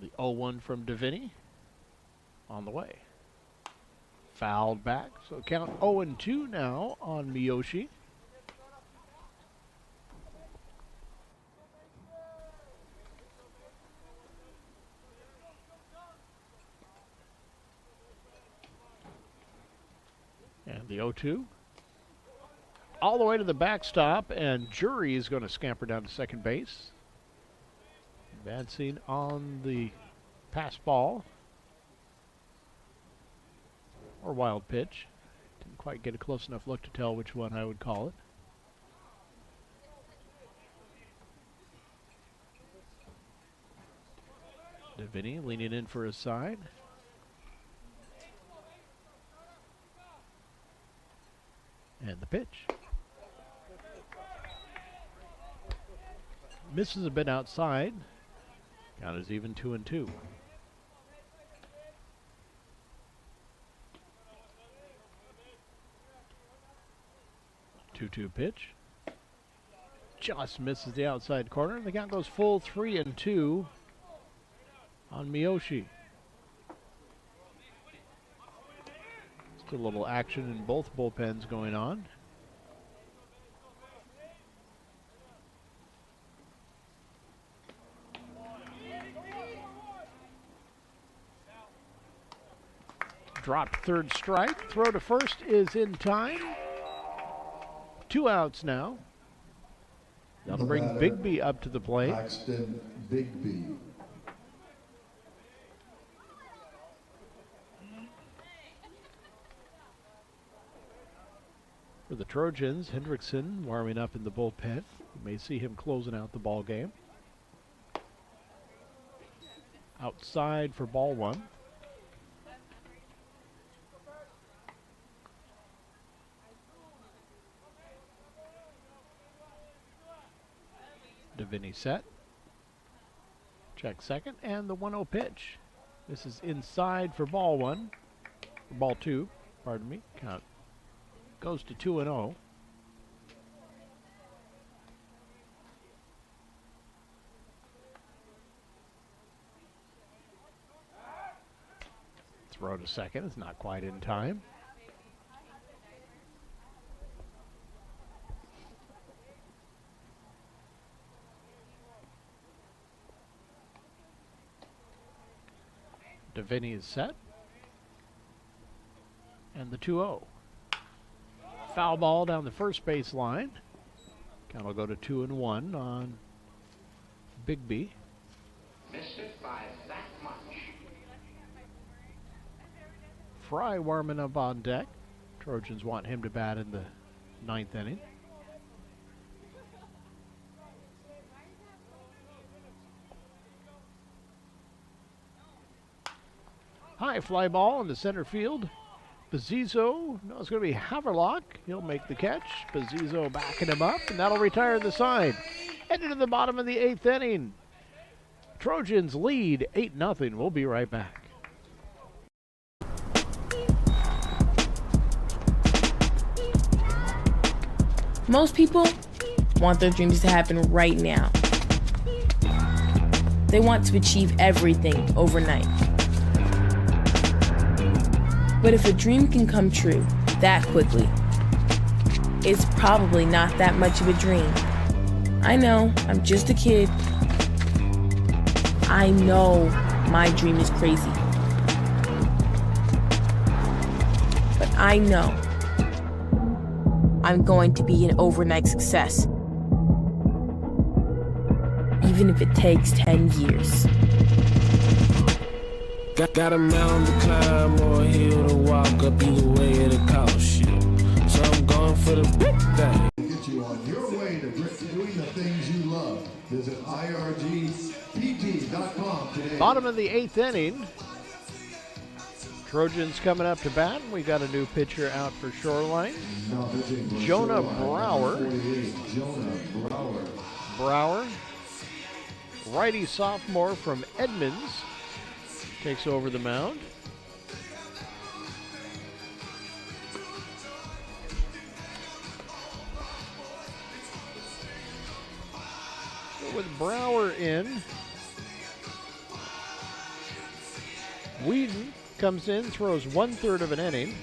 [SPEAKER 11] The 0-1 from Vinny on the way. Fouled back, so count 0-2 now on Miyoshi. And the 0-2. All the way to the backstop, and Jury is going to scamper down to second base. Advancing on the pass ball. Or wild pitch. Didn't quite get a close enough look to tell which one I would call it. Vinny leaning in for his side. And the pitch. Misses a bit outside. Count is even 2-2. 2-2 pitch. Just misses the outside corner. The count goes full 3-2 on Miyoshi. Still a little action in both bullpens going on. Dropped third strike. Throw to first is in time. 2 outs now. That'll bring Bigby up to the plate.
[SPEAKER 10] Paxton Bigby.
[SPEAKER 11] For the Trojans, Hendrickson warming up in the bullpen. You may see him closing out the ball game. Outside for ball 1. Vinny set. Check second, and the 1-0 pitch. This is inside for ball 1. For ball 2, pardon me. Count goes to 2-0. Throw to second is not quite in time. Vinny is set. And the 2-0. Foul ball down the first base line. Count will go to 2-1 on Bigby.
[SPEAKER 14] Missed it by that much.
[SPEAKER 11] Fry warming up on deck. Trojans want him to bat in the 9th inning. High fly ball in the center field. Bazzizo, no, it's going to be Haverlock. He'll make the catch. Bazzizo backing him up, and that'll retire the side. Headed to the bottom of the 8th inning. Trojans lead 8-0. We'll be right back.
[SPEAKER 15] Most people want their dreams to happen right now. They want to achieve everything overnight. But if a dream can come true that quickly, it's probably not that much of a dream. I know, I'm just a kid. I know my dream is crazy. But I know I'm going to be an overnight success. Even if it takes 10 years.
[SPEAKER 16] Got a mountain to climb or a hill to walk up, either way it'll cost you. So I'm going for the big thing.
[SPEAKER 10] Get you on your way to doing the things you love. Visit irgpt.com today.
[SPEAKER 11] Bottom of the 8th inning. Trojans coming up to bat. We got a new pitcher out for Shoreline. Jonah Brower. Brower, righty sophomore from Edmonds, takes over the mound. So with Brower in, Whedon comes in, throws 1/3 of an inning.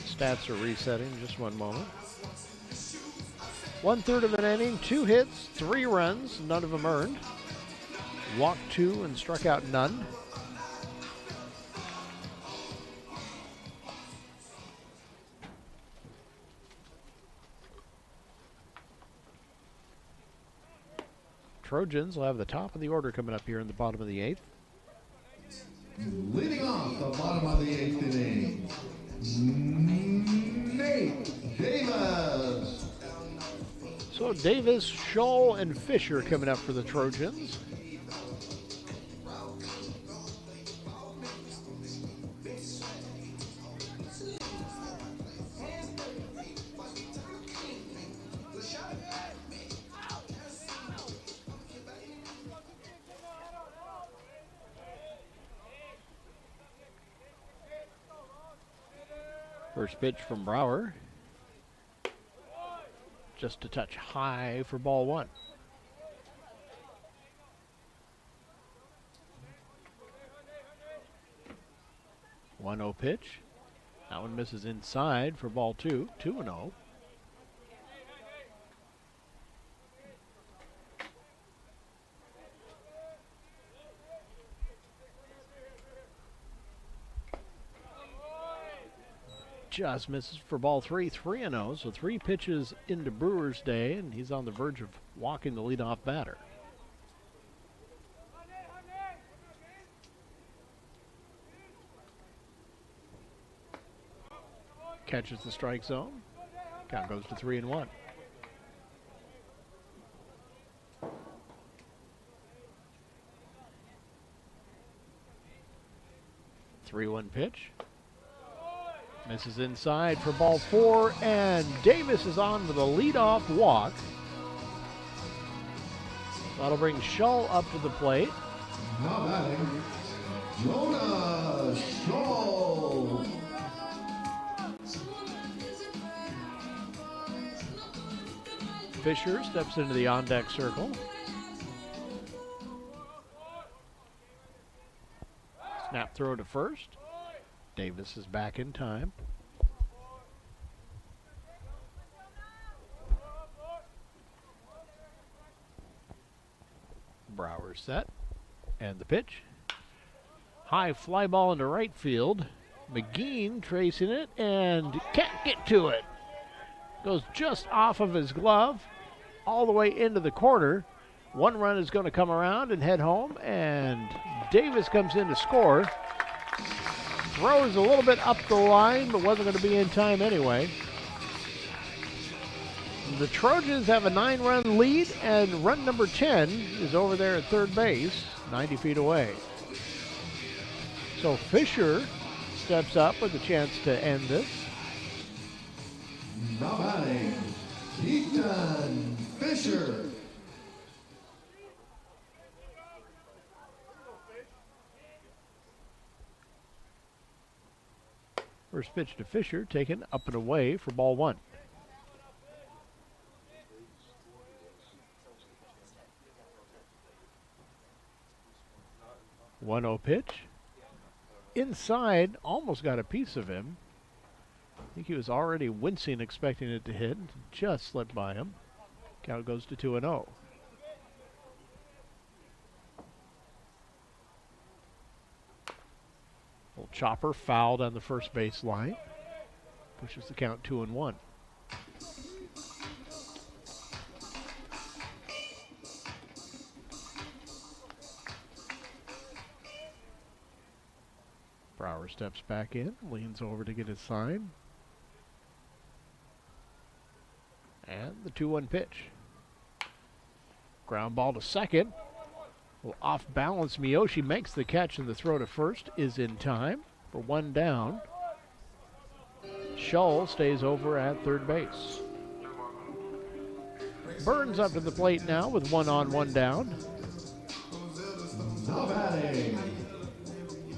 [SPEAKER 11] Stats are resetting, just one moment. 1/3 of an inning, 2 hits, 3 runs, none of them earned. Walked 2 and struck out none. Trojans will have the top of the order coming up here in the bottom of the 8th.
[SPEAKER 10] Leading off the bottom of the 8th inning, Nate Davis.
[SPEAKER 11] So So Davis, Scholl, and Fisher coming up for the Trojans. First pitch from Brower. Just a touch high for ball one. 1-0 pitch. That one misses inside for ball two. 2-0. Just misses for ball three. 3-0. So 3 pitches into Brewer's day, and he's on the verge of walking the leadoff batter. Catches the strike zone. Count goes to 3-1. Three-one pitch. Misses inside for ball 4, and Davis is on with a leadoff walk. That'll bring Scholl up to the plate.
[SPEAKER 10] Now batting, Jonah Scholl.
[SPEAKER 11] Fisher steps into the on-deck circle. Snap throw to first. Davis is back in time. Brower set. And the pitch. High fly ball into right field. McGean tracing it and can't get to it. Goes just off of his glove, all the way into the corner. One run is going to come around and head home, and Davis comes in to score. Throws a little bit up the line, but wasn't going to be in time anyway. The Trojans have a 9-run lead, and run number 10 is over there at third base, 90 feet away. So Fisher steps up with a chance to end this.
[SPEAKER 10] Now batting, Ethan Fisher.
[SPEAKER 11] First pitch to Fisher, taken up and away for ball 1. One-oh pitch. Inside, almost got a piece of him. I think he was already wincing, expecting it to hit. Just slipped by him. Count goes to 2-0. Little chopper fouled on the first base line. Pushes the count 2-1. Brower steps back in, leans over to get his sign. And the 2-1 pitch. Ground ball to second. Well, off balance, Miyoshi makes the catch, and the throw to first is in time for 1 down. Scholl stays over at third base. Burns up to the plate now with 1 on, 1 down.
[SPEAKER 10] Now batting,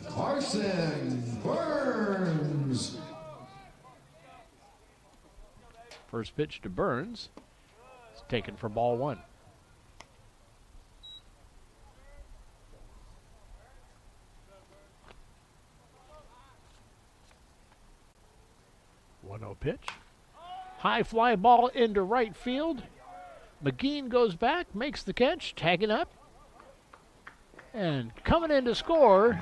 [SPEAKER 10] Carson Burns.
[SPEAKER 11] First pitch to Burns. It's taken for ball 1. One-oh pitch. High fly ball into right field. McGean goes back, makes the catch, tagging up. And coming in to score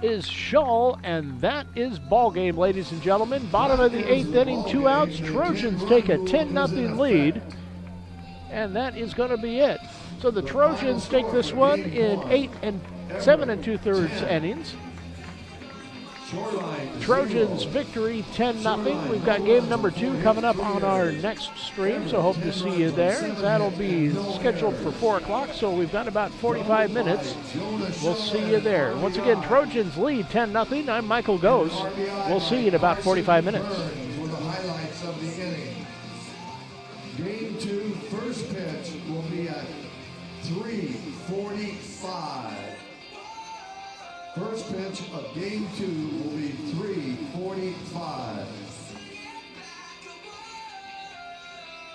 [SPEAKER 11] is Scholl, and that is ball game, ladies and gentlemen. Bottom of the 8th inning, 2 outs. Trojans take a 10-0 lead, and that is going to be it. So the Trojans take this one in 7 2/3 innings. Trojans victory 10-0. We've got game number 2 coming up on our next stream, so hope to see you there. That'll be scheduled for 4 o'clock, so we've got about 45 minutes. We'll see you there. Once again, Trojans lead 10-0. I'm Michael Gose. We'll see you in about 45 minutes.
[SPEAKER 10] For the highlights of the inning. Game 2, first pitch will be at 3:45. First pitch of game 2 will be 3:45.